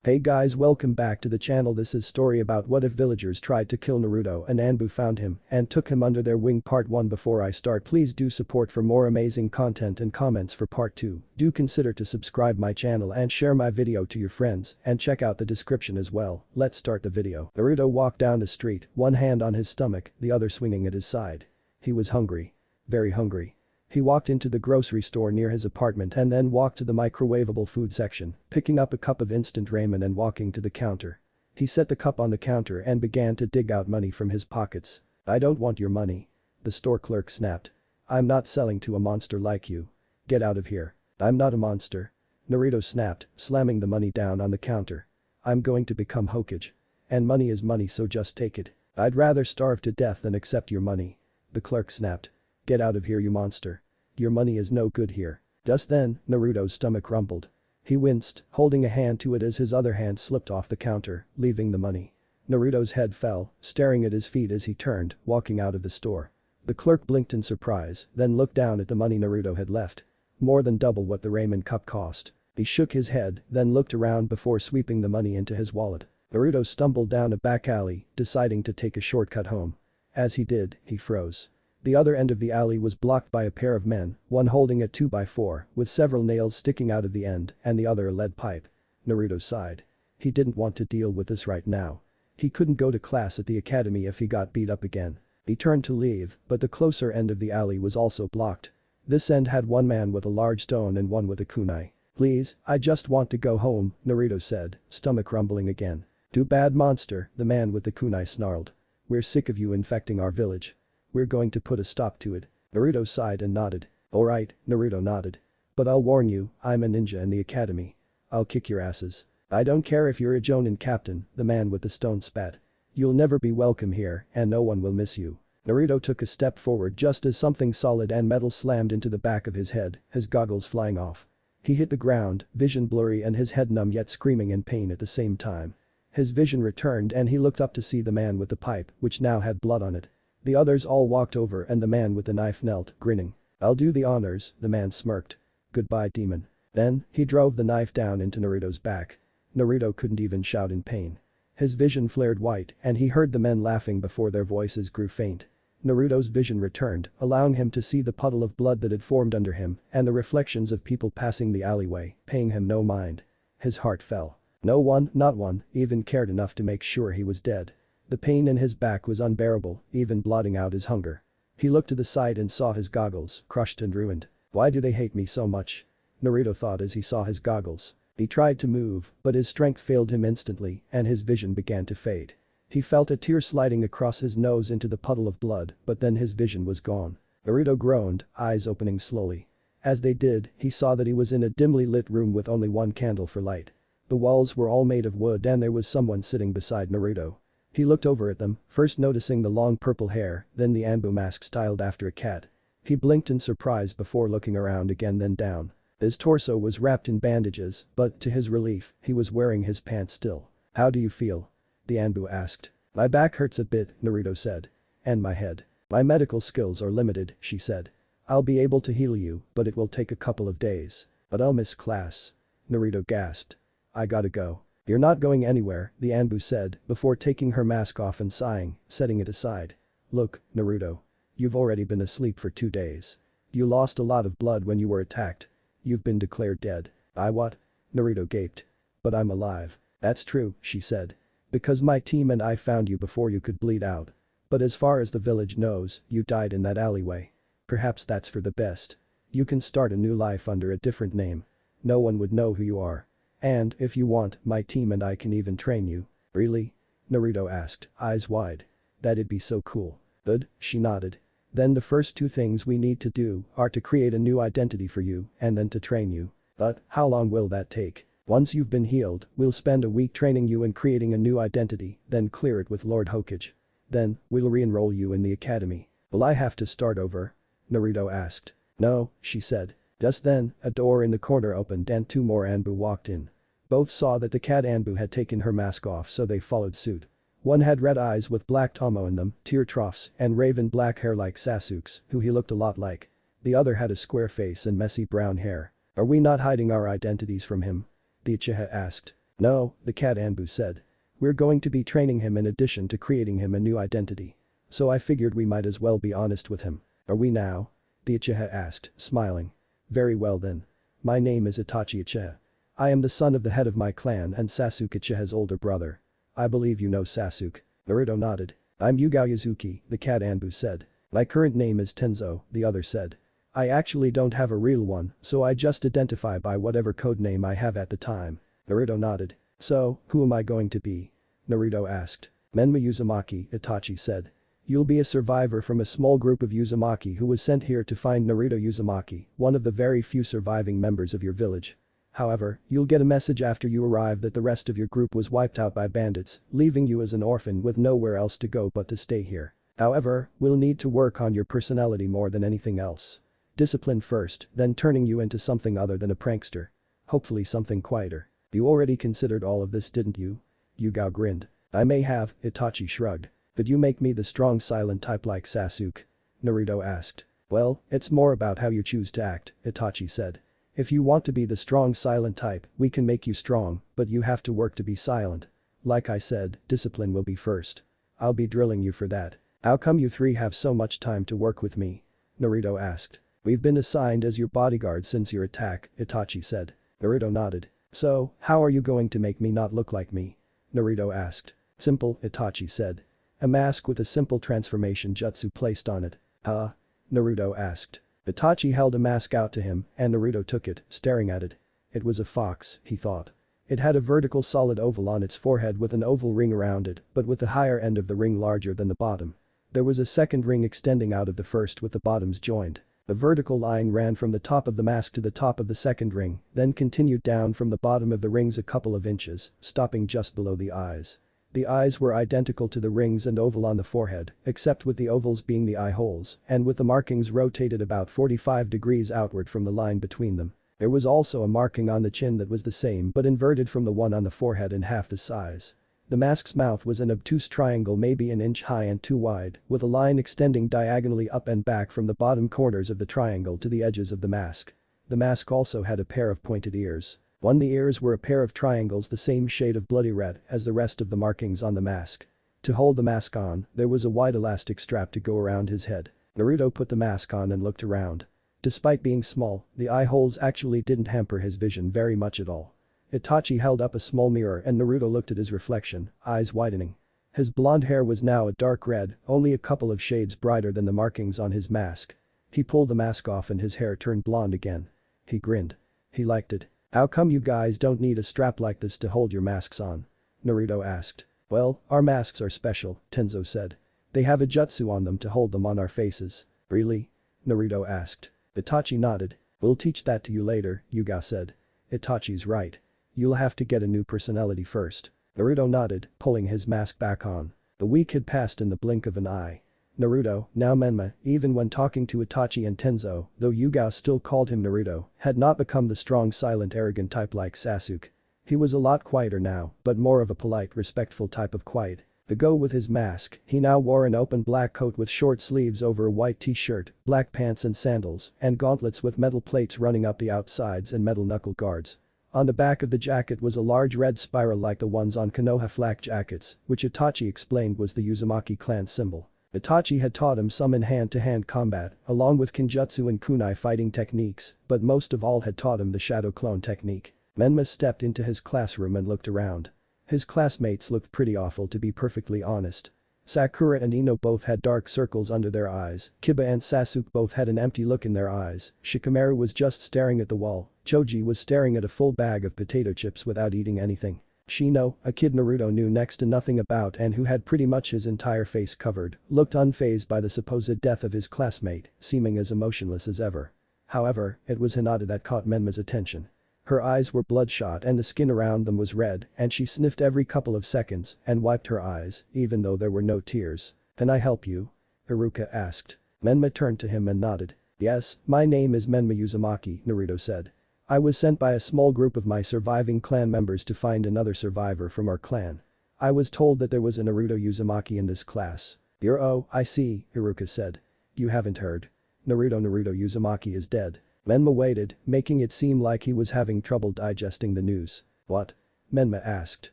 Hey guys, welcome back to the channel. This is story about what if villagers tried to kill Naruto and Anbu found him and took him under their wing. Part 1. Before I start, please do support for more amazing content and comments for part 2. Do consider to subscribe my channel and share my video to your friends and check out the description as well. Let's start the video. Naruto walked down the street, one hand on his stomach, the other swinging at his side. He was hungry. Very hungry. He walked into the grocery store near his apartment and then walked to the microwavable food section, picking up a cup of instant ramen and walking to the counter. He set the cup on the counter and began to dig out money from his pockets. "I don't want your money." The store clerk snapped. "I'm not selling to a monster like you. Get out of here." "I'm not a monster." Naruto snapped, slamming the money down on the counter. "I'm going to become Hokage. And money is money, so just take it. I'd rather starve to death than accept your money." The clerk snapped. "Get out of here, you monster. Your money is no good here." Just then, Naruto's stomach rumbled. He winced, holding a hand to it as his other hand slipped off the counter, leaving the money. Naruto's head fell, staring at his feet as he turned, walking out of the store. The clerk blinked in surprise, then looked down at the money Naruto had left. More than double what the ramen cup cost. He shook his head, then looked around before sweeping the money into his wallet. Naruto stumbled down a back alley, deciding to take a shortcut home. As he did, he froze. The other end of the alley was blocked by a pair of men, one holding a 2x4 with several nails sticking out of the end and the other a lead pipe. Naruto sighed. He didn't want to deal with this right now. He couldn't go to class at the academy if he got beat up again. He turned to leave, but the closer end of the alley was also blocked. This end had one man with a large stone and one with a kunai. "Please, I just want to go home," Naruto said, stomach rumbling again. "Too bad, monster," the man with the kunai snarled. "We're sick of you infecting our village. We're going to put a stop to it." Naruto sighed and nodded. "Alright," Naruto nodded. "But I'll warn you, I'm a ninja in the academy. I'll kick your asses." "I don't care if you're a Jonin captain," the man with the stone spat. "You'll never be welcome here and no one will miss you." Naruto took a step forward just as something solid and metal slammed into the back of his head, his goggles flying off. He hit the ground, vision blurry and his head numb yet screaming in pain at the same time. His vision returned and he looked up to see the man with the pipe, which now had blood on it. The others all walked over and the man with the knife knelt, grinning. "I'll do the honors," the man smirked. "Goodbye, demon." Then, he drove the knife down into Naruto's back. Naruto couldn't even shout in pain. His vision flared white and he heard the men laughing before their voices grew faint. Naruto's vision returned, allowing him to see the puddle of blood that had formed under him and the reflections of people passing the alleyway, paying him no mind. His heart fell. No one, not one, even cared enough to make sure he was dead. The pain in his back was unbearable, even blotting out his hunger. He looked to the side and saw his goggles, crushed and ruined. "Why do they hate me so much?" Naruto thought as he saw his goggles. He tried to move, but his strength failed him instantly and his vision began to fade. He felt a tear sliding across his nose into the puddle of blood, but then his vision was gone. Naruto groaned, eyes opening slowly. As they did, he saw that he was in a dimly lit room with only one candle for light. The walls were all made of wood and there was someone sitting beside Naruto. He looked over at them, first noticing the long purple hair, then the Anbu mask styled after a cat. He blinked in surprise before looking around again then down. His torso was wrapped in bandages, but to his relief, he was wearing his pants still. "How do you feel?" the Anbu asked. "My back hurts a bit," Naruto said. "And my head. My medical skills are limited," she said. "I'll be able to heal you, but it will take a couple of days. But I'll miss class." Naruto gasped. "I gotta go." "You're not going anywhere," the Anbu said, before taking her mask off and sighing, setting it aside. "Look, Naruto. You've already been asleep for 2 days. You lost a lot of blood when you were attacked. You've been declared dead." "I what?" Naruto gaped. "But I'm alive." "That's true," she said. "Because my team and I found you before you could bleed out. But as far as the village knows, you died in that alleyway. Perhaps that's for the best. You can start a new life under a different name. No one would know who you are. And, if you want, my team and I can even train you." "Really?" Naruto asked, eyes wide. "That'd be so cool." "Good," she nodded. "Then the first 2 things we need to do are to create a new identity for you and then to train you. But, how long will that take?" "Once you've been healed, we'll spend a week training you and creating a new identity, then clear it with Lord Hokage. Then, we'll re-enroll you in the academy." "Will I have to start over?" Naruto asked. "No," she said. Just then, a door in the corner opened and 2 more Anbu walked in. Both saw that the cat Anbu had taken her mask off so they followed suit. One had red eyes with black tomo in them, tear troughs, and raven black hair like Sasuke's, who he looked a lot like. The other had a square face and messy brown hair. "Are we not hiding our identities from him?" the Uchiha asked. No, the cat Anbu said. We're going to be training him in addition to creating him a new identity. So I figured we might as well be honest with him. Are we now? The Uchiha asked, smiling. Very well then. My name is Itachi Uchiha. I am the son of the head of my clan and Sasuke Uchiha's older brother. I believe you know Sasuke. Naruto nodded. I'm Yugao Yazuki, the cat Anbu said. My current name is Tenzo, the other said. I actually don't have a real one, so I just identify by whatever codename I have at the time. Naruto nodded. So, who am I going to be? Naruto asked. Menma Uzumaki, Itachi said. You'll be a survivor from a small group of Uzumaki who was sent here to find Naruto Uzumaki, one of the very few surviving members of your village. However, you'll get a message after you arrive that the rest of your group was wiped out by bandits, leaving you as an orphan with nowhere else to go but to stay here. However, we'll need to work on your personality more than anything else. Discipline first, then turning you into something other than a prankster. Hopefully something quieter. You already considered all of this, didn't you? Yugao grinned. I may have, Itachi shrugged. But you make me the strong silent type like Sasuke? Naruto asked. Well, it's more about how you choose to act, Itachi said. If you want to be the strong silent type, we can make you strong, but you have to work to be silent. Like I said, discipline will be first. I'll be drilling you for that. How come you three have so much time to work with me? Naruto asked. We've been assigned as your bodyguard since your attack, Itachi said. Naruto nodded. So, how are you going to make me not look like me? Naruto asked. Simple, Itachi said. A mask with a simple transformation jutsu placed on it. Huh? Naruto asked. Itachi held a mask out to him and Naruto took it, staring at it. It was a fox, he thought. It had a vertical solid oval on its forehead with an oval ring around it, but with the higher end of the ring larger than the bottom. There was a second ring extending out of the first with the bottoms joined. The vertical line ran from the top of the mask to the top of the second ring, then continued down from the bottom of the rings a couple of inches, stopping just below the eyes. The eyes were identical to the rings and oval on the forehead, except with the ovals being the eye holes, and with the markings rotated about 45 degrees outward from the line between them. There was also a marking on the chin that was the same but inverted from the one on the forehead in half the size. The mask's mouth was an obtuse triangle maybe an inch high and 2 wide, with a line extending diagonally up and back from the bottom corners of the triangle to the edges of the mask. The mask also had a pair of pointed ears. The ears were a pair of triangles the same shade of bloody red as the rest of the markings on the mask. To hold the mask on, there was a wide elastic strap to go around his head. Naruto put the mask on and looked around. Despite being small, the eye holes actually didn't hamper his vision very much at all. Itachi held up a small mirror and Naruto looked at his reflection, eyes widening. His blonde hair was now a dark red, only a couple of shades brighter than the markings on his mask. He pulled the mask off and his hair turned blonde again. He grinned. He liked it. How come you guys don't need a strap like this to hold your masks on? Naruto asked. Well, our masks are special, Tenzo said. They have a jutsu on them to hold them on our faces. Really? Naruto asked. Itachi nodded. We'll teach that to you later, Yuga said. Itachi's right. You'll have to get a new personality first. Naruto nodded, pulling his mask back on. The week had passed in the blink of an eye. Naruto, now Menma, even when talking to Itachi and Tenzo, though Yuga still called him Naruto, had not become the strong silent arrogant type like Sasuke. He was a lot quieter now, but more of a polite respectful type of quiet. To go with his mask, he now wore an open black coat with short sleeves over a white t-shirt, black pants and sandals, and gauntlets with metal plates running up the outsides and metal knuckle guards. On the back of the jacket was a large red spiral like the ones on Konoha flak jackets, which Itachi explained was the Uzumaki clan symbol. Itachi had taught him some in hand-to-hand combat, along with Kenjutsu and kunai fighting techniques, but most of all had taught him the shadow clone technique. Menma stepped into his classroom and looked around. His classmates looked pretty awful to be perfectly honest. Sakura and Ino both had dark circles under their eyes, Kiba and Sasuke both had an empty look in their eyes, Shikamaru was just staring at the wall, Choji was staring at a full bag of potato chips without eating anything. Shino, a kid Naruto knew next to nothing about and who had pretty much his entire face covered, looked unfazed by the supposed death of his classmate, seeming as emotionless as ever. However, it was Hinata that caught Menma's attention. Her eyes were bloodshot and the skin around them was red and she sniffed every couple of seconds and wiped her eyes, even though there were no tears. Can I help you? Iruka asked. Menma turned to him and nodded. Yes, my name is Menma Uzumaki, Naruto said. I was sent by a small group of my surviving clan members to find another survivor from our clan. I was told that there was a Naruto Uzumaki in this class. Oh, I see, Iruka said. You haven't heard. Naruto Uzumaki is dead. Menma waited, making it seem like he was having trouble digesting the news. What? Menma asked.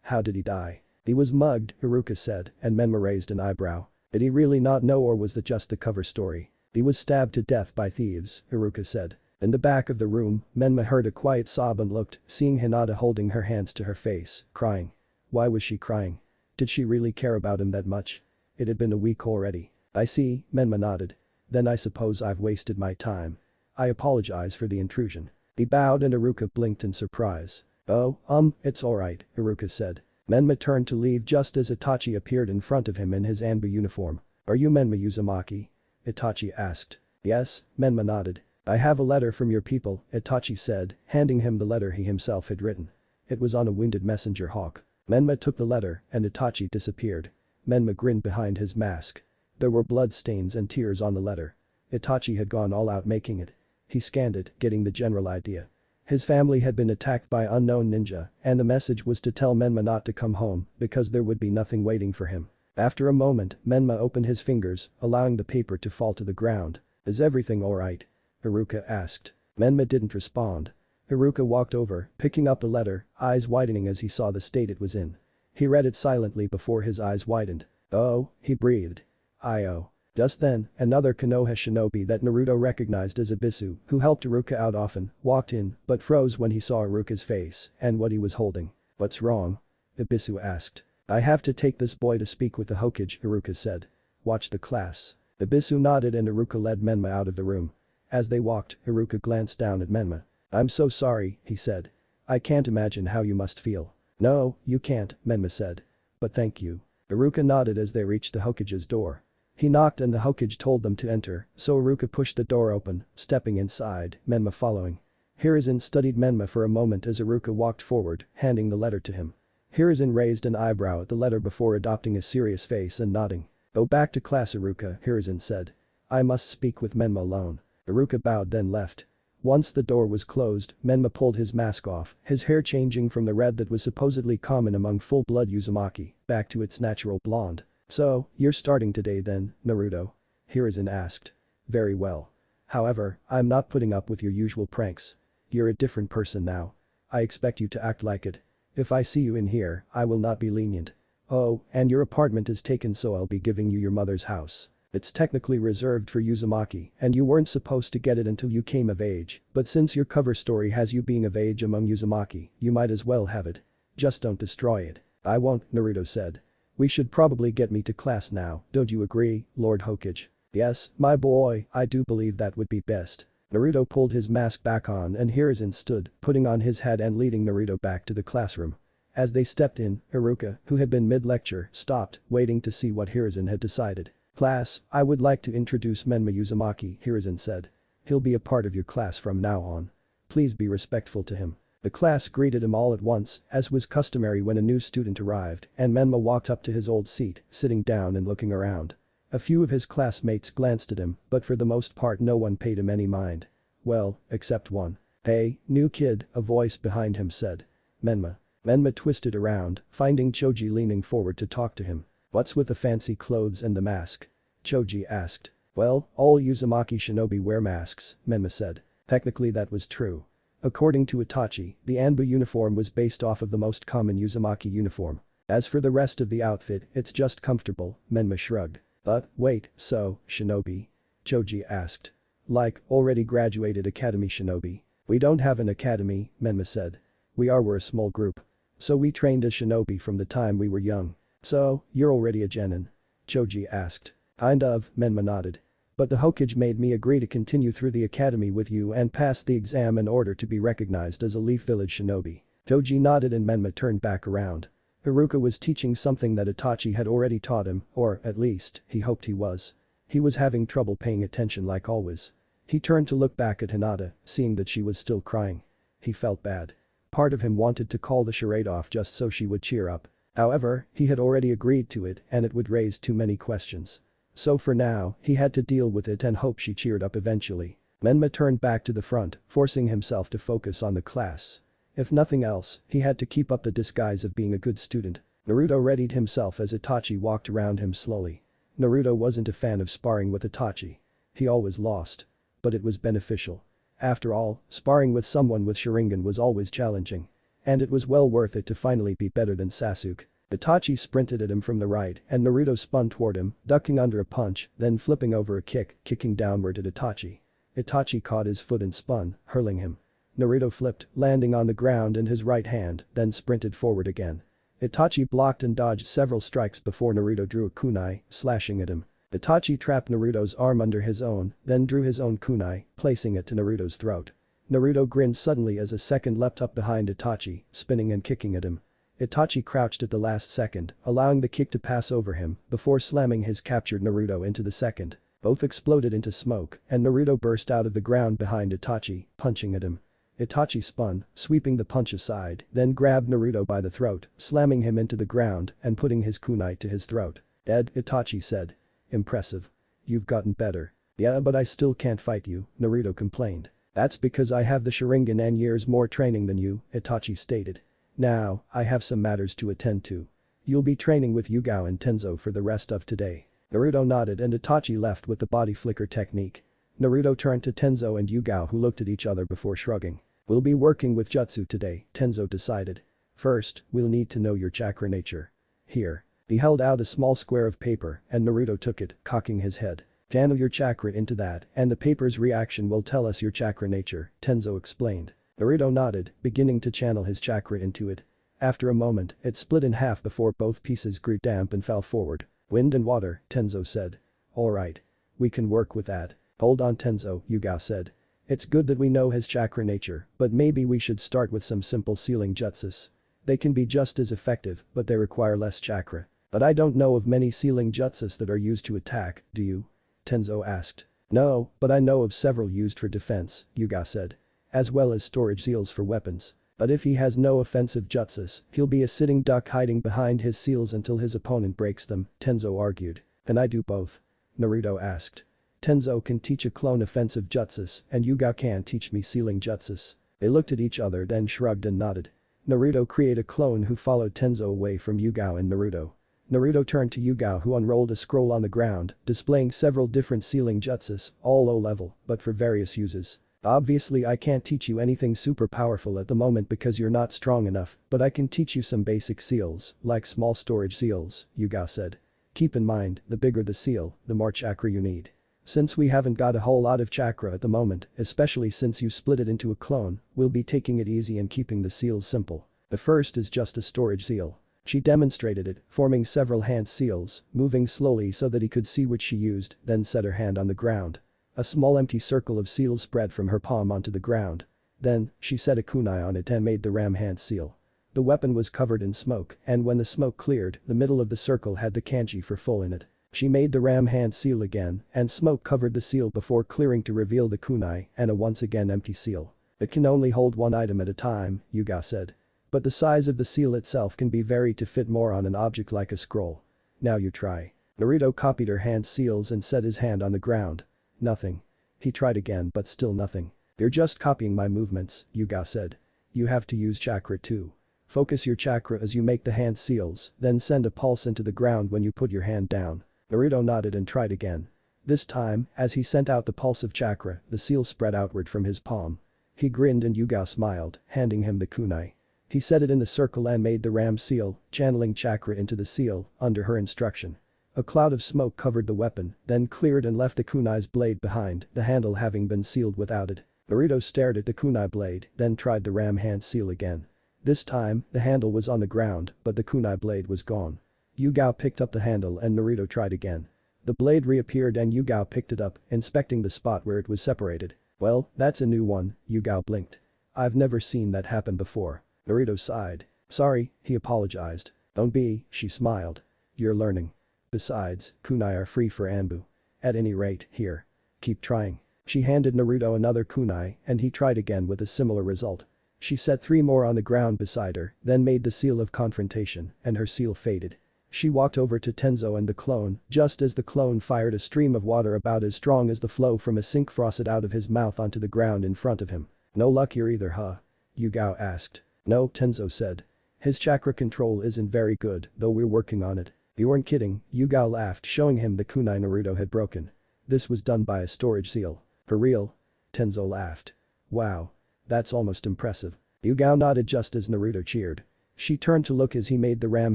How did he die? He was mugged, Haruka said, and Menma raised an eyebrow. Did he really not know, or was that just the cover story? He was stabbed to death by thieves, Haruka said. In the back of the room, Menma heard a quiet sob and looked, seeing Hinata holding her hands to her face, crying. Why was she crying? Did she really care about him that much? It had been a week already. I see, Menma nodded. Then I suppose I've wasted my time. I apologize for the intrusion. He bowed and Haruka blinked in surprise. Oh, it's alright, Haruka said. Menma turned to leave just as Itachi appeared in front of him in his Anbu uniform. Are you Menma Uzumaki? Itachi asked. Yes, Menma nodded. I have a letter from your people, Itachi said, handing him the letter he himself had written. It was on a winged messenger hawk. Menma took the letter and Itachi disappeared. Menma grinned behind his mask. There were blood stains and tears on the letter. Itachi had gone all out making it. He scanned it, getting the general idea. His family had been attacked by unknown ninja, and the message was to tell Menma not to come home because there would be nothing waiting for him. After a moment, Menma opened his fingers, allowing the paper to fall to the ground. Is everything alright? Haruka asked. Menma didn't respond. Haruka walked over, picking up the letter, eyes widening as he saw the state it was in. He read it silently before his eyes widened. Oh, he breathed. I-oh. Just then, another Konoha shinobi that Naruto recognized as Abisu, who helped Haruka out often, walked in, but froze when he saw Haruka's face and what he was holding. What's wrong? Abisu asked. I have to take this boy to speak with the Hokage, Haruka said. Watch the class. Abisu nodded and Haruka led Menma out of the room. As they walked, Haruka glanced down at Menma. I'm so sorry, he said. I can't imagine how you must feel. No, you can't, Menma said. But thank you. Haruka nodded as they reached the Hokage's door. He knocked and the Hokage told them to enter, so Haruka pushed the door open, stepping inside, Menma following. Hiruzen studied Menma for a moment as Haruka walked forward, handing the letter to him. Hiruzen raised an eyebrow at the letter before adopting a serious face and nodding. Go back to class, Haruka, Hiruzen said. I must speak with Menma alone. Haruka bowed then left. Once the door was closed, Menma pulled his mask off, his hair changing from the red that was supposedly common among full-blood Uzumaki, back to its natural blonde. So, you're starting today then, Naruto? Hiruzen asked. Very well. However, I'm not putting up with your usual pranks. You're a different person now. I expect you to act like it. If I see you in here, I will not be lenient. Oh, and your apartment is taken, so I'll be giving you your mother's house. It's technically reserved for Uzumaki and you weren't supposed to get it until you came of age, but since your cover story has you being of age among Uzumaki, you might as well have it. Just don't destroy it. I won't, Naruto said. We should probably get me to class now, don't you agree, Lord Hokage? Yes, my boy, I do believe that would be best. Naruto pulled his mask back on and Hiruzen stood, putting on his hat and leading Naruto back to the classroom. As they stepped in, Haruka, who had been mid-lecture, stopped, waiting to see what Hiruzen had decided. Class, I would like to introduce Menma Uzumaki, Hiruzen said. He'll be a part of your class from now on. Please be respectful to him. The class greeted him all at once, as was customary when a new student arrived, and Menma walked up to his old seat, sitting down and looking around. A few of his classmates glanced at him, but for the most part no one paid him any mind. Well, except one. Hey, new kid, a voice behind him said. Menma. Menma twisted around, finding Choji leaning forward to talk to him. What's with the fancy clothes and the mask? Choji asked. Well, all Uzumaki shinobi wear masks, Menma said. Technically that was true. According to Itachi, the Anbu uniform was based off of the most common Uzumaki uniform. As for the rest of the outfit, it's just comfortable, Menma shrugged. But, wait, so, shinobi? Choji asked. Like, already graduated academy shinobi. We don't have an academy, Menma said. We're a small group. So we trained as shinobi from the time we were young. So, you're already a genin? Choji asked. Kind of, Menma nodded. But the Hokage made me agree to continue through the academy with you and pass the exam in order to be recognized as a Leaf Village shinobi. Choji nodded and Menma turned back around. Haruka was teaching something that Itachi had already taught him, or, at least, he hoped he was. He was having trouble paying attention like always. He turned to look back at Hinata, seeing that she was still crying. He felt bad. Part of him wanted to call the charade off just so she would cheer up. However, he had already agreed to it and it would raise too many questions. So for now, he had to deal with it and hope she cheered up eventually. Menma turned back to the front, forcing himself to focus on the class. If nothing else, he had to keep up the disguise of being a good student. Naruto readied himself as Itachi walked around him slowly. Naruto wasn't a fan of sparring with Itachi. He always lost. But it was beneficial. After all, sparring with someone with Sharingan was always challenging. And it was well worth it to finally be better than Sasuke. Itachi sprinted at him from the right and Naruto spun toward him, ducking under a punch, then flipping over a kick, kicking downward at Itachi. Itachi caught his foot and spun, hurling him. Naruto flipped, landing on the ground in his right hand, then sprinted forward again. Itachi blocked and dodged several strikes before Naruto drew a kunai, slashing at him. Itachi trapped Naruto's arm under his own, then drew his own kunai, placing it to Naruto's throat. Naruto grinned suddenly as a second leapt up behind Itachi, spinning and kicking at him. Itachi crouched at the last second, allowing the kick to pass over him before slamming his captured Naruto into the second. Both exploded into smoke and Naruto burst out of the ground behind Itachi, punching at him. Itachi spun, sweeping the punch aside, then grabbed Naruto by the throat, slamming him into the ground and putting his kunai to his throat. "Dead," Itachi said. "Impressive. You've gotten better." "Yeah, but I still can't fight you," Naruto complained. "That's because I have the Sharingan and years more training than you," Itachi stated. "Now, I have some matters to attend to. You'll be training with Yugao and Tenzo for the rest of today." Naruto nodded and Itachi left with the body flicker technique. Naruto turned to Tenzo and Yugao who looked at each other before shrugging. "We'll be working with jutsu today," Tenzo decided. "First, we'll need to know your chakra nature. Here." He held out a small square of paper and Naruto took it, cocking his head. "Channel your chakra into that and the paper's reaction will tell us your chakra nature," Tenzo explained. Naruto nodded, beginning to channel his chakra into it. After a moment, it split in half before both pieces grew damp and fell forward. "Wind and water," Tenzo said. "Alright. We can work with that." "Hold on Tenzo," Yugao said. "It's good that we know his chakra nature, but maybe we should start with some simple sealing jutsus. They can be just as effective, but they require less chakra." "But I don't know of many sealing jutsus that are used to attack, do you?" Tenzo asked. "No, but I know of several used for defense," Yugao said. "As well as storage seals for weapons. But if he has no offensive jutsus, he'll be a sitting duck hiding behind his seals until his opponent breaks them," Tenzo argued. "Can I do both?" Naruto asked. "Tenzo can teach a clone offensive jutsus and Yugao can teach me sealing jutsus." They looked at each other then shrugged and nodded. Naruto created a clone who followed Tenzo away from Yugao and Naruto. Naruto turned to Yugao who unrolled a scroll on the ground, displaying several different sealing jutsus, all low level, but for various uses. "Obviously I can't teach you anything super powerful at the moment because you're not strong enough, but I can teach you some basic seals, like small storage seals," Yugao said. "Keep in mind, the bigger the seal, the more chakra you need. Since we haven't got a whole lot of chakra at the moment, especially since you split it into a clone, we'll be taking it easy and keeping the seals simple. The first is just a storage seal." She demonstrated it, forming several hand seals, moving slowly so that he could see which she used, then set her hand on the ground. A small empty circle of seals spread from her palm onto the ground. Then, she set a kunai on it and made the ram hand seal. The weapon was covered in smoke, and when the smoke cleared, the middle of the circle had the kanji for full in it. She made the ram hand seal again, and smoke covered the seal before clearing to reveal the kunai and a once again empty seal. "It can only hold one item at a time," Yugao said. "But the size of the seal itself can be varied to fit more on an object like a scroll. Now you try." Naruto copied her hand seals and set his hand on the ground. Nothing. He tried again but still nothing. "You're just copying my movements," Yugao said. "You have to use chakra too. Focus your chakra as you make the hand seals, then send a pulse into the ground when you put your hand down." Naruto nodded and tried again. This time, as he sent out the pulse of chakra, the seal spread outward from his palm. He grinned and Yugao smiled, handing him the kunai. He set it in the circle and made the ram seal, channeling chakra into the seal, under her instruction. A cloud of smoke covered the weapon, then cleared and left the kunai's blade behind, the handle having been sealed without it. Naruto stared at the kunai blade, then tried the ram hand seal again. This time, the handle was on the ground, but the kunai blade was gone. Yugao picked up the handle and Naruto tried again. The blade reappeared and Yugao picked it up, inspecting the spot where it was separated. "Well, that's a new one," Yugao blinked. "I've never seen that happen before." Naruto sighed. "Sorry," he apologized. "Don't be," she smiled. "You're learning. Besides, kunai are free for Anbu. At any rate, here. Keep trying." She handed Naruto another kunai and he tried again with a similar result. She set 3 more on the ground beside her, then made the seal of confrontation, and her seal faded. She walked over to Tenzo and the clone, just as the clone fired a stream of water about as strong as the flow from a sink faucet out of his mouth onto the ground in front of him. "No luck here either, huh?" Yugao asked. "No," Tenzo said. "His chakra control isn't very good, though we're working on it." "You weren't kidding," Yugao laughed, showing him the kunai Naruto had broken. "This was done by a storage seal." "For real?" Tenzo laughed. "Wow. That's almost impressive." Yugao nodded just as Naruto cheered. She turned to look as he made the ram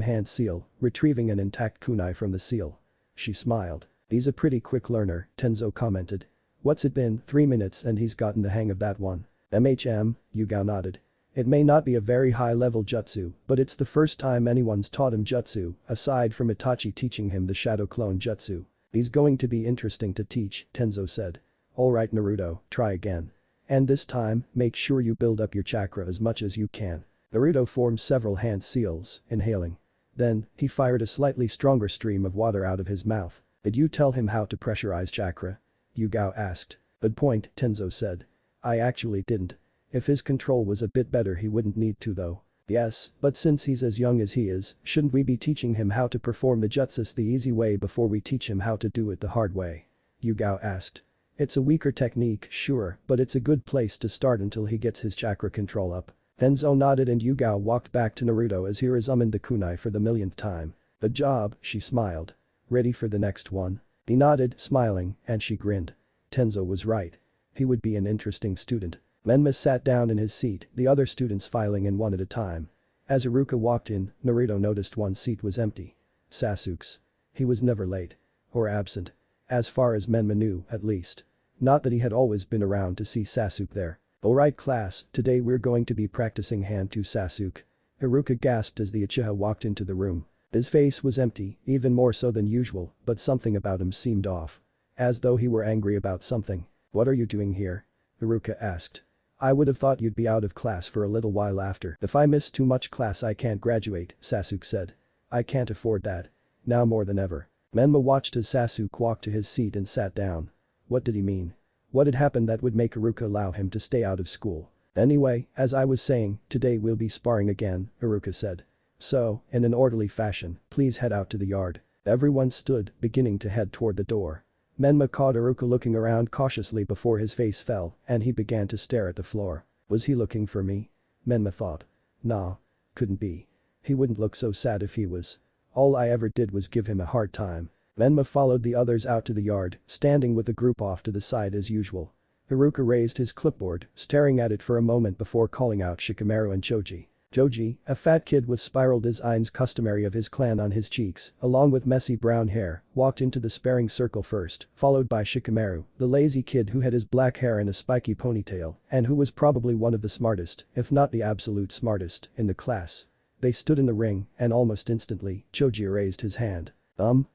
hand seal, retrieving an intact kunai from the seal. She smiled. "He's a pretty quick learner," Tenzo commented. "What's it been, 3 minutes and he's gotten the hang of that one?" Yugao nodded. "It may not be a very high-level jutsu, but it's the first time anyone's taught him jutsu, aside from Itachi teaching him the shadow clone jutsu. He's going to be interesting to teach," Tenzo said. "Alright Naruto, try again. And this time, make sure you build up your chakra as much as you can." Naruto formed several hand seals, inhaling. Then, he fired a slightly stronger stream of water out of his mouth. "Did you tell him how to pressurize chakra?" Yugao asked. "Good point," Tenzo said. "I actually didn't. If his control was a bit better he wouldn't need to though." "Yes, but since he's as young as he is, shouldn't we be teaching him how to perform the jutsus the easy way before we teach him how to do it the hard way?" Yugao asked. "It's a weaker technique, sure, but it's a good place to start until he gets his chakra control up." Tenzo nodded and Yugao walked back to Naruto as he resummoned the kunai for the millionth time. "Good job," she smiled. "Ready for the next one?" He nodded, smiling, and she grinned. Tenzo was right. He would be an interesting student. Menma sat down in his seat, the other students filing in one at a time. As Iruka walked in, Naruto noticed one seat was empty. Sasuke's. He was never late. Or absent. As far as Menma knew, at least. Not that he had always been around to see Sasuke there. "Alright class, today we're going to be practicing hand to Sasuke." Iruka gasped as the Uchiha walked into the room. His face was empty, even more so than usual, but something about him seemed off. As though he were angry about something. "What are you doing here?" Iruka asked. "I would have thought you'd be out of class for a little while after. If I miss too much class I can't graduate," Sasuke said. "I can't afford that. Now more than ever." Menma watched as Sasuke walked to his seat and sat down. What did he mean? What had happened that would make Iruka allow him to stay out of school? "Anyway, as I was saying, today we'll be sparring again," Iruka said. "So, in an orderly fashion, please head out to the yard." Everyone stood, beginning to head toward the door. Menma caught Iruka looking around cautiously before his face fell and he began to stare at the floor. Was he looking for me? Menma thought. Nah. Couldn't be. He wouldn't look so sad if he was. All I ever did was give him a hard time. Menma followed the others out to the yard, standing with the group off to the side as usual. Iruka raised his clipboard, staring at it for a moment before calling out Shikamaru and Choji. Choji, a fat kid with spiral designs customary of his clan on his cheeks, along with messy brown hair, walked into the sparring circle first, followed by Shikamaru, the lazy kid who had his black hair in a spiky ponytail and who was probably one of the smartest, if not the absolute smartest, in the class. They stood in the ring and almost instantly, Choji raised his hand.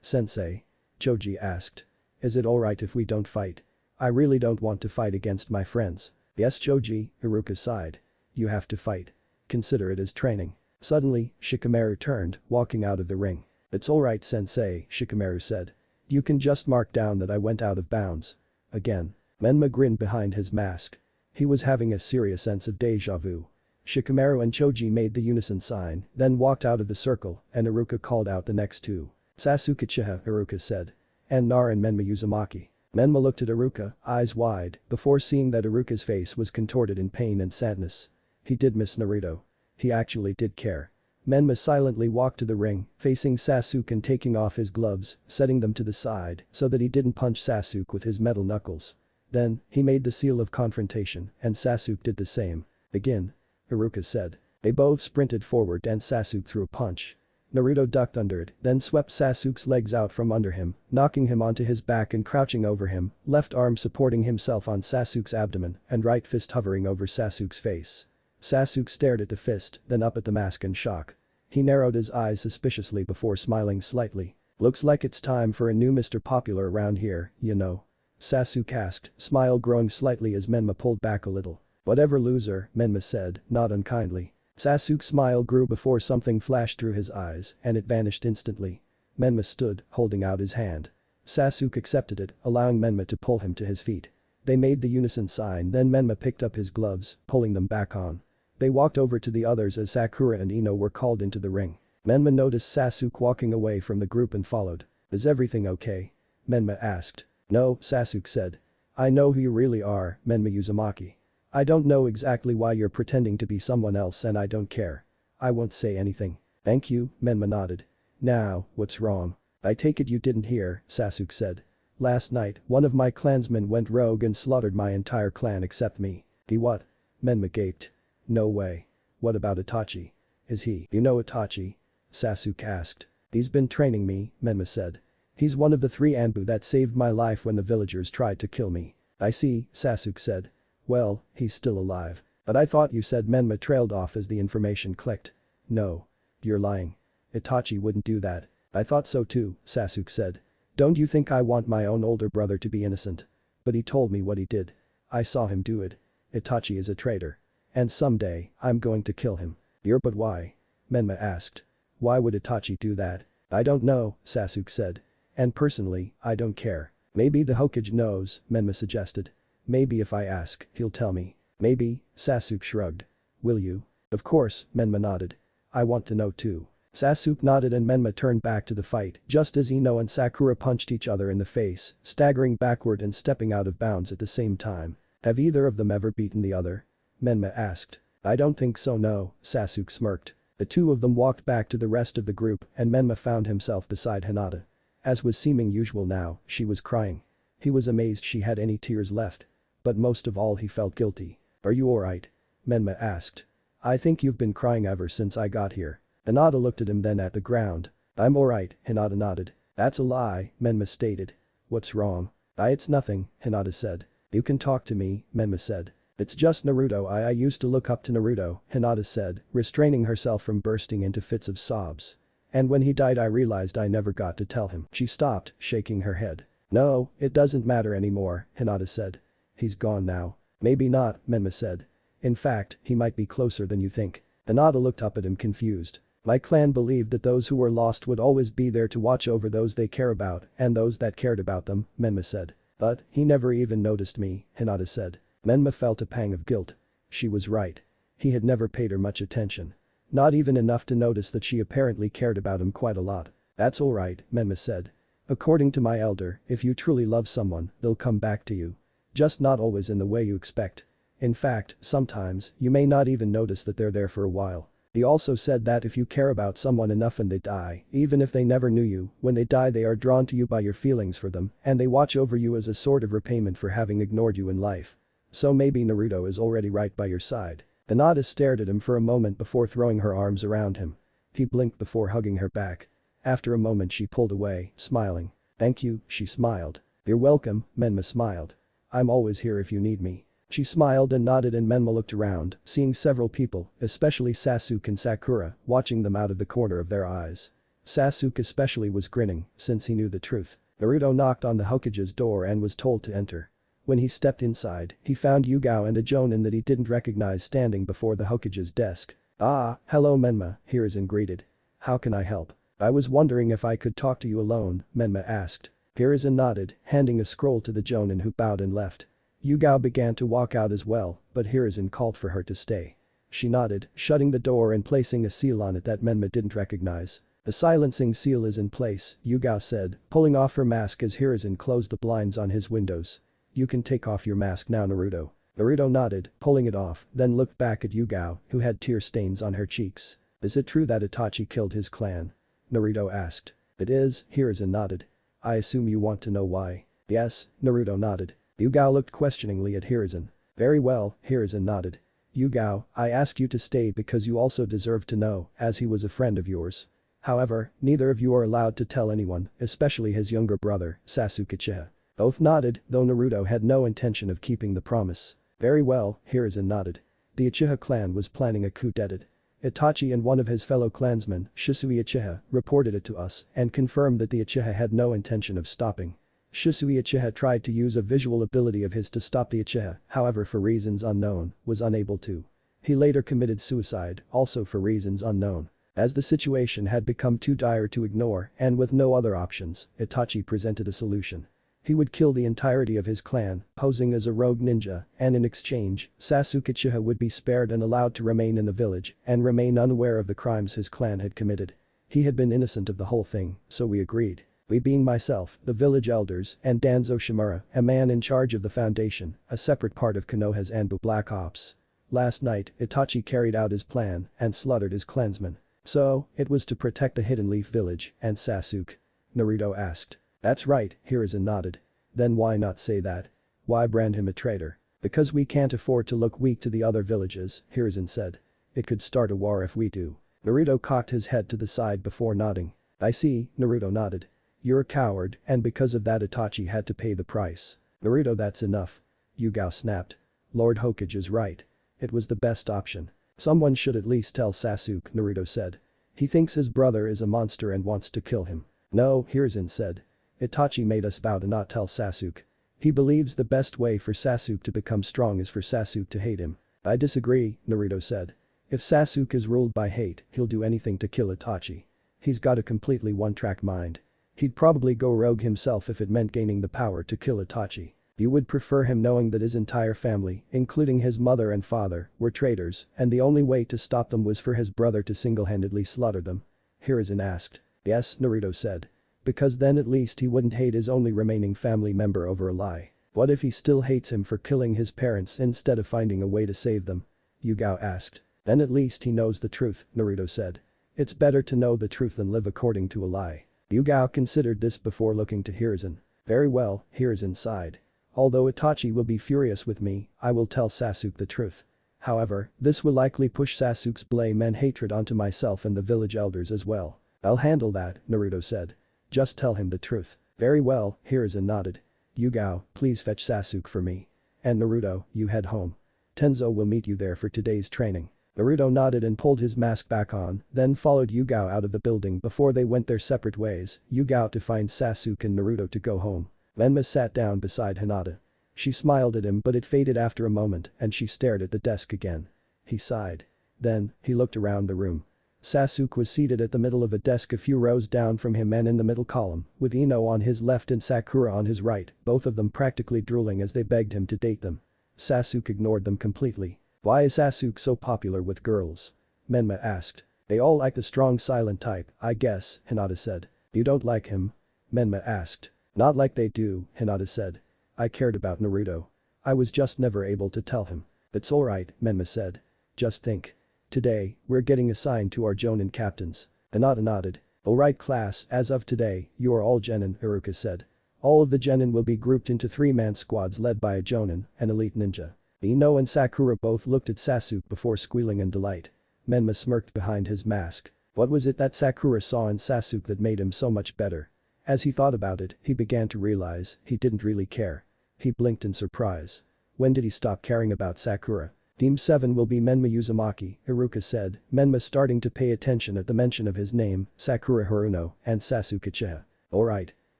Sensei?" Choji asked. "Is it alright if we don't fight? I really don't want to fight against my friends." "Yes Choji," Iruka sighed. "You have to fight. Consider it as training." Suddenly, Shikamaru turned, walking out of the ring. "It's alright Sensei," Shikamaru said. "You can just mark down that I went out of bounds." Again. Menma grinned behind his mask. He was having a serious sense of deja vu. Shikamaru and Choji made the unison sign, then walked out of the circle, and Iruka called out the next two. "Sasuke Uchiha," Iruka said. "And Nar and Menma Uzumaki." Menma looked at Iruka, eyes wide, before seeing that Iruka's face was contorted in pain and sadness. He did miss Naruto. He actually did care. Menma silently walked to the ring, facing Sasuke and taking off his gloves, setting them to the side so that he didn't punch Sasuke with his metal knuckles. Then, he made the seal of confrontation and Sasuke did the same. "Begin," Iruka said. They both sprinted forward and Sasuke threw a punch. Naruto ducked under it, then swept Sasuke's legs out from under him, knocking him onto his back and crouching over him, left arm supporting himself on Sasuke's abdomen and right fist hovering over Sasuke's face. Sasuke stared at the fist, then up at the mask in shock. He narrowed his eyes suspiciously before smiling slightly. "Looks like it's time for a new Mr. Popular around here, you know?" Sasuke asked, smile growing slightly as Menma pulled back a little. "Whatever loser," Menma said, not unkindly. Sasuke's smile grew before something flashed through his eyes and it vanished instantly. Menma stood, holding out his hand. Sasuke accepted it, allowing Menma to pull him to his feet. They made the unison sign then Menma picked up his gloves, pulling them back on. They walked over to the others as Sakura and Ino were called into the ring. Menma noticed Sasuke walking away from the group and followed. "Is everything okay?" Menma asked. "No," Sasuke said. "I know who you really are, Menma Uzumaki. I don't know exactly why you're pretending to be someone else and I don't care. I won't say anything." "Thank you," Menma nodded. "Now, what's wrong?" "I take it you didn't hear," Sasuke said. "Last night, one of my clansmen went rogue and slaughtered my entire clan except me." "He what?" Menma gaped. No way. What about Itachi? Is he? You know Itachi? Sasuke asked. He's been training me, Menma said. He's one of the 3 Anbu that saved my life when the villagers tried to kill me. I see, Sasuke said. Well, he's still alive. But I thought you said. Menma trailed off as the information clicked. No. You're lying. Itachi wouldn't do that. I thought so too, Sasuke said. Don't you think I want my own older brother to be innocent? But he told me what he did. I saw him do it. Itachi is a traitor. And someday, I'm going to kill him. But why? Menma asked. Why would Itachi do that? I don't know, Sasuke said. And personally, I don't care. Maybe the Hokage knows, Menma suggested. Maybe if I ask, he'll tell me. Maybe, Sasuke shrugged. Will you? Of course, Menma nodded. I want to know too. Sasuke nodded and Menma turned back to the fight just as Ino and Sakura punched each other in the face, staggering backward and stepping out of bounds at the same time. Have either of them ever beaten the other? Menma asked. I don't think so, no, Sasuke smirked. The 2 of them walked back to the rest of the group and Menma found himself beside Hinata. As was seeming usual now, she was crying. He was amazed she had any tears left. But most of all he felt guilty. Are you alright? Menma asked. I think you've been crying ever since I got here. Hinata looked at him then at the ground. I'm alright, Hinata nodded. That's a lie, Menma stated. What's wrong? It's nothing, Hinata said. You can talk to me, Menma said. It's just Naruto. I used to look up to Naruto, Hinata said, restraining herself from bursting into fits of sobs. And when he died I realized I never got to tell him. She stopped, shaking her head. No, it doesn't matter anymore, Hinata said. He's gone now. Maybe not, Menma said. In fact, he might be closer than you think. Hinata looked up at him confused. My clan believed that those who were lost would always be there to watch over those they care about and those that cared about them, Menma said. But, he never even noticed me, Hinata said. Menma felt a pang of guilt. She was right. He had never paid her much attention. Not even enough to notice that she apparently cared about him quite a lot. That's alright, Menma said. According to my elder, if you truly love someone, they'll come back to you. Just not always in the way you expect. In fact, sometimes, you may not even notice that they're there for a while. He also said that if you care about someone enough and they die, even if they never knew you, when they die they are drawn to you by your feelings for them and they watch over you as a sort of repayment for having ignored you in life. So maybe Naruto is already right by your side. Hinata stared at him for a moment before throwing her arms around him. He blinked before hugging her back. After a moment she pulled away, smiling. Thank you, she smiled. You're welcome, Menma smiled. I'm always here if you need me. She smiled and nodded and Menma looked around, seeing several people, especially Sasuke and Sakura, watching them out of the corner of their eyes. Sasuke especially was grinning, since he knew the truth. Naruto knocked on the Hokage's door and was told to enter. When he stepped inside, he found Yugao and a Jonin that he didn't recognize standing before the Hokage's desk. Ah, hello Menma, Hiruzen greeted. How can I help? I was wondering if I could talk to you alone, Menma asked. Hiruzen nodded, handing a scroll to the Jonin who bowed and left. Yugao began to walk out as well, but Hiruzen called for her to stay. She nodded, shutting the door and placing a seal on it that Menma didn't recognize. The silencing seal is in place, Yugao said, pulling off her mask as Hiruzen closed the blinds on his windows. You can take off your mask now, Naruto. Naruto nodded, pulling it off, then looked back at Yugao, who had tear stains on her cheeks. Is it true that Itachi killed his clan? Naruto asked. It is, Hiruzen nodded. I assume you want to know why. Yes, Naruto nodded. Yugao looked questioningly at Hiruzen. Very well, Hiruzen nodded. Yugao, I asked you to stay because you also deserve to know, as he was a friend of yours. However, neither of you are allowed to tell anyone, especially his younger brother, Sasuke Uchiha. Both nodded, though Naruto had no intention of keeping the promise. Very well, Hiruzen nodded. The Uchiha clan was planning a coup d'etat. Itachi and one of his fellow clansmen, Shisui Uchiha, reported it to us and confirmed that the Uchiha had no intention of stopping. Shisui Uchiha tried to use a visual ability of his to stop the Uchiha, however for reasons unknown, was unable to. He later committed suicide, also for reasons unknown. As the situation had become too dire to ignore and with no other options, Itachi presented a solution. He would kill the entirety of his clan, posing as a rogue ninja, and in exchange, Sasuke Uchiha would be spared and allowed to remain in the village and remain unaware of the crimes his clan had committed. He had been innocent of the whole thing, so we agreed. We being myself, the village elders, and Danzo Shimura, a man in charge of the foundation, a separate part of Konoha's Anbu Black Ops. Last night, Itachi carried out his plan and slaughtered his clansmen. So, it was to protect the Hidden Leaf village and Sasuke? Naruto asked. That's right, Hiruzen nodded. Then why not say that? Why brand him a traitor? Because we can't afford to look weak to the other villages, Hiruzen said. It could start a war if we do. Naruto cocked his head to the side before nodding. I see, Naruto nodded. You're a coward, and because of that Itachi had to pay the price. Naruto, that's enough. Yugao snapped. Lord Hokage is right. It was the best option. Someone should at least tell Sasuke, Naruto said. He thinks his brother is a monster and wants to kill him. No, Hiruzen said. Itachi made us vow to not tell Sasuke. He believes the best way for Sasuke to become strong is for Sasuke to hate him. I disagree, Naruto said. If Sasuke is ruled by hate, he'll do anything to kill Itachi. He's got a completely one-track mind. He'd probably go rogue himself if it meant gaining the power to kill Itachi. You would prefer him knowing that his entire family, including his mother and father, were traitors, and the only way to stop them was for his brother to single-handedly slaughter them? Hiruzen asked. Yes, Naruto said. Because then at least he wouldn't hate his only remaining family member over a lie. What if he still hates him for killing his parents instead of finding a way to save them? Yugao asked. Then at least he knows the truth, Naruto said. It's better to know the truth than live according to a lie. Yugao considered this before looking to Hiruzen. Very well, Hiruzen sighed. Although Itachi will be furious with me, I will tell Sasuke the truth. However, this will likely push Sasuke's blame and hatred onto myself and the village elders as well. I'll handle that, Naruto said. Just tell him the truth. Very well, Hiruzen nodded. Yugao, please fetch Sasuke for me. And Naruto, you head home. Tenzo will meet you there for today's training. Naruto nodded and pulled his mask back on, then followed Yugao out of the building before they went their separate ways, Yugao to find Sasuke and Naruto to go home. Renma sat down beside Hinata. She smiled at him but it faded after a moment and she stared at the desk again. He sighed. Then, he looked around the room. Sasuke was seated at the middle of a desk a few rows down from him and in the middle column, with Ino on his left and Sakura on his right, both of them practically drooling as they begged him to date them. Sasuke ignored them completely. Why is Sasuke so popular with girls? Menma asked. They all like the strong silent type, I guess, Hinata said. You don't like him? Menma asked. Not like they do, Hinata said. I cared about Naruto. I was just never able to tell him. It's alright, Menma said. Just think. Today, we're getting assigned to our Jonin captains. Hinata nodded. Alright class, as of today, you are all Genin, Iruka said. All of the Genin will be grouped into 3-man squads led by a Jonin, an elite ninja. Ino and Sakura both looked at Sasuke before squealing in delight. Menma smirked behind his mask. What was it that Sakura saw in Sasuke that made him so much better? As he thought about it, he began to realize he didn't really care. He blinked in surprise. When did he stop caring about Sakura? Team 7 will be Menma Uzumaki, Iruka said, Menma starting to pay attention at the mention of his name, Sakura Haruno, and Sasuke Uchiha. Alright.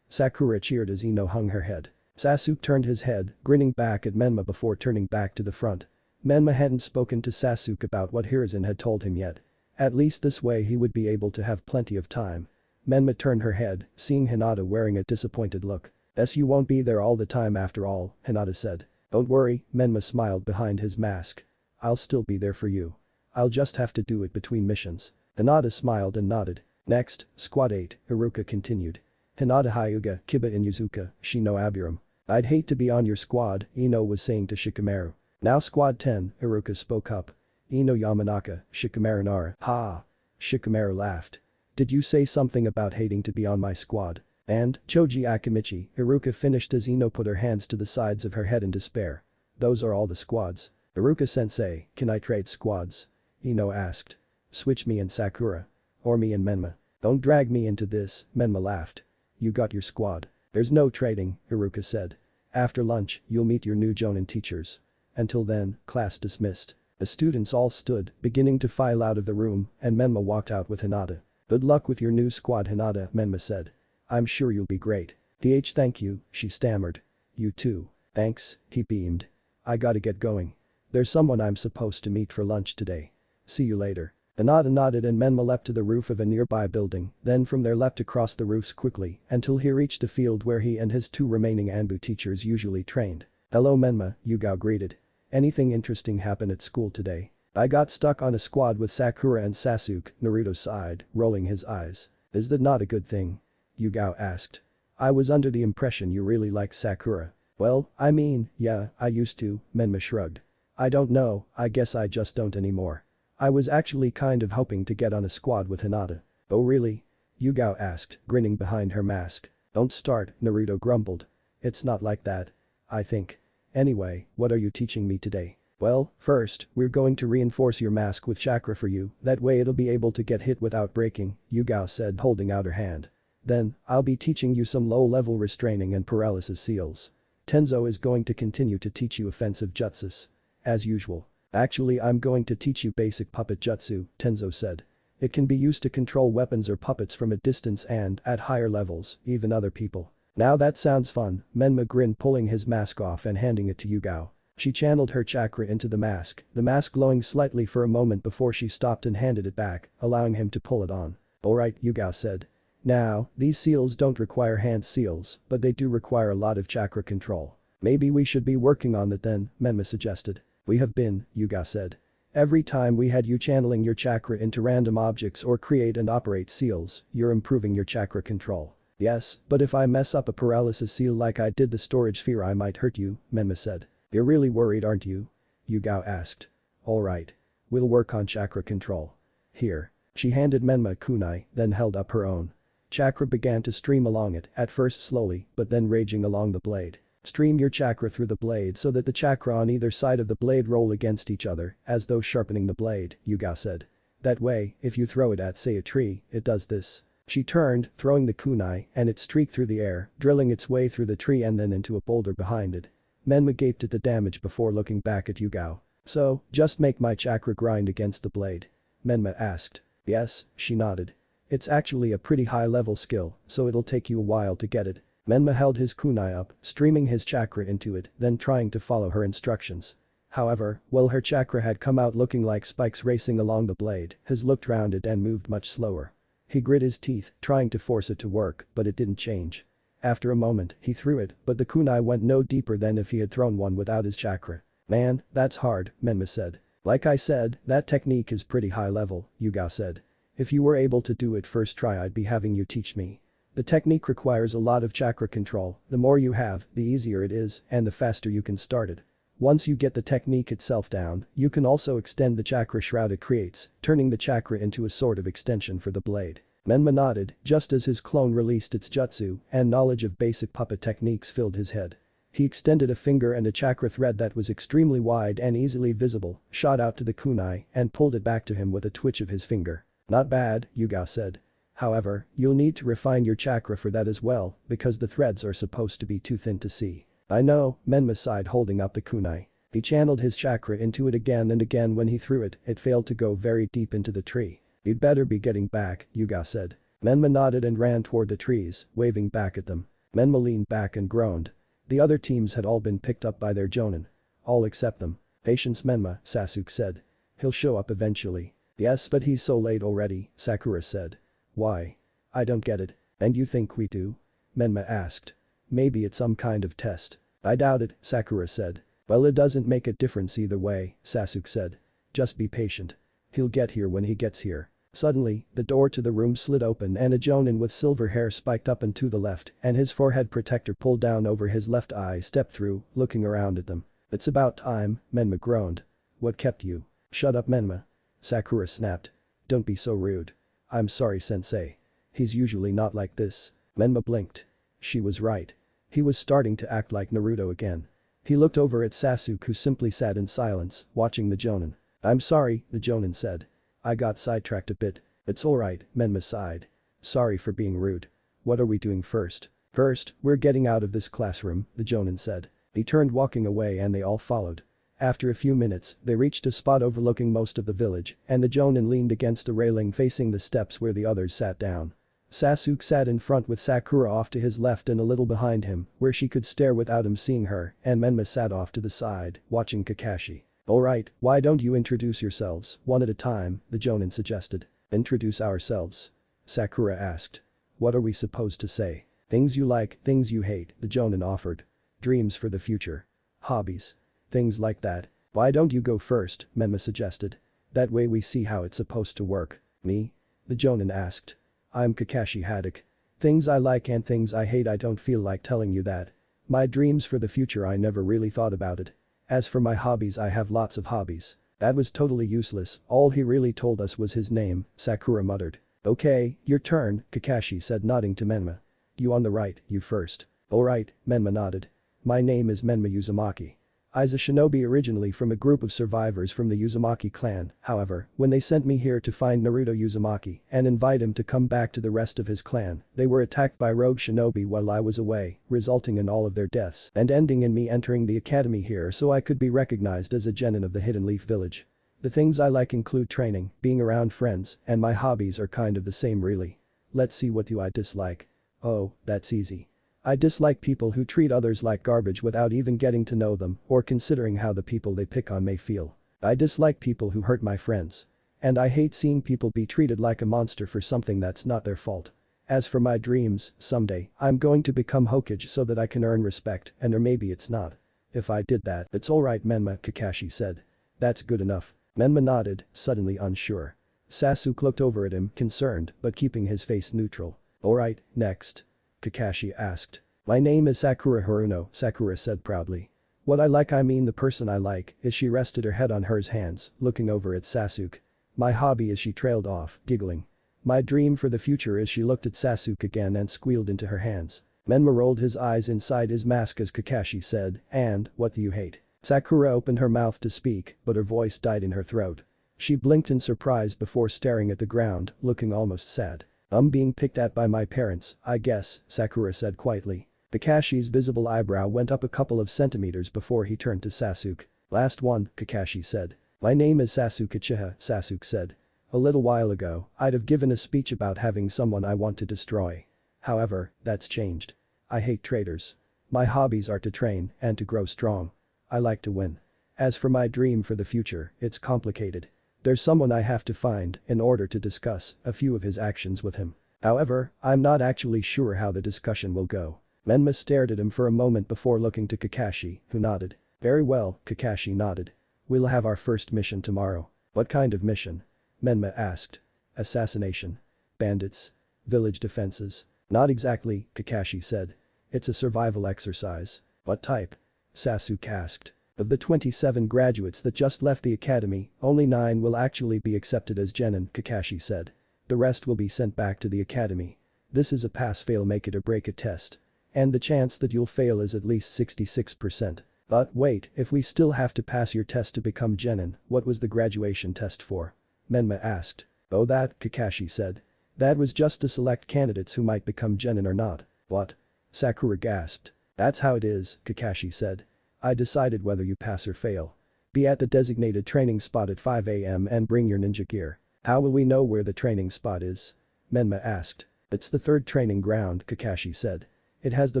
Sakura cheered as Ino hung her head. Sasuke turned his head, grinning back at Menma before turning back to the front. Menma hadn't spoken to Sasuke about what Hiruzen had told him yet. At least this way he would be able to have plenty of time. Menma turned her head, seeing Hinata wearing a disappointed look. Guess you won't be there all the time after all, Hinata said. Don't worry, Menma smiled behind his mask. I'll still be there for you. I'll just have to do it between missions. Hinata smiled and nodded. Next, Squad 8, Iruka continued. Hinata Hyuga, Kiba Inuzuka, Shino Aburam. I'd hate to be on your squad, Ino was saying to Shikamaru. Now Squad 10, Iruka spoke up. Ino Yamanaka, Shikamaru Nara. Ha! Shikamaru laughed. Did you say something about hating to be on my squad? And, Choji Akimichi, Iruka finished as Ino put her hands to the sides of her head in despair. Those are all the squads. Iruka-sensei, can I trade squads? Ino asked. Switch me and Sakura. Or me and Menma. Don't drag me into this, Menma laughed. You got your squad. There's no trading, Iruka said. After lunch, you'll meet your new Jonin teachers. Until then, class dismissed. The students all stood, beginning to file out of the room, and Menma walked out with Hinata. Good luck with your new squad, Hinata, Menma said. I'm sure you'll be great. Thank you, she stammered. You too. Thanks, he beamed. I gotta get going. There's someone I'm supposed to meet for lunch today. See you later. Hinata nodded and Menma leapt to the roof of a nearby building, then from there leapt across the roofs quickly until he reached a field where he and his 2 remaining Anbu teachers usually trained. Hello Menma, Yugao greeted. Anything interesting happen at school today? I got stuck on a squad with Sakura and Sasuke, Naruto sighed, rolling his eyes. Is that not a good thing? Yugao asked. I was under the impression you really liked Sakura. Well, I mean, yeah, I used to, Menma shrugged. I don't know, I guess I just don't anymore. I was actually kind of hoping to get on a squad with Hinata. Oh really? Yugao asked, grinning behind her mask. Don't start, Naruto grumbled. It's not like that. I think. Anyway, what are you teaching me today? Well, first, we're going to reinforce your mask with chakra for you, that way it'll be able to get hit without breaking, Yugao said holding out her hand. Then, I'll be teaching you some low-level restraining and paralysis seals. Tenzo is going to continue to teach you offensive jutsus. As usual. Actually I'm going to teach you basic puppet jutsu, Tenzo said. It can be used to control weapons or puppets from a distance and, at higher levels, even other people. Now that sounds fun, Menma grinned pulling his mask off and handing it to Yugao. She channeled her chakra into the mask glowing slightly for a moment before she stopped and handed it back, allowing him to pull it on. Alright, Yugao said. Now, these seals don't require hand seals, but they do require a lot of chakra control. Maybe we should be working on that then, Menma suggested. We have been, Yugao said. Every time we had you channeling your chakra into random objects or create and operate seals, you're improving your chakra control. Yes, but if I mess up a paralysis seal like I did the storage sphere I might hurt you, Menma said. You're really worried aren't you? Yugao asked. Alright. We'll work on chakra control. Here. She handed Menma a kunai, then held up her own. Chakra began to stream along it, at first slowly, but then raging along the blade. Stream your chakra through the blade so that the chakra on either side of the blade roll against each other, as though sharpening the blade, Yugao said. That way, if you throw it at say a tree, it does this. She turned, throwing the kunai, and it streaked through the air, drilling its way through the tree and then into a boulder behind it. Menma gaped at the damage before looking back at Yugao. So, just make my chakra grind against the blade? Menma asked. Yes, she nodded. It's actually a pretty high-level skill, so it'll take you a while to get it. Menma held his kunai up, streaming his chakra into it, then trying to follow her instructions. However, while her chakra had come out looking like spikes racing along the blade, his looked rounded and moved much slower. He grit his teeth, trying to force it to work, but it didn't change. After a moment, he threw it, but the kunai went no deeper than if he had thrown one without his chakra. Man, that's hard, Menma said. Like I said, that technique is pretty high level, Yugao said. If you were able to do it first try I'd be having you teach me. The technique requires a lot of chakra control, the more you have, the easier it is, and the faster you can start it. Once you get the technique itself down, you can also extend the chakra shroud it creates, turning the chakra into a sort of extension for the blade. Menma nodded, just as his clone released its jutsu, and knowledge of basic puppet techniques filled his head. He extended a finger and a chakra thread that was extremely wide and easily visible, shot out to the kunai, and pulled it back to him with a twitch of his finger. Not bad, Yugao said. However, you'll need to refine your chakra for that as well, because the threads are supposed to be too thin to see. I know, Menma sighed holding up the kunai. He channeled his chakra into it again and again when he threw it, it failed to go very deep into the tree. You'd better be getting back, Yugao said. Menma nodded and ran toward the trees, waving back at them. Menma leaned back and groaned. The other teams had all been picked up by their jonin. All except them. Patience Menma, Sasuke said. He'll show up eventually. Yes, but he's so late already, Sakura said. Why? I don't get it. And you think we do? Menma asked. Maybe it's some kind of test. I doubt it, Sakura said. Well it doesn't make a difference either way, Sasuke said. Just be patient. He'll get here when he gets here. Suddenly, the door to the room slid open and a jonin with silver hair spiked up and to the left and his forehead protector pulled down over his left eye stepped through, looking around at them. It's about time, Menma groaned. What kept you? Shut up Menma. Sakura snapped. Don't be so rude. I'm sorry sensei. He's usually not like this. Menma blinked. She was right. He was starting to act like Naruto again. He looked over at Sasuke who simply sat in silence, watching the jonin. I'm sorry, the jonin said. I got sidetracked a bit. It's alright, Menma sighed. Sorry for being rude. What are we doing first? First, we're getting out of this classroom, the jonin said. He turned walking away and they all followed. After a few minutes, they reached a spot overlooking most of the village, and the jonin leaned against the railing facing the steps where the others sat down. Sasuke sat in front with Sakura off to his left and a little behind him, where she could stare without him seeing her, and Menma sat off to the side, watching Kakashi. Alright, why don't you introduce yourselves, one at a time, the jonin suggested. Introduce ourselves? Sakura asked. What are we supposed to say? Things you like, things you hate, the jonin offered. Dreams for the future. Hobbies. Things like that. Why don't you go first, Menma suggested. That way we see how it's supposed to work. Me? The jonin asked. I'm Kakashi Haddock. Things I like and things I hate I don't feel like telling you that. My dreams for the future I never really thought about it. As for my hobbies I have lots of hobbies. That was totally useless, all he really told us was his name, Sakura muttered. Okay, your turn, Kakashi said nodding to Menma. You on the right, you first. Alright, Menma nodded. My name is Menma Uzumaki. I's a shinobi originally from a group of survivors from the Uzumaki clan, however, when they sent me here to find Naruto Uzumaki and invite him to come back to the rest of his clan, they were attacked by rogue shinobi while I was away, resulting in all of their deaths and ending in me entering the academy here so I could be recognized as a genin of the Hidden Leaf Village. The things I like include training, being around friends, and my hobbies are kind of the same really. Let's see, what do I dislike? Oh, that's easy. I dislike people who treat others like garbage without even getting to know them or considering how the people they pick on may feel. I dislike people who hurt my friends. And I hate seeing people be treated like a monster for something that's not their fault. As for my dreams, someday, I'm going to become Hokage so that I can earn respect, and or maybe it's not. If I did that, it's alright, Menma, Kakashi said. That's good enough. Menma nodded, suddenly unsure. Sasuke looked over at him, concerned, but keeping his face neutral. Alright, next. Kakashi asked. My name is Sakura Haruno, Sakura said proudly. What I like, I mean the person I like, is she rested her head on hers hands, looking over at Sasuke. My hobby is, she trailed off, giggling. My dream for the future is, she looked at Sasuke again and squealed into her hands. Menma rolled his eyes inside his mask as Kakashi said, and, what do you hate? Sakura opened her mouth to speak, but her voice died in her throat. She blinked in surprise before staring at the ground, looking almost sad. Being picked at by my parents, I guess, Sakura said quietly. Kakashi's visible eyebrow went up a couple of centimeters before he turned to Sasuke. Last one, Kakashi said. My name is Sasuke Uchiha, Sasuke said. A little while ago, I'd have given a speech about having someone I want to destroy. However, that's changed. I hate traitors. My hobbies are to train and to grow strong. I like to win. As for my dream for the future, it's complicated. There's someone I have to find in order to discuss a few of his actions with him. However, I'm not actually sure how the discussion will go. Menma stared at him for a moment before looking to Kakashi, who nodded. Very well, Kakashi nodded. We'll have our first mission tomorrow. What kind of mission? Menma asked. Assassination. Bandits. Village defenses. Not exactly, Kakashi said. It's a survival exercise. What type? Sasuke asked. Of the 27 graduates that just left the academy, only 9 will actually be accepted as genin, Kakashi said. The rest will be sent back to the academy. This is a pass-fail make it or break it test. And the chance that you'll fail is at least 66%. But wait, if we still have to pass your test to become genin, what was the graduation test for? Menma asked. Oh, that, Kakashi said. That was just to select candidates who might become genin or not. What? Sakura gasped. That's how it is, Kakashi said. I decided whether you pass or fail. Be at the designated training spot at 5 AM and bring your ninja gear. How will we know where the training spot is? Menma asked. It's the 3rd training ground, Kakashi said. It has the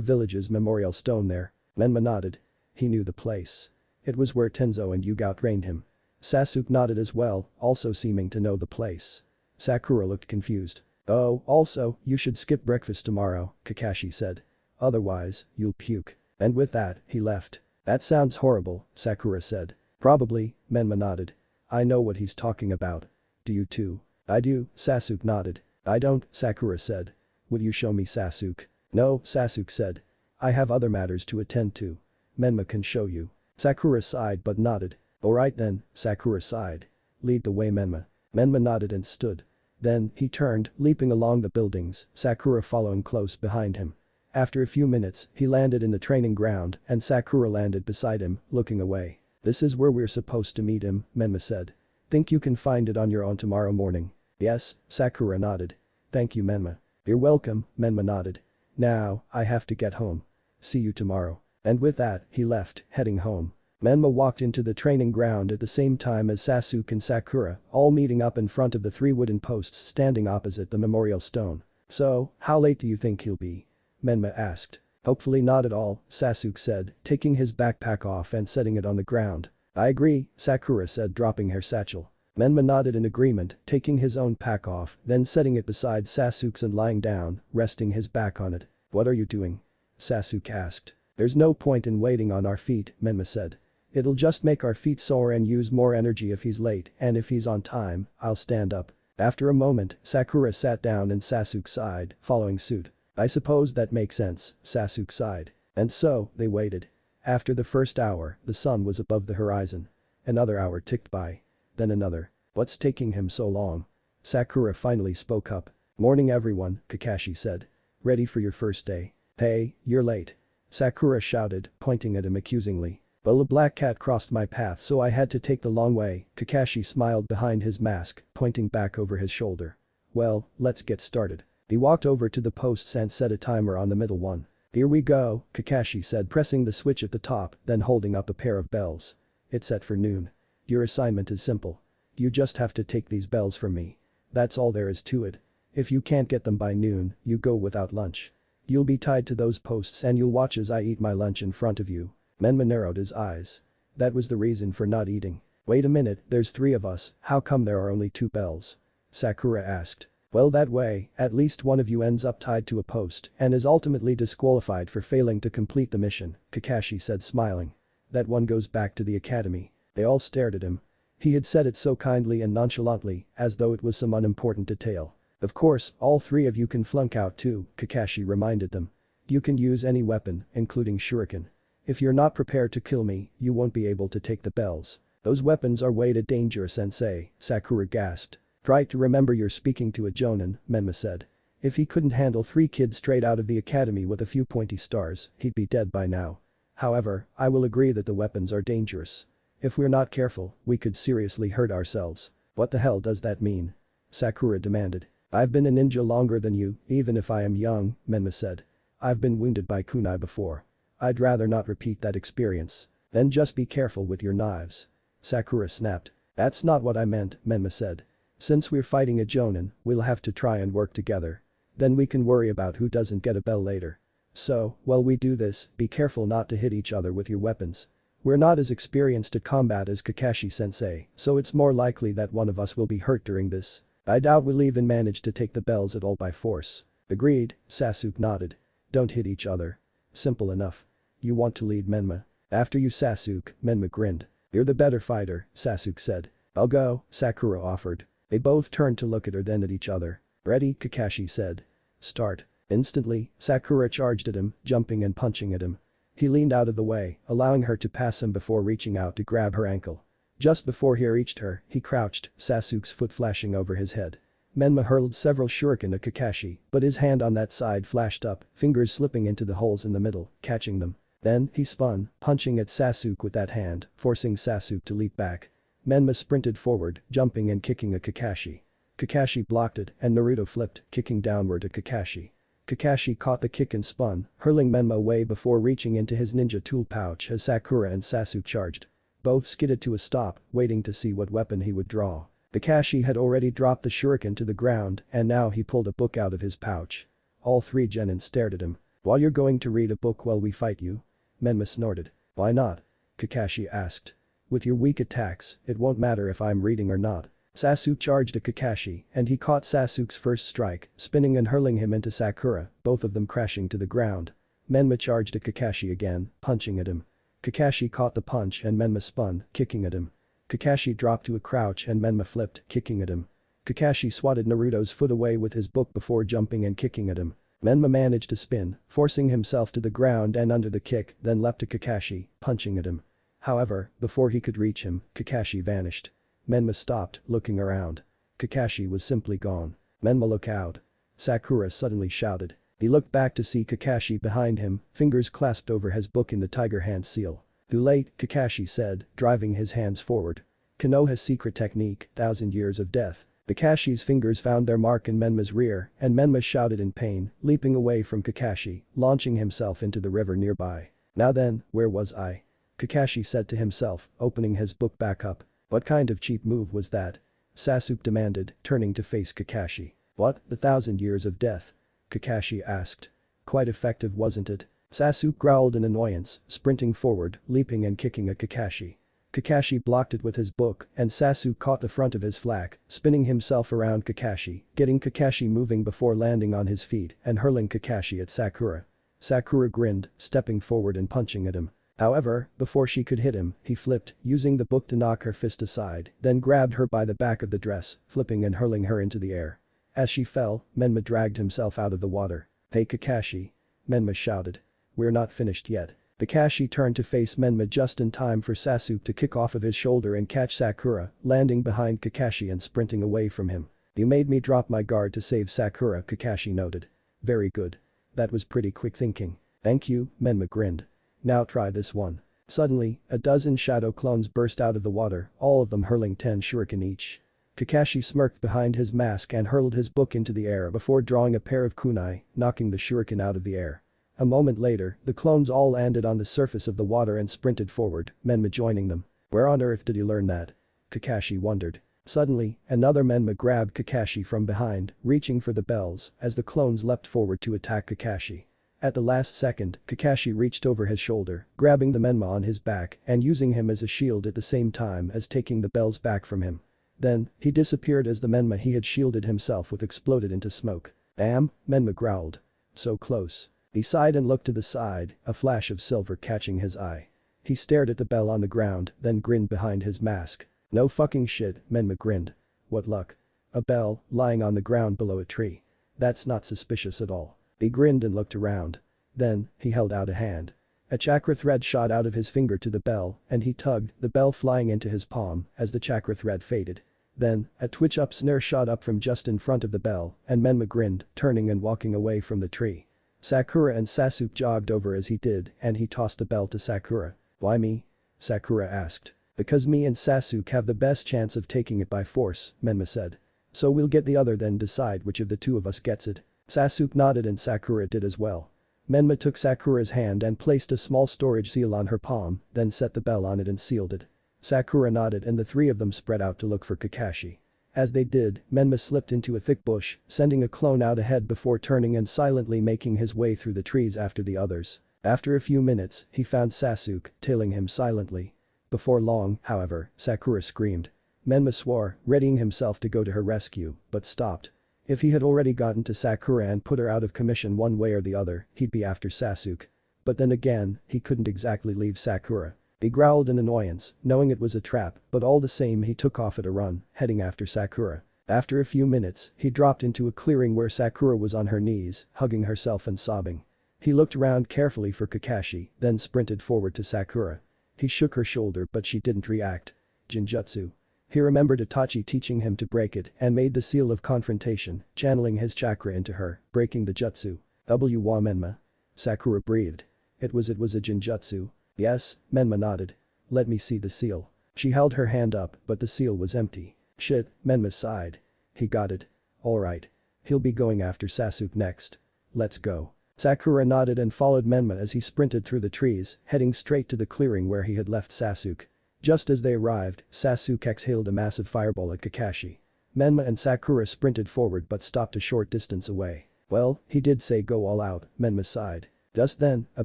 village's memorial stone there. Menma nodded. He knew the place. It was where Tenzo and Yuga trained him. Sasuke nodded as well, also seeming to know the place. Sakura looked confused. Oh, also, you should skip breakfast tomorrow, Kakashi said. Otherwise, you'll puke. And with that, he left. That sounds horrible, Sakura said. Probably, Menma nodded. I know what he's talking about. Do you too? I do, Sasuke nodded. I don't, Sakura said. Will you show me, Sasuke? No, Sasuke said. I have other matters to attend to. Menma can show you. Sakura sighed but nodded. Alright then, Sakura sighed. Lead the way, Menma. Menma nodded and stood. Then, he turned, leaping along the buildings, Sakura following close behind him. After a few minutes, he landed in the training ground and Sakura landed beside him, looking away. This is where we're supposed to meet him, Menma said. Think you can find it on your own tomorrow morning? Yes, Sakura nodded. Thank you, Menma. You're welcome, Menma nodded. Now, I have to get home. See you tomorrow. And with that, he left, heading home. Menma walked into the training ground at the same time as Sasuke and Sakura, all meeting up in front of the 3 wooden posts standing opposite the memorial stone. So, how late do you think he'll be? Menma asked. Hopefully not at all, Sasuke said, taking his backpack off and setting it on the ground. I agree, Sakura said, dropping her satchel. Menma nodded in agreement, taking his own pack off, then setting it beside Sasuke's and lying down, resting his back on it. What are you doing? Sasuke asked. There's no point in waiting on our feet, Menma said. It'll just make our feet sore and use more energy if he's late, and if he's on time, I'll stand up. After a moment, Sakura sat down and Sasuke sighed, following suit. I suppose that makes sense, Sasuke sighed. And so, they waited. After the first hour, the sun was above the horizon. Another hour ticked by. Then another. What's taking him so long? Sakura finally spoke up. Morning everyone, Kakashi said. Ready for your first day? Hey, you're late. Sakura shouted, pointing at him accusingly. Well, a black cat crossed my path so I had to take the long way, Kakashi smiled behind his mask, pointing back over his shoulder. Well, let's get started. He walked over to the posts and set a timer on the middle one. Here we go, Kakashi said, pressing the switch at the top, then holding up a pair of bells. It's set for noon. Your assignment is simple. You just have to take these bells from me. That's all there is to it. If you can't get them by noon, you go without lunch. You'll be tied to those posts and you'll watch as I eat my lunch in front of you. Menma narrowed his eyes. That was the reason for not eating. Wait a minute, there's 3 of us, how come there are only 2 bells? Sakura asked. Well, that way, at least one of you ends up tied to a post and is ultimately disqualified for failing to complete the mission, Kakashi said, smiling. That one goes back to the academy. They all stared at him. He had said it so kindly and nonchalantly, as though it was some unimportant detail. Of course, all 3 of you can flunk out too, Kakashi reminded them. You can use any weapon, including shuriken. If you're not prepared to kill me, you won't be able to take the bells. Those weapons are way too dangerous, sensei, Sakura gasped. Try to remember you're speaking to a jonin, Menma said. If he couldn't handle 3 kids straight out of the academy with a few pointy stars, he'd be dead by now. However, I will agree that the weapons are dangerous. If we're not careful, we could seriously hurt ourselves. What the hell does that mean? Sakura demanded. I've been a ninja longer than you, even if I am young, Menma said. I've been wounded by kunai before. I'd rather not repeat that experience. Then just be careful with your knives. Sakura snapped. That's not what I meant, Menma said. Since we're fighting a jonin, we'll have to try and work together. Then we can worry about who doesn't get a bell later. So, while we do this, be careful not to hit each other with your weapons. We're not as experienced at combat as Kakashi-sensei, so it's more likely that one of us will be hurt during this. I doubt we'll even manage to take the bells at all by force. Agreed, Sasuke nodded. Don't hit each other. Simple enough. You want to lead, Menma? After you, Sasuke, Menma grinned. You're the better fighter, Sasuke said. I'll go, Sakura offered. They both turned to look at her, then at each other. Ready, Kakashi said. Start. Instantly, Sakura charged at him, jumping and punching at him. He leaned out of the way, allowing her to pass him before reaching out to grab her ankle. Just before he reached her, he crouched, Sasuke's foot flashing over his head. Menma hurled several shuriken at Kakashi, but his hand on that side flashed up, fingers slipping into the holes in the middle, catching them. Then, he spun, punching at Sasuke with that hand, forcing Sasuke to leap back. Menma sprinted forward, jumping and kicking at Kakashi. Kakashi blocked it and Naruto flipped, kicking downward at Kakashi. Kakashi caught the kick and spun, hurling Menma away before reaching into his ninja tool pouch as Sakura and Sasuke charged. Both skidded to a stop, waiting to see what weapon he would draw. Kakashi had already dropped the shuriken to the ground and now he pulled a book out of his pouch. All 3 genin stared at him. While you're going to read a book while we fight you? Menma snorted. Why not? Kakashi asked. With your weak attacks, it won't matter if I'm reading or not. Sasuke charged at Kakashi and he caught Sasuke's first strike, spinning and hurling him into Sakura, both of them crashing to the ground. Menma charged at Kakashi again, punching at him. Kakashi caught the punch and Menma spun, kicking at him. Kakashi dropped to a crouch and Menma flipped, kicking at him. Kakashi swatted Naruto's foot away with his book before jumping and kicking at him. Menma managed to spin, forcing himself to the ground and under the kick, then leapt to Kakashi, punching at him. However, before he could reach him, Kakashi vanished. Menma stopped, looking around. Kakashi was simply gone. Menma, look out. Sakura suddenly shouted. He looked back to see Kakashi behind him, fingers clasped over his book in the tiger hand seal. Too late, Kakashi said, driving his hands forward. Konoha's secret technique, 1,000 years of death. Kakashi's fingers found their mark in Menma's rear and Menma shouted in pain, leaping away from Kakashi, launching himself into the river nearby. Now then, where was I? Kakashi said to himself, opening his book back up. What kind of cheap move was that? Sasuke demanded, turning to face Kakashi. What, the 1,000 years of death? Kakashi asked. Quite effective, wasn't it? Sasuke growled in annoyance, sprinting forward, leaping and kicking at Kakashi. Kakashi blocked it with his book and Sasuke caught the front of his flak, spinning himself around Kakashi, getting Kakashi moving before landing on his feet and hurling Kakashi at Sakura. Sakura grinned, stepping forward and punching at him. However, before she could hit him, he flipped, using the book to knock her fist aside, then grabbed her by the back of the dress, flipping and hurling her into the air. As she fell, Menma dragged himself out of the water. Hey Kakashi. Menma shouted. We're not finished yet. Kakashi turned to face Menma just in time for Sasuke to kick off of his shoulder and catch Sakura, landing behind Kakashi and sprinting away from him. You made me drop my guard to save Sakura, Kakashi noted. Very good. That was pretty quick thinking. Thank you, Menma grinned. Now try this one. Suddenly, a dozen shadow clones burst out of the water, all of them hurling 10 shuriken each. Kakashi smirked behind his mask and hurled his book into the air before drawing a pair of kunai, knocking the shuriken out of the air. A moment later, the clones all landed on the surface of the water and sprinted forward, Menma joining them. Where on earth did he learn that? Kakashi wondered. Suddenly, another Menma grabbed Kakashi from behind, reaching for the bells as the clones leapt forward to attack Kakashi. At the last second, Kakashi reached over his shoulder, grabbing the Menma on his back and using him as a shield at the same time as taking the bells back from him. Then, he disappeared as the Menma he had shielded himself with exploded into smoke. Damn, Menma growled. So close. He sighed and looked to the side, a flash of silver catching his eye. He stared at the bell on the ground, then grinned behind his mask. No fucking shit, Menma grinned. What luck. A bell, lying on the ground below a tree. That's not suspicious at all. He grinned and looked around. Then, he held out a hand. A chakra thread shot out of his finger to the bell and he tugged, the bell flying into his palm as the chakra thread faded. Then, a twitch-up snare shot up from just in front of the bell and Menma grinned, turning and walking away from the tree. Sakura and Sasuke jogged over as he did and he tossed the bell to Sakura. Why me? Sakura asked. Because me and Sasuke have the best chance of taking it by force, Menma said. So we'll get the other then decide which of the two of us gets it. Sasuke nodded and Sakura did as well. Menma took Sakura's hand and placed a small storage seal on her palm, then set the bell on it and sealed it. Sakura nodded and the three of them spread out to look for Kakashi. As they did, Menma slipped into a thick bush, sending a clone out ahead before turning and silently making his way through the trees after the others. After a few minutes, he found Sasuke, tailing him silently. Before long, however, Sakura screamed. Menma swore, readying himself to go to her rescue, but stopped. If he had already gotten to Sakura and put her out of commission one way or the other, he'd be after Sasuke. But then again, he couldn't exactly leave Sakura. He growled in annoyance, knowing it was a trap, but all the same he took off at a run, heading after Sakura. After a few minutes, he dropped into a clearing where Sakura was on her knees, hugging herself and sobbing. He looked around carefully for Kakashi, then sprinted forward to Sakura. He shook her shoulder but she didn't react. Jinjutsu. He remembered Itachi teaching him to break it and made the seal of confrontation, channeling his chakra into her, breaking the jutsu. Wa Menma. Sakura breathed. It was a jinjutsu. Yes, Menma nodded. Let me see the seal. She held her hand up but the seal was empty. Shit, Menma sighed. He got it. Alright. He'll be going after Sasuke next. Let's go. Sakura nodded and followed Menma as he sprinted through the trees, heading straight to the clearing where he had left Sasuke. Just as they arrived, Sasuke exhaled a massive fireball at Kakashi. Menma and Sakura sprinted forward but stopped a short distance away. Well, he did say go all out, Menma sighed. Just then, a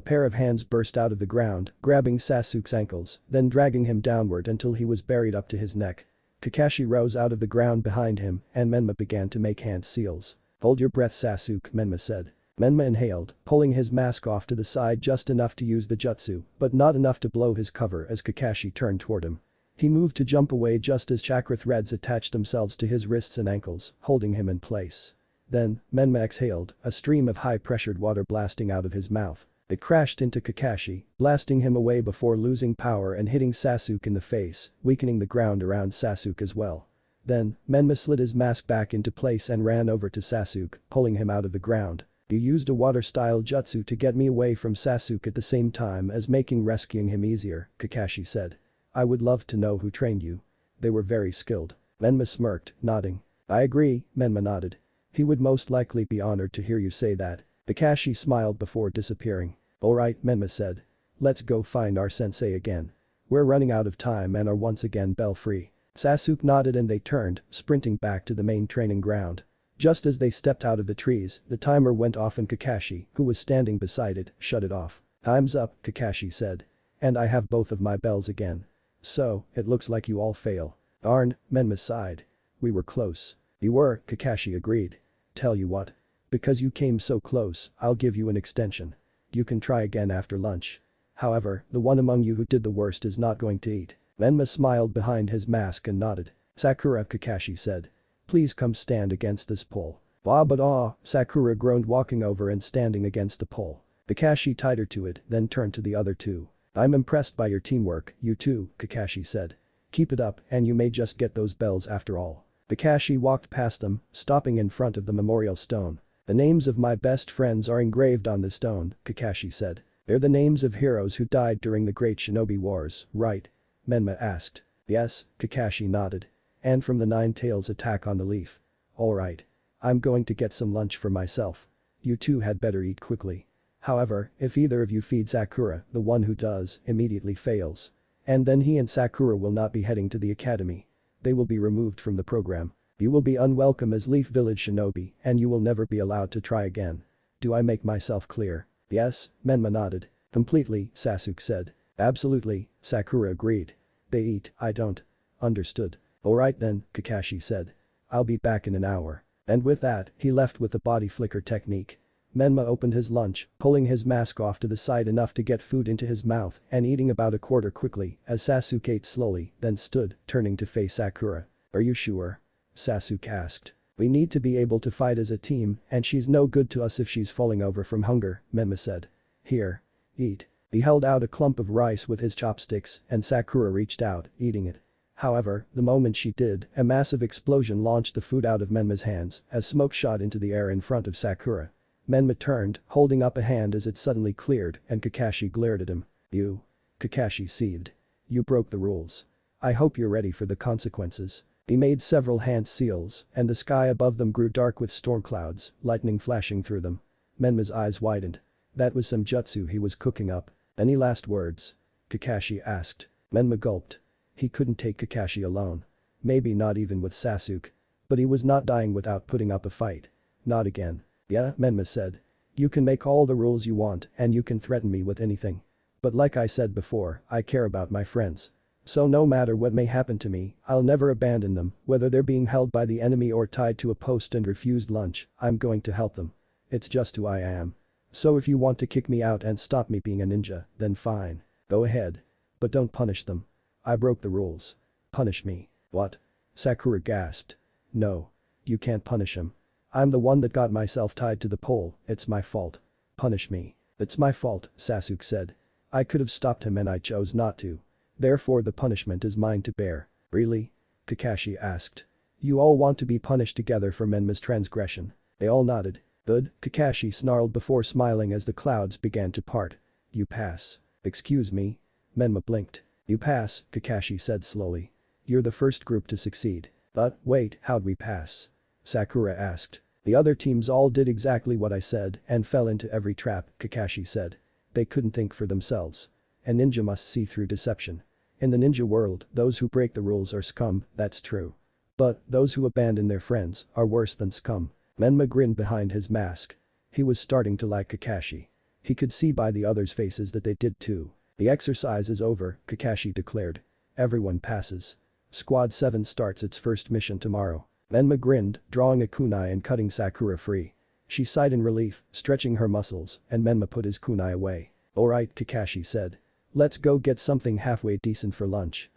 pair of hands burst out of the ground, grabbing Sasuke's ankles, then dragging him downward until he was buried up to his neck. Kakashi rose out of the ground behind him and Menma began to make hand seals. Hold your breath Sasuke, Menma said. Menma inhaled, pulling his mask off to the side just enough to use the jutsu, but not enough to blow his cover as Kakashi turned toward him. He moved to jump away just as chakra threads attached themselves to his wrists and ankles, holding him in place. Then, Menma exhaled, a stream of high-pressured water blasting out of his mouth. It crashed into Kakashi, blasting him away before losing power and hitting Sasuke in the face, weakening the ground around Sasuke as well. Then, Menma slid his mask back into place and ran over to Sasuke, pulling him out of the ground. You used a water-style jutsu to get me away from Sasuke at the same time as making rescuing him easier, Kakashi said. I would love to know who trained you. They were very skilled. Menma smirked, nodding. I agree, Menma nodded. He would most likely be honored to hear you say that. Kakashi smiled before disappearing. Alright, Menma said. Let's go find our sensei again. We're running out of time and are once again bell-free. Sasuke nodded and they turned, sprinting back to the main training ground. Just as they stepped out of the trees, the timer went off and Kakashi, who was standing beside it, shut it off. Time's up, Kakashi said. And I have both of my bells again. So, it looks like you all fail. Darn, Menma sighed. We were close. You were, Kakashi agreed. Tell you what. Because you came so close, I'll give you an extension. You can try again after lunch. However, the one among you who did the worst is not going to eat. Menma smiled behind his mask and nodded. Sakura, Kakashi said. Please come stand against this pole. Sakura groaned walking over and standing against the pole. Kakashi tied her to it, then turned to the other two. I'm impressed by your teamwork, you two, Kakashi said. Keep it up and you may just get those bells after all. Kakashi walked past them, stopping in front of the memorial stone. The names of my best friends are engraved on the stone, Kakashi said. They're the names of heroes who died during the Great Shinobi Wars, right? Menma asked. Yes, Kakashi nodded. And from the Nine Tails attack on the leaf. Alright. I'm going to get some lunch for myself. You two had better eat quickly. However, if either of you feed Sakura, the one who does, immediately fails. And then he and Sakura will not be heading to the academy. They will be removed from the program. You will be unwelcome as Leaf Village Shinobi and you will never be allowed to try again. Do I make myself clear? Yes, Menma nodded. Completely, Sasuke said. Absolutely, Sakura agreed. They eat, I don't. Understood. Alright then, Kakashi said. I'll be back in an hour. And with that, he left with the body flicker technique. Menma opened his lunch, pulling his mask off to the side enough to get food into his mouth and eating about a quarter quickly as Sasuke ate slowly, then stood, turning to face Sakura. Are you sure? Sasuke asked. We need to be able to fight as a team and she's no good to us if she's falling over from hunger, Menma said. Here. Eat. He held out a clump of rice with his chopsticks and Sakura reached out, eating it. However, the moment she did, a massive explosion launched the food out of Menma's hands as smoke shot into the air in front of Sakura. Menma turned, holding up a hand as it suddenly cleared and Kakashi glared at him. You. Kakashi seethed. You broke the rules. I hope you're ready for the consequences. He made several hand seals and the sky above them grew dark with storm clouds, lightning flashing through them. Menma's eyes widened. That was some jutsu he was cooking up. Any last words? Kakashi asked. Menma gulped. He couldn't take Kakashi alone. Maybe not even with Sasuke. But he was not dying without putting up a fight. Not again. Yeah, Menma said. You can make all the rules you want and you can threaten me with anything. But like I said before, I care about my friends. So no matter what may happen to me, I'll never abandon them, whether they're being held by the enemy or tied to a post and refused lunch, I'm going to help them. It's just who I am. So if you want to kick me out and stop me being a ninja, then fine. Go ahead. But don't punish them. I broke the rules. Punish me. What? Sakura gasped. No. You can't punish him. I'm the one that got myself tied to the pole, it's my fault. Punish me. It's my fault, Sasuke said. I could have stopped him and I chose not to. Therefore the punishment is mine to bear. Really? Kakashi asked. You all want to be punished together for Menma's transgression. They all nodded. Good, Kakashi snarled before smiling as the clouds began to part. You pass. Excuse me? Menma blinked. You pass, Kakashi said slowly. You're the first group to succeed. But, wait, how'd we pass? Sakura asked. The other teams all did exactly what I said and fell into every trap, Kakashi said. They couldn't think for themselves. A ninja must see through deception. In the ninja world, those who break the rules are scum, that's true. But, those who abandon their friends are worse than scum. Menma grinned behind his mask. He was starting to like Kakashi. He could see by the others' faces that they did too. The exercise is over, Kakashi declared. Everyone passes. Squad 7 starts its first mission tomorrow. Menma grinned, drawing a kunai and cutting Sakura free. She sighed in relief, stretching her muscles, and Menma put his kunai away. Alright, Kakashi said. Let's go get something halfway decent for lunch,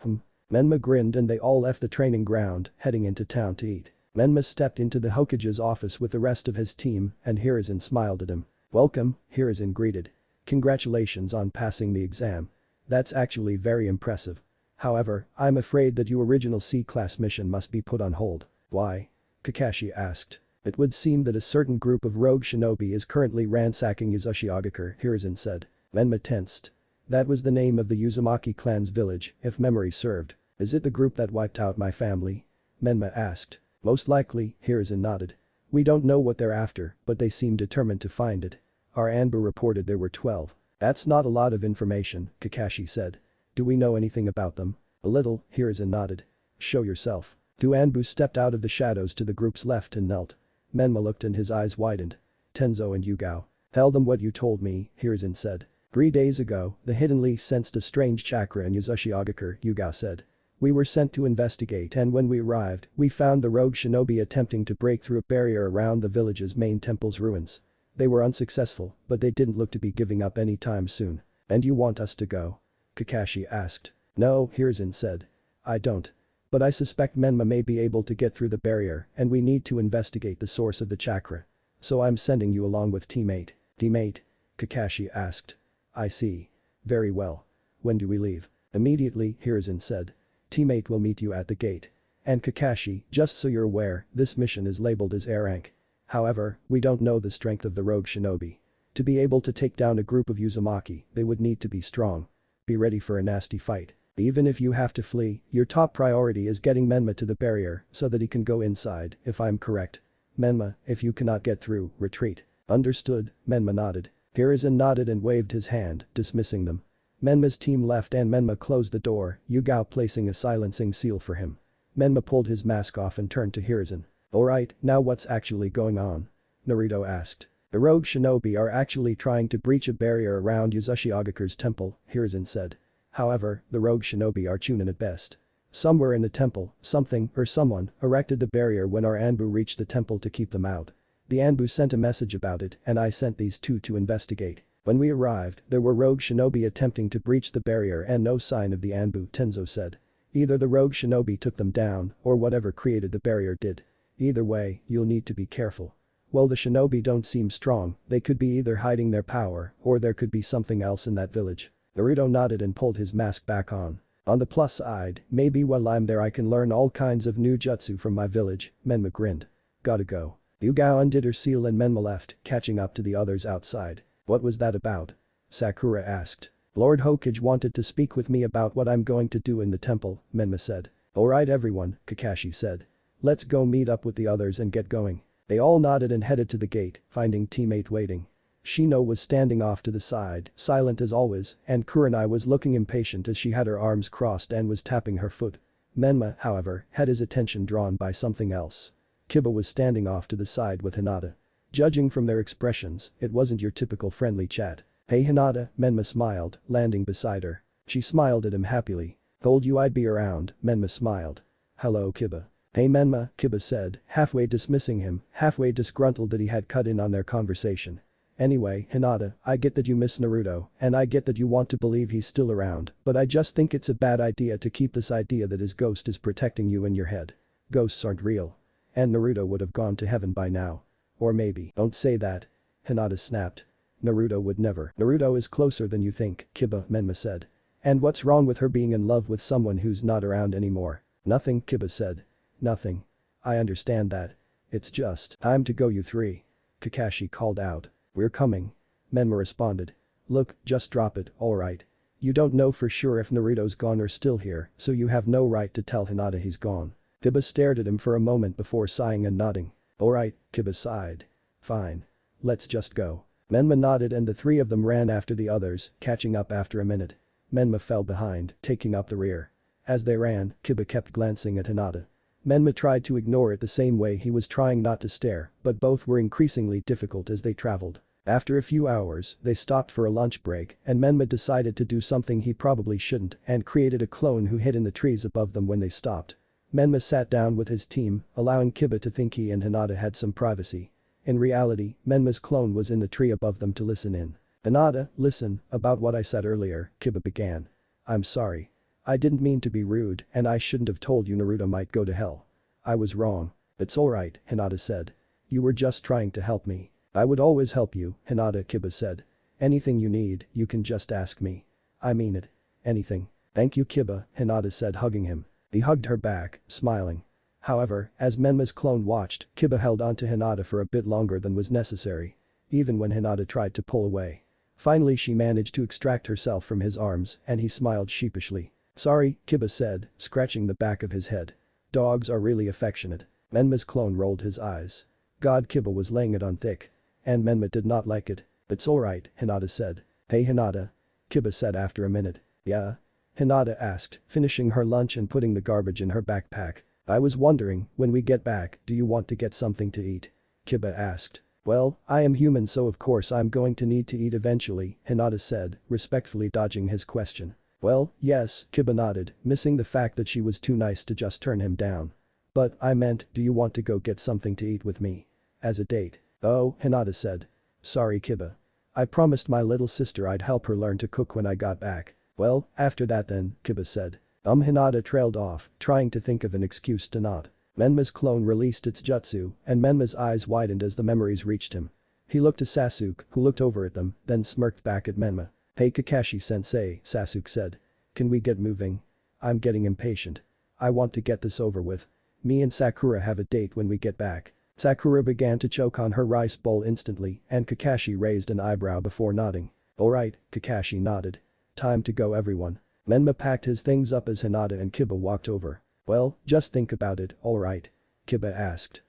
Menma grinned and they all left the training ground, heading into town to eat. Menma stepped into the Hokage's office with the rest of his team and Hiruzen smiled at him. Welcome, Hiruzen greeted. Congratulations on passing the exam. That's actually very impressive. However, I'm afraid that your original C-class mission must be put on hold. Why? Kakashi asked. It would seem that a certain group of rogue shinobi is currently ransacking Uzushiogakure, Hiruzen said. Menma tensed. That was the name of the Uzumaki clan's village, if memory served. Is it the group that wiped out my family? Menma asked. Most likely, Hiruzen nodded. We don't know what they're after, but they seem determined to find it. Our Anbu reported there were 12. That's not a lot of information, Kakashi said. Do we know anything about them? A little, Hiruzen nodded. Show yourself. Two Anbu stepped out of the shadows to the group's left and knelt. Menma looked and his eyes widened. Tenzo and Yugao. Tell them what you told me, Hiruzen said. 3 days ago, the Hidden Leaf sensed a strange chakra in Uzushiogakure, Yugao said. We were sent to investigate and when we arrived, we found the rogue shinobi attempting to break through a barrier around the village's main temple's ruins. They were unsuccessful, but they didn't look to be giving up any time soon. And you want us to go? Kakashi asked. No, Hiruzen said. I don't. But I suspect Menma may be able to get through the barrier and we need to investigate the source of the chakra. So I'm sending you along with teammate. Teammate? Kakashi asked. I see. Very well. When do we leave? Immediately, Hiruzen said. Teammate will meet you at the gate. And Kakashi, just so you're aware, this mission is labeled as A rank. However, we don't know the strength of the rogue shinobi. To be able to take down a group of Uzumaki, they would need to be strong. Be ready for a nasty fight. Even if you have to flee, your top priority is getting Menma to the barrier so that he can go inside, if I'm correct. Menma, if you cannot get through, retreat. Understood, Menma nodded. Hiruzen nodded and waved his hand, dismissing them. Menma's team left and Menma closed the door, Yugao placing a silencing seal for him. Menma pulled his mask off and turned to Hiruzen. Alright, now what's actually going on? Naruto asked. The rogue shinobi are actually trying to breach a barrier around Yuzushiagakure's temple, Hiruzen said. However, the rogue shinobi are Chunin at best. Somewhere in the temple, something or someone erected the barrier when our Anbu reached the temple to keep them out. The Anbu sent a message about it and I sent these two to investigate. When we arrived, there were rogue shinobi attempting to breach the barrier and no sign of the Anbu, Tenzo said. Either the rogue shinobi took them down or whatever created the barrier did. Either way, you'll need to be careful. Well, the shinobi don't seem strong, they could be either hiding their power or there could be something else in that village. Naruto nodded and pulled his mask back on. On the plus side, maybe while I'm there I can learn all kinds of new jutsu from my village, Menma grinned. Gotta go. Yugao undid her seal and Menma left, catching up to the others outside. What was that about? Sakura asked. Lord Hokage wanted to speak with me about what I'm going to do in the temple, Menma said. Alright everyone, Kakashi said. Let's go meet up with the others and get going. They all nodded and headed to the gate, finding teammate waiting. Shino was standing off to the side, silent as always, and Kurenai was looking impatient as she had her arms crossed and was tapping her foot. Menma, however, had his attention drawn by something else. Kiba was standing off to the side with Hinata. Judging from their expressions, it wasn't your typical friendly chat. Hey Hinata, Menma smiled, landing beside her. She smiled at him happily. Told you I'd be around, Menma smiled. Hello Kiba. Hey Menma, Kiba said, halfway dismissing him, halfway disgruntled that he had cut in on their conversation. Anyway, Hinata, I get that you miss Naruto, and I get that you want to believe he's still around, but I just think it's a bad idea to keep this idea that his ghost is protecting you in your head. Ghosts aren't real. And Naruto would have gone to heaven by now. Or maybe. Don't say that. Hinata snapped. Naruto would never. Naruto is closer than you think, Kiba, Menma said. And what's wrong with her being in love with someone who's not around anymore? Nothing, Kiba said. Nothing. I understand that. It's just. Time to go you three. Kakashi called out. We're coming. Menma responded. Look, just drop it, alright. You don't know for sure if Naruto's gone or still here, so you have no right to tell Hinata he's gone. Kiba stared at him for a moment before sighing and nodding. Alright, Kiba sighed. Fine. Let's just go. Menma nodded and the three of them ran after the others, catching up after a minute. Menma fell behind, taking up the rear. As they ran, Kiba kept glancing at Hinata. Menma tried to ignore it the same way he was trying not to stare, but both were increasingly difficult as they traveled. After a few hours, they stopped for a lunch break and Menma decided to do something he probably shouldn't and created a clone who hid in the trees above them when they stopped. Menma sat down with his team, allowing Kiba to think he and Hinata had some privacy. In reality, Menma's clone was in the tree above them to listen in. Hinata, listen, about what I said earlier, Kiba began. I'm sorry. I didn't mean to be rude and I shouldn't have told you Naruto might go to hell. I was wrong. It's alright, Hinata said. You were just trying to help me. I would always help you, Hinata, Kiba said. Anything you need, you can just ask me. I mean it. Anything. Thank you Kiba, Hinata said hugging him. He hugged her back, smiling. However, as Menma's clone watched, Kiba held onto Hinata for a bit longer than was necessary. Even when Hinata tried to pull away. Finally she managed to extract herself from his arms and he smiled sheepishly. Sorry, Kiba said, scratching the back of his head. Dogs are really affectionate. Menma's clone rolled his eyes. God, Kiba was laying it on thick. And Menma did not like it. It's alright, Hinata said. Hey Hinata. Kiba said after a minute. Yeah? Hinata asked, finishing her lunch and putting the garbage in her backpack. I was wondering, when we get back, do you want to get something to eat? Kiba asked. Well, I am human so of course I'm going to need to eat eventually, Hinata said, respectfully dodging his question. Well, yes, Kiba nodded, missing the fact that she was too nice to just turn him down. But, I meant, do you want to go get something to eat with me? As a date. Oh, Hinata said. Sorry Kiba. I promised my little sister I'd help her learn to cook when I got back. Well, after that then, Kiba said. Hinata trailed off, trying to think of an excuse to nod. Menma's clone released its jutsu, and Menma's eyes widened as the memories reached him. He looked to Sasuke, who looked over at them, then smirked back at Menma. Hey Kakashi-sensei, Sasuke said. Can we get moving? I'm getting impatient. I want to get this over with. Me and Sakura have a date when we get back. Sakura began to choke on her rice bowl instantly and Kakashi raised an eyebrow before nodding. Alright, Kakashi nodded. Time to go everyone. Menma packed his things up as Hinata and Kiba walked over. Well, just think about it, alright? Kiba asked.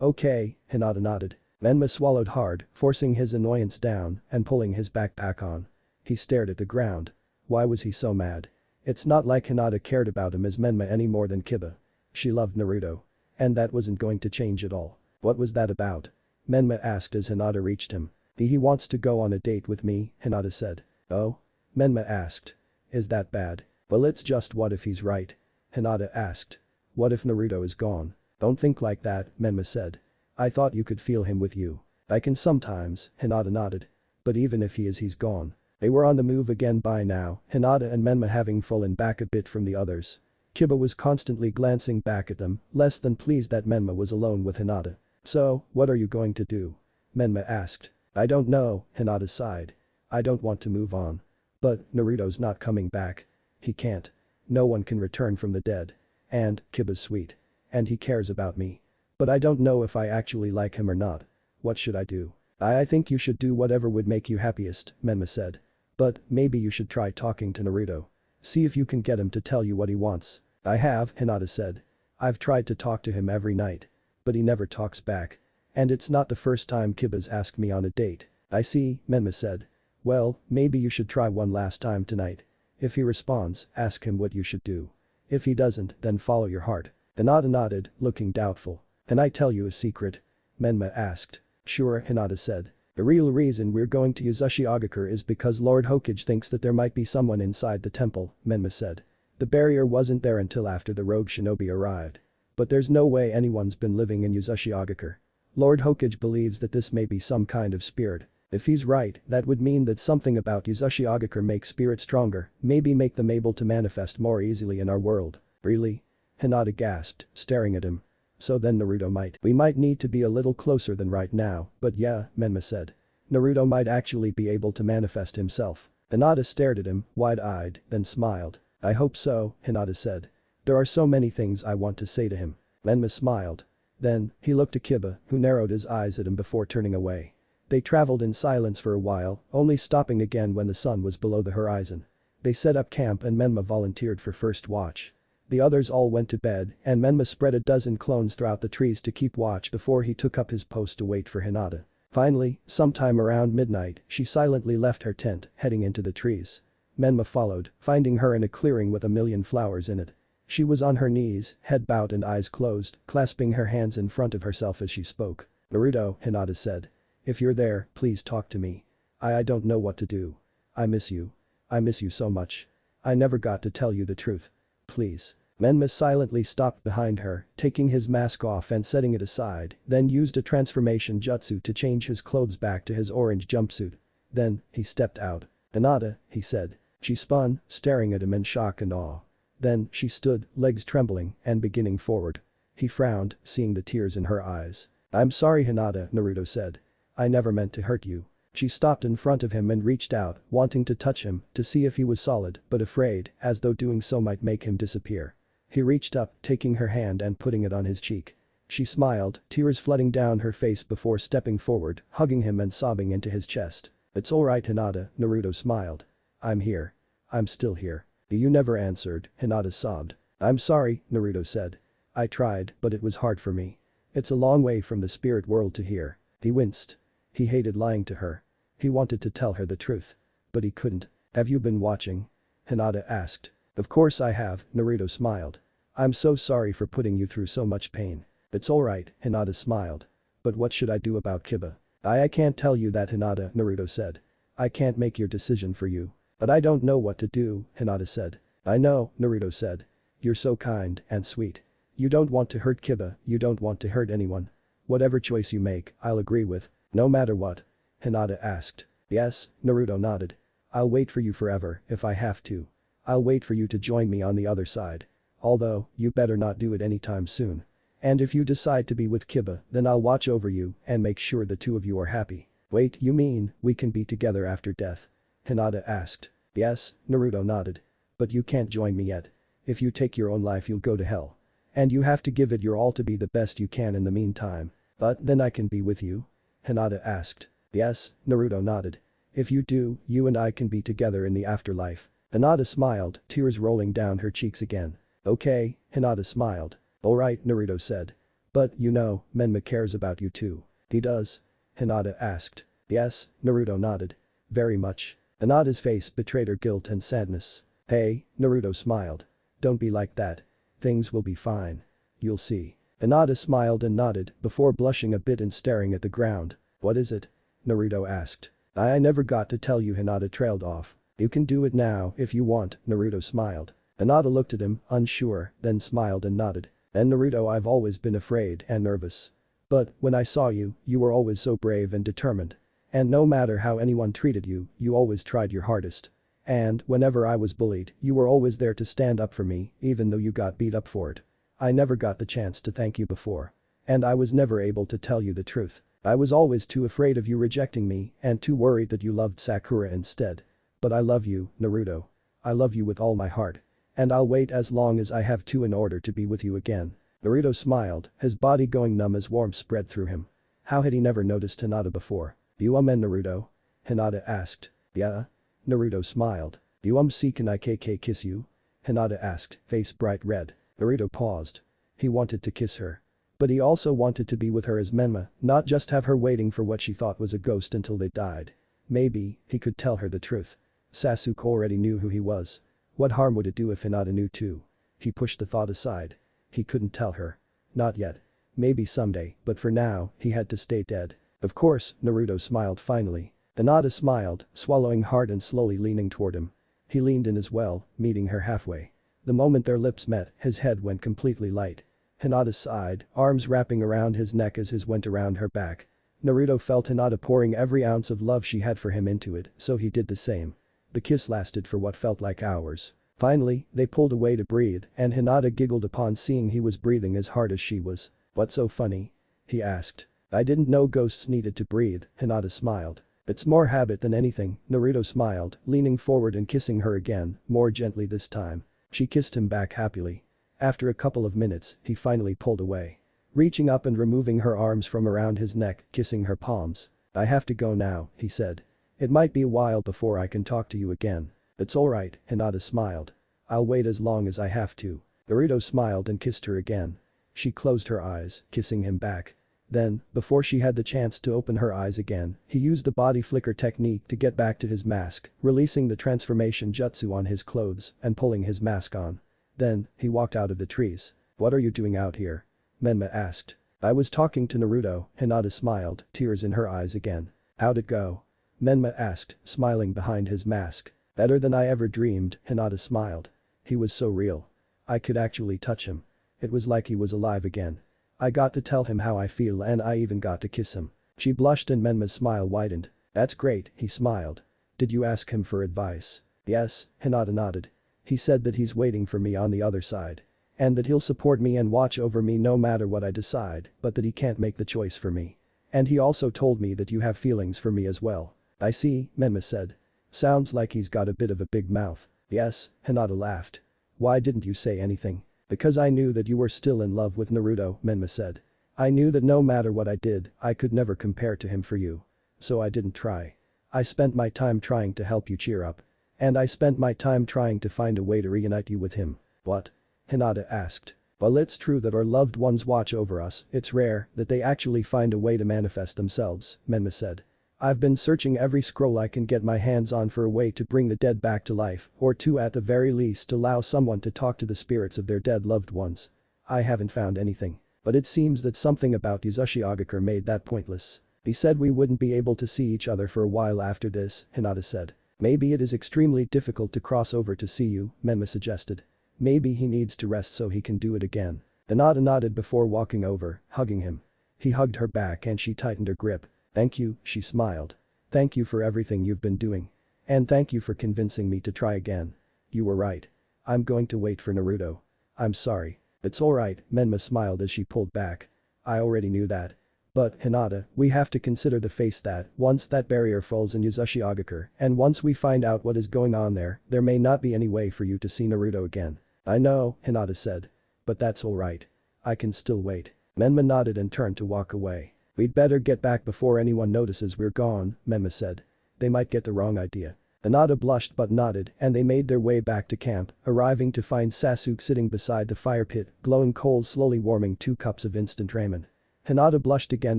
Okay, Hinata nodded. Menma swallowed hard, forcing his annoyance down and pulling his backpack on. He stared at the ground. Why was he so mad? It's not like Hinata cared about him as Menma any more than Kiba. She loved Naruto. And that wasn't going to change at all. What was that about? Menma asked as Hinata reached him. He wants to go on a date with me, Hinata said. Oh? Menma asked. Is that bad? Well, it's just what if he's right? Hinata asked. What if Naruto is gone? Don't think like that, Menma said. I thought you could feel him with you. I can sometimes, Hinata nodded. But even if he's gone. They were on the move again by now, Hinata and Menma having fallen back a bit from the others. Kiba was constantly glancing back at them, less than pleased that Menma was alone with Hinata. So, what are you going to do? Menma asked. I don't know, Hinata sighed. I don't want to move on. But, Naruto's not coming back. He can't. No one can return from the dead. And, Kiba's sweet. And he cares about me. But I don't know if I actually like him or not. What should I do? I think you should do whatever would make you happiest, Menma said. But, maybe you should try talking to Naruto. See if you can get him to tell you what he wants. I have, Hinata said. I've tried to talk to him every night. But he never talks back. And it's not the first time Kiba's asked me on a date. I see, Menma said. Well, maybe you should try one last time tonight. If he responds, ask him what you should do. If he doesn't, then follow your heart. Hinata nodded, looking doubtful. Can I tell you a secret? Menma asked. Sure, Hinata said. The real reason we're going to Uzushiogakure is because Lord Hokage thinks that there might be someone inside the temple, Menma said. The barrier wasn't there until after the rogue shinobi arrived. But there's no way anyone's been living in Uzushiogakure. Lord Hokage believes that this may be some kind of spirit. If he's right, that would mean that something about Uzushiogakure makes spirits stronger, maybe make them able to manifest more easily in our world. Really? Hinata gasped, staring at him. So then Naruto might. We might need to be a little closer than right now, but yeah, Menma said. Naruto might actually be able to manifest himself. Hinata stared at him, wide-eyed, then smiled. I hope so, Hinata said. There are so many things I want to say to him. Menma smiled. Then, he looked at Kiba, who narrowed his eyes at him before turning away. They traveled in silence for a while, only stopping again when the sun was below the horizon. They set up camp and Menma volunteered for first watch. The others all went to bed and Menma spread a dozen clones throughout the trees to keep watch before he took up his post to wait for Hinata. Finally, sometime around midnight, she silently left her tent, heading into the trees. Menma followed, finding her in a clearing with a million flowers in it. She was on her knees, head bowed and eyes closed, clasping her hands in front of herself as she spoke. Naruto, Hinata said. If you're there, please talk to me. I don't know what to do. I miss you. I miss you so much. I never got to tell you the truth. Please. Menma silently stopped behind her, taking his mask off and setting it aside, then used a transformation jutsu to change his clothes back to his orange jumpsuit. Then, he stepped out. Hinata, he said. She spun, staring at him in shock and awe. Then, she stood, legs trembling, and beginning forward. He frowned, seeing the tears in her eyes. I'm sorry, Hinata, Naruto said. I never meant to hurt you. She stopped in front of him and reached out, wanting to touch him, to see if he was solid, but afraid, as though doing so might make him disappear. He reached up, taking her hand and putting it on his cheek. She smiled, tears flooding down her face before stepping forward, hugging him and sobbing into his chest. It's alright, Hinata, Naruto smiled. I'm here. I'm still here. You never answered, Hinata sobbed. I'm sorry, Naruto said. I tried, but it was hard for me. It's a long way from the spirit world to here. He winced. He hated lying to her. He wanted to tell her the truth. But he couldn't. Have you been watching? Hinata asked. Of course I have, Naruto smiled. I'm so sorry for putting you through so much pain. It's alright, Hinata smiled. But what should I do about Kiba? I can't tell you that, Hinata, Naruto said. I can't make your decision for you. But I don't know what to do, Hinata said. I know, Naruto said. You're so kind and sweet. You don't want to hurt Kiba, you don't want to hurt anyone. Whatever choice you make, I'll agree with. No matter what? Hinata asked. Yes, Naruto nodded. I'll wait for you forever, if I have to. I'll wait for you to join me on the other side. Although, you better not do it anytime soon. And if you decide to be with Kiba, then I'll watch over you and make sure the two of you are happy. Wait, you mean, we can be together after death? Hinata asked. Yes, Naruto nodded. But you can't join me yet. If you take your own life you'll go to hell. And you have to give it your all to be the best you can in the meantime. But then I can be with you? Hinata asked. Yes, Naruto nodded. If you do, you and I can be together in the afterlife. Hinata smiled, tears rolling down her cheeks again. Okay, Hinata smiled. Alright, Naruto said. But, you know, Menma cares about you too. He does? Hinata asked. Yes, Naruto nodded. Very much. Hinata's face betrayed her guilt and sadness. Hey, Naruto smiled. Don't be like that. Things will be fine. You'll see. Hinata smiled and nodded before blushing a bit and staring at the ground. What is it? Naruto asked. I never got to tell you, Hinata trailed off. You can do it now if you want, Naruto smiled. Hinata looked at him, unsure, then smiled and nodded. And Naruto, I've always been afraid and nervous. But, when I saw you, you were always so brave and determined. And no matter how anyone treated you, you always tried your hardest. And, whenever I was bullied, you were always there to stand up for me, even though you got beat up for it. I never got the chance to thank you before. And I was never able to tell you the truth. I was always too afraid of you rejecting me and too worried that you loved Sakura instead. But I love you, Naruto. I love you with all my heart. And I'll wait as long as I have to in order to be with you again. Naruto smiled, his body going numb as warmth spread through him. How had he never noticed Hinata before? You and Naruto? Hinata asked. Yeah? Naruto smiled. You see, can I kiss you? Hinata asked, face bright red. Naruto paused. He wanted to kiss her. But he also wanted to be with her as Menma, not just have her waiting for what she thought was a ghost until they died. Maybe, he could tell her the truth. Sasuke already knew who he was. What harm would it do if Hinata knew too? He pushed the thought aside. He couldn't tell her. Not yet. Maybe someday, but for now, he had to stay dead. Of course, Naruto smiled finally. Hinata smiled, swallowing hard and slowly leaning toward him. He leaned in as well, meeting her halfway. The moment their lips met, his head went completely light. Hinata sighed, arms wrapping around his neck as his went around her back. Naruto felt Hinata pouring every ounce of love she had for him into it, so he did the same. The kiss lasted for what felt like hours. Finally, they pulled away to breathe and Hinata giggled upon seeing he was breathing as hard as she was. What's so funny? He asked. I didn't know ghosts needed to breathe, Hinata smiled. It's more habit than anything, Naruto smiled, leaning forward and kissing her again, more gently this time. She kissed him back happily. After a couple of minutes, he finally pulled away. Reaching up and removing her arms from around his neck, kissing her palms. I have to go now, he said. It might be a while before I can talk to you again. It's alright, Hinata smiled. I'll wait as long as I have to. Naruto smiled and kissed her again. She closed her eyes, kissing him back. Then, before she had the chance to open her eyes again, he used the body flicker technique to get back to his mask, releasing the transformation jutsu on his clothes and pulling his mask on. Then, he walked out of the trees. What are you doing out here? Menma asked. I was talking to Naruto, Hinata smiled, tears in her eyes again. How'd it go? Menma asked, smiling behind his mask. Better than I ever dreamed, Hinata smiled. He was so real. I could actually touch him. It was like he was alive again. I got to tell him how I feel and I even got to kiss him. She blushed and Menma's smile widened. That's great, he smiled. Did you ask him for advice? Yes, Hinata nodded. He said that he's waiting for me on the other side. And that he'll support me and watch over me no matter what I decide, but that he can't make the choice for me. And he also told me that you have feelings for me as well. I see, Menma said. Sounds like he's got a bit of a big mouth. Yes, Hinata laughed. Why didn't you say anything? Because I knew that you were still in love with Naruto, Menma said. I knew that no matter what I did, I could never compare to him for you. So I didn't try. I spent my time trying to help you cheer up. And I spent my time trying to find a way to reunite you with him. What? Hinata asked. While it's true that our loved ones watch over us, it's rare that they actually find a way to manifest themselves, Menma said. I've been searching every scroll I can get my hands on for a way to bring the dead back to life, or to at the very least allow someone to talk to the spirits of their dead loved ones. I haven't found anything. But it seems that something about Uzashigakure made that pointless. He said we wouldn't be able to see each other for a while after this, Hinata said. Maybe it is extremely difficult to cross over to see you, Menma suggested. Maybe he needs to rest so he can do it again. Hinata nodded before walking over, hugging him. He hugged her back and she tightened her grip. Thank you, she smiled. Thank you for everything you've been doing. And thank you for convincing me to try again. You were right. I'm going to wait for Naruto. I'm sorry. It's alright, Menma smiled as she pulled back. I already knew that. But, Hinata, we have to consider the face that, once that barrier falls in Uzashigakure, and once we find out what is going on there may not be any way for you to see Naruto again. I know, Hinata said. But that's alright. I can still wait. Menma nodded and turned to walk away. We'd better get back before anyone notices we're gone, Menma said. They might get the wrong idea. Hinata blushed but nodded and they made their way back to camp, arriving to find Sasuke sitting beside the fire pit, glowing coals slowly warming 2 cups of instant ramen. Hinata blushed again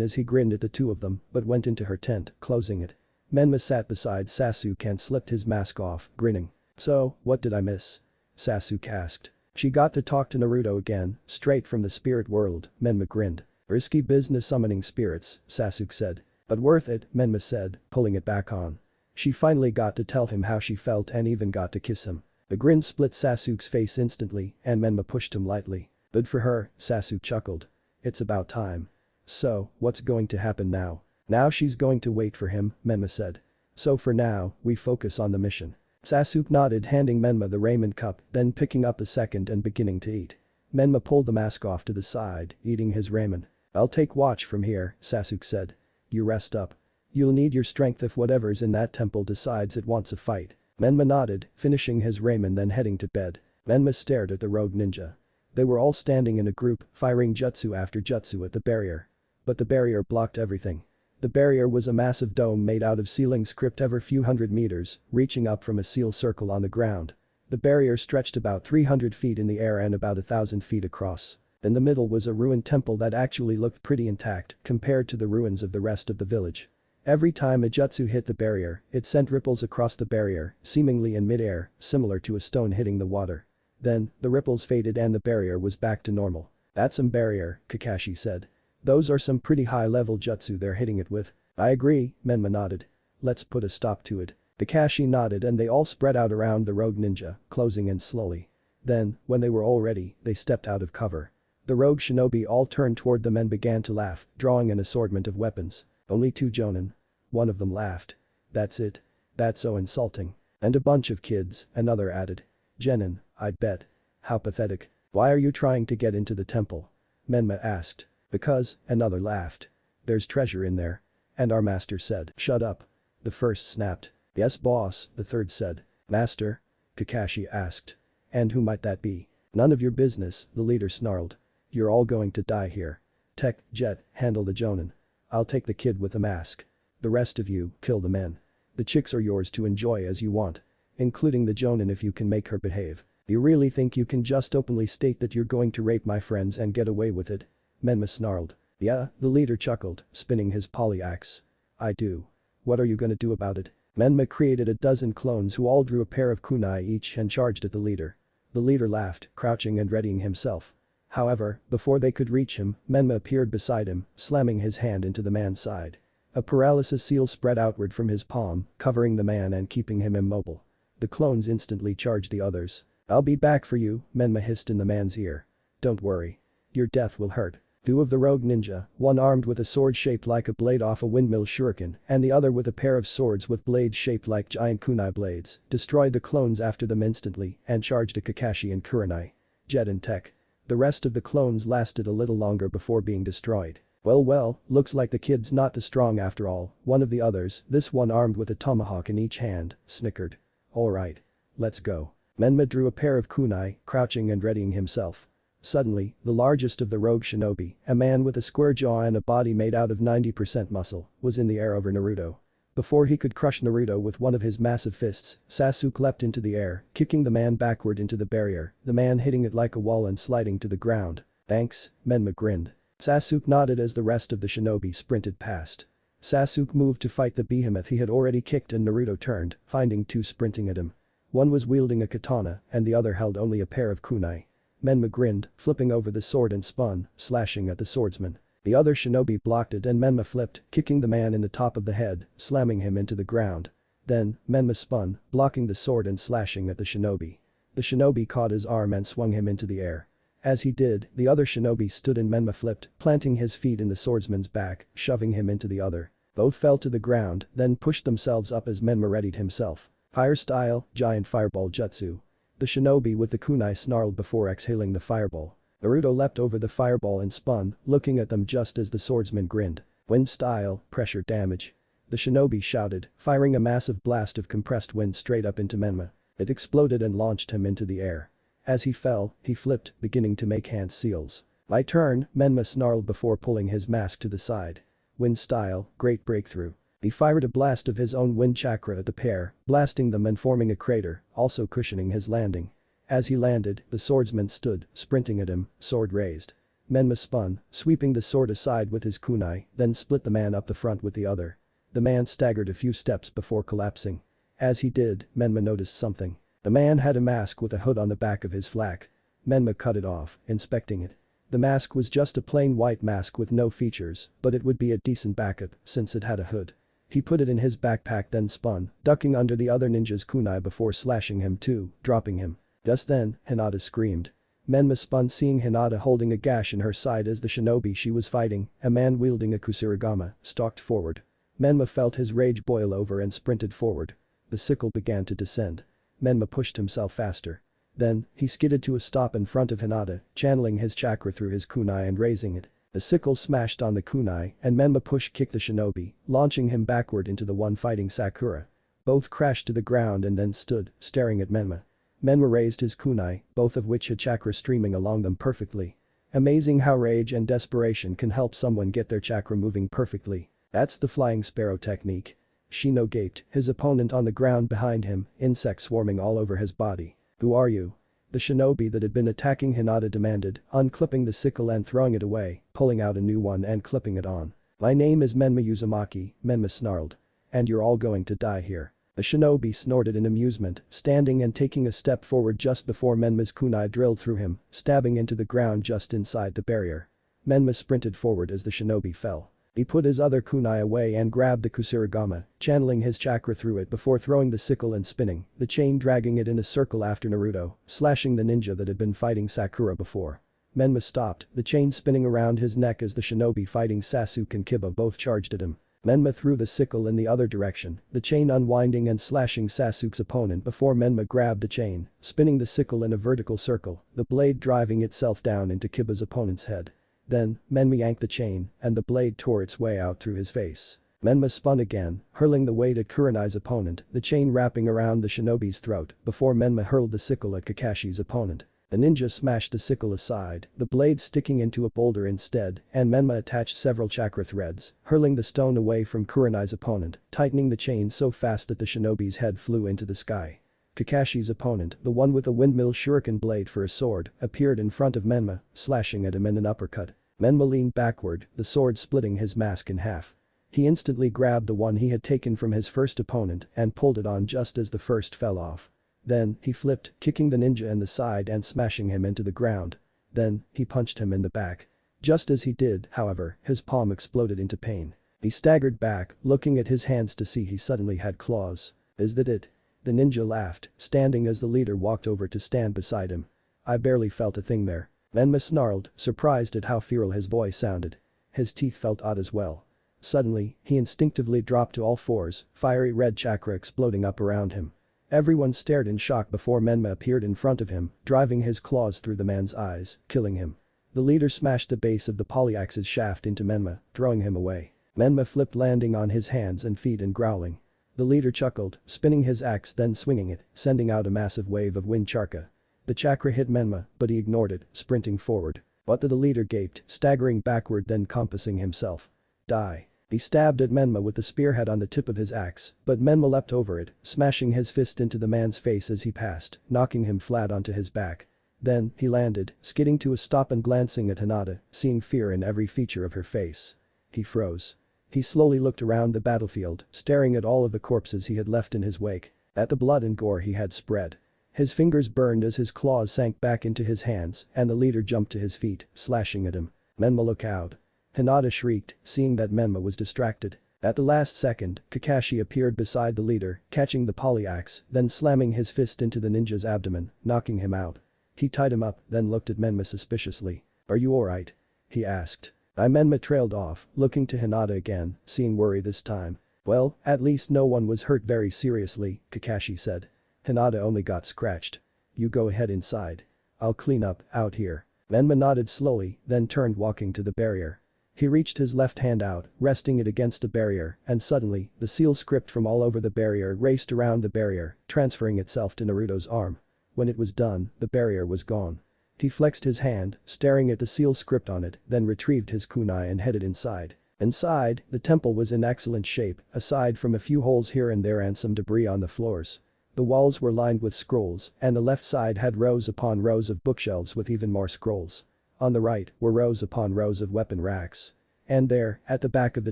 as he grinned at the two of them but went into her tent, closing it. Menma sat beside Sasuke and slipped his mask off, grinning. "So, what did I miss?" Sasuke asked. "She got to talk to Naruto again, straight from the spirit world," Menma grinned. "Risky business summoning spirits," Sasuke said. "But worth it," Menma said, pulling it back on. She finally got to tell him how she felt and even got to kiss him. The grin split Sasuke's face instantly and Menma pushed him lightly. "Good for her," Sasuke chuckled. "It's about time." "So, what's going to happen now?" "Now she's going to wait for him," Menma said. "So for now, we focus on the mission." Sasuke nodded, handing Menma the ramen cup, then picking up the second and beginning to eat. Menma pulled the mask off to the side, eating his ramen. "I'll take watch from here," Sasuke said. "You rest up. You'll need your strength if whatever's in that temple decides it wants a fight." Menma nodded, finishing his ramen then heading to bed. Menma stared at the rogue ninja. They were all standing in a group, firing jutsu after jutsu at the barrier. But the barrier blocked everything. The barrier was a massive dome made out of ceiling script every few hundred meters, reaching up from a seal circle on the ground. The barrier stretched about 300 feet in the air and about 1,000 feet across. In the middle was a ruined temple that actually looked pretty intact compared to the ruins of the rest of the village. Every time a jutsu hit the barrier, it sent ripples across the barrier, seemingly in mid-air, similar to a stone hitting the water. Then, the ripples faded and the barrier was back to normal. "That's some barrier," Kakashi said. "Those are some pretty high-level jutsu they're hitting it with." "I agree," Menma nodded. "Let's put a stop to it." Kakashi nodded and they all spread out around the rogue ninja, closing in slowly. Then, when they were all ready, they stepped out of cover. The rogue shinobi all turned toward them and began to laugh, drawing an assortment of weapons. "Only 2 jonin." One of them laughed. "That's it? That's so insulting." "And a bunch of kids," another added. "Genin, I'd bet." "How pathetic. Why are you trying to get into the temple?" Menma asked. "Because," another laughed. "There's treasure in there." And our master said. "Shut up." The first snapped. "Yes boss," the third said. "Master?" Kakashi asked. "And who might that be?" "None of your business," the leader snarled. "You're all going to die here. Tech, Jet, handle the jonin. I'll take the kid with the mask. The rest of you, kill the men. The chicks are yours to enjoy as you want. Including the jonin if you can make her behave. You really think you can just openly state that you're going to rape my friends and get away with it?" Menma snarled. "Yeah," the leader chuckled, spinning his polyaxe. "I do. What are you gonna do about it?" Menma created a dozen clones who all drew a pair of kunai each and charged at the leader. The leader laughed, crouching and readying himself. However, before they could reach him, Menma appeared beside him, slamming his hand into the man's side. A paralysis seal spread outward from his palm, covering the man and keeping him immobile. The clones instantly charged the others. "I'll be back for you," Menma hissed in the man's ear. "Don't worry. Your death will hurt." 2 of the rogue ninja, one armed with a sword shaped like a blade off a windmill shuriken and the other with a pair of swords with blades shaped like giant kunai blades, destroyed the clones after them instantly and charged at Kakashi and Kurenai. Jet and Tech. The rest of the clones lasted a little longer before being destroyed. Well, looks like the kid's not the strong after all," one of the others, this one armed with a tomahawk in each hand, snickered. "Alright. Let's go." Menma drew a pair of kunai, crouching and readying himself. Suddenly, the largest of the rogue shinobi, a man with a square jaw and a body made out of 90% muscle, was in the air over Naruto. Before he could crush Naruto with one of his massive fists, Sasuke leapt into the air, kicking the man backward into the barrier, the man hitting it like a wall and sliding to the ground. "Thanks," Menma grinned. Sasuke nodded as the rest of the shinobi sprinted past. Sasuke moved to fight the behemoth he had already kicked and Naruto turned, finding 2 sprinting at him. One was wielding a katana and the other held only a pair of kunai. Menma grinned, flipping over the sword and spun, slashing at the swordsman. The other shinobi blocked it and Menma flipped, kicking the man in the top of the head, slamming him into the ground. Then, Menma spun, blocking the sword and slashing at the shinobi. The shinobi caught his arm and swung him into the air. As he did, the other shinobi stood and Menma flipped, planting his feet in the swordsman's back, shoving him into the other. Both fell to the ground, then pushed themselves up as Menma readied himself. Fire style, giant fireball jutsu. The shinobi with the kunai snarled before exhaling the fireball. Naruto leapt over the fireball and spun, looking at them just as the swordsman grinned. Wind style, pressure damage. The shinobi shouted, firing a massive blast of compressed wind straight up into Menma. It exploded and launched him into the air. As he fell, he flipped, beginning to make hand seals. My turn, Menma snarled before pulling his mask to the side. Wind style, great breakthrough. He fired a blast of his own wind chakra at the pair, blasting them and forming a crater, also cushioning his landing. As he landed, the swordsman stood, sprinting at him, sword raised. Menma spun, sweeping the sword aside with his kunai, then split the man up the front with the other. The man staggered a few steps before collapsing. As he did, Menma noticed something. The man had a mask with a hood on the back of his flak. Menma cut it off, inspecting it. The mask was just a plain white mask with no features, but it would be a decent backup since it had a hood. He put it in his backpack then spun, ducking under the other ninja's kunai before slashing him too, dropping him. Just then, Hinata screamed. Menma spun seeing Hinata holding a gash in her side as the shinobi she was fighting, a man wielding a kusarigama, stalked forward. Menma felt his rage boil over and sprinted forward. The sickle began to descend. Menma pushed himself faster. Then, he skidded to a stop in front of Hinata, channeling his chakra through his kunai and raising it. The sickle smashed on the kunai and Menma push-kicked the shinobi, launching him backward into the one fighting Sakura. Both crashed to the ground and then stood, staring at Menma. Menma raised his kunai, both of which had chakra streaming along them perfectly. Amazing how rage and desperation can help someone get their chakra moving perfectly. That's the flying sparrow technique. Shino gaped, his opponent on the ground behind him, insects swarming all over his body. Who are you? The shinobi that had been attacking Hinata demanded, unclipping the sickle and throwing it away, pulling out a new one and clipping it on. My name is Menma Uzumaki, Menma snarled. And you're all going to die here. The shinobi snorted in amusement, standing and taking a step forward just before Menma's kunai drilled through him, stabbing into the ground just inside the barrier. Menma sprinted forward as the shinobi fell. He put his other kunai away and grabbed the kusarigama, channeling his chakra through it before throwing the sickle and spinning, the chain dragging it in a circle after Naruto, slashing the ninja that had been fighting Sakura before. Menma stopped, the chain spinning around his neck as the shinobi fighting Sasuke and Kiba both charged at him. Menma threw the sickle in the other direction, the chain unwinding and slashing Sasuke's opponent before Menma grabbed the chain, spinning the sickle in a vertical circle, the blade driving itself down into Kiba's opponent's head. Then, Menma yanked the chain, and the blade tore its way out through his face. Menma spun again, hurling the weight at Kurenai's opponent, the chain wrapping around the shinobi's throat, before Menma hurled the sickle at Kakashi's opponent. The ninja smashed the sickle aside, the blade sticking into a boulder instead, and Menma attached several chakra threads, hurling the stone away from Kurenai's opponent, tightening the chain so fast that the shinobi's head flew into the sky. Kakashi's opponent, the one with a windmill shuriken blade for a sword, appeared in front of Menma, slashing at him in an uppercut. Menma leaned backward, the sword splitting his mask in half. He instantly grabbed the one he had taken from his first opponent and pulled it on just as the first fell off. Then, he flipped, kicking the ninja in the side and smashing him into the ground. Then, he punched him in the back. Just as he did, however, his palm exploded into pain. He staggered back, looking at his hands to see he suddenly had claws. Is that it? The ninja laughed, standing as the leader walked over to stand beside him. I barely felt a thing there. Menma snarled, surprised at how feral his voice sounded. His teeth felt odd as well. Suddenly, he instinctively dropped to all fours, fiery red chakra exploding up around him. Everyone stared in shock before Menma appeared in front of him, driving his claws through the man's eyes, killing him. The leader smashed the base of the polyaxe's shaft into Menma, throwing him away. Menma flipped, landing on his hands and feet and growling. The leader chuckled, spinning his axe then swinging it, sending out a massive wave of wind chakra. The chakra hit Menma, but he ignored it, sprinting forward. But the leader gaped, staggering backward then compassing himself. Die. He stabbed at Menma with the spearhead on the tip of his axe, but Menma leapt over it, smashing his fist into the man's face as he passed, knocking him flat onto his back. Then, he landed, skidding to a stop and glancing at Hinata, seeing fear in every feature of her face. He froze. He slowly looked around the battlefield, staring at all of the corpses he had left in his wake, at the blood and gore he had spread. His fingers burned as his claws sank back into his hands and the leader jumped to his feet, slashing at him. Menma, look out. Hinata shrieked, seeing that Menma was distracted. At the last second, Kakashi appeared beside the leader, catching the polyaxe, then slamming his fist into the ninja's abdomen, knocking him out. He tied him up, then looked at Menma suspiciously. Are you alright? He asked. Menma trailed off, looking to Hinata again, seeing worry this time. Well, at least no one was hurt very seriously, Kakashi said. Hinata only got scratched. You go ahead inside. I'll clean up out here. Menma nodded slowly, then turned walking to the barrier. He reached his left hand out, resting it against the barrier, and suddenly, the seal script from all over the barrier raced around the barrier, transferring itself to Naruto's arm. When it was done, the barrier was gone. He flexed his hand, staring at the seal script on it, then retrieved his kunai and headed inside. Inside, the temple was in excellent shape, aside from a few holes here and there and some debris on the floors. The walls were lined with scrolls, and the left side had rows upon rows of bookshelves with even more scrolls. On the right were rows upon rows of weapon racks. And there, at the back of the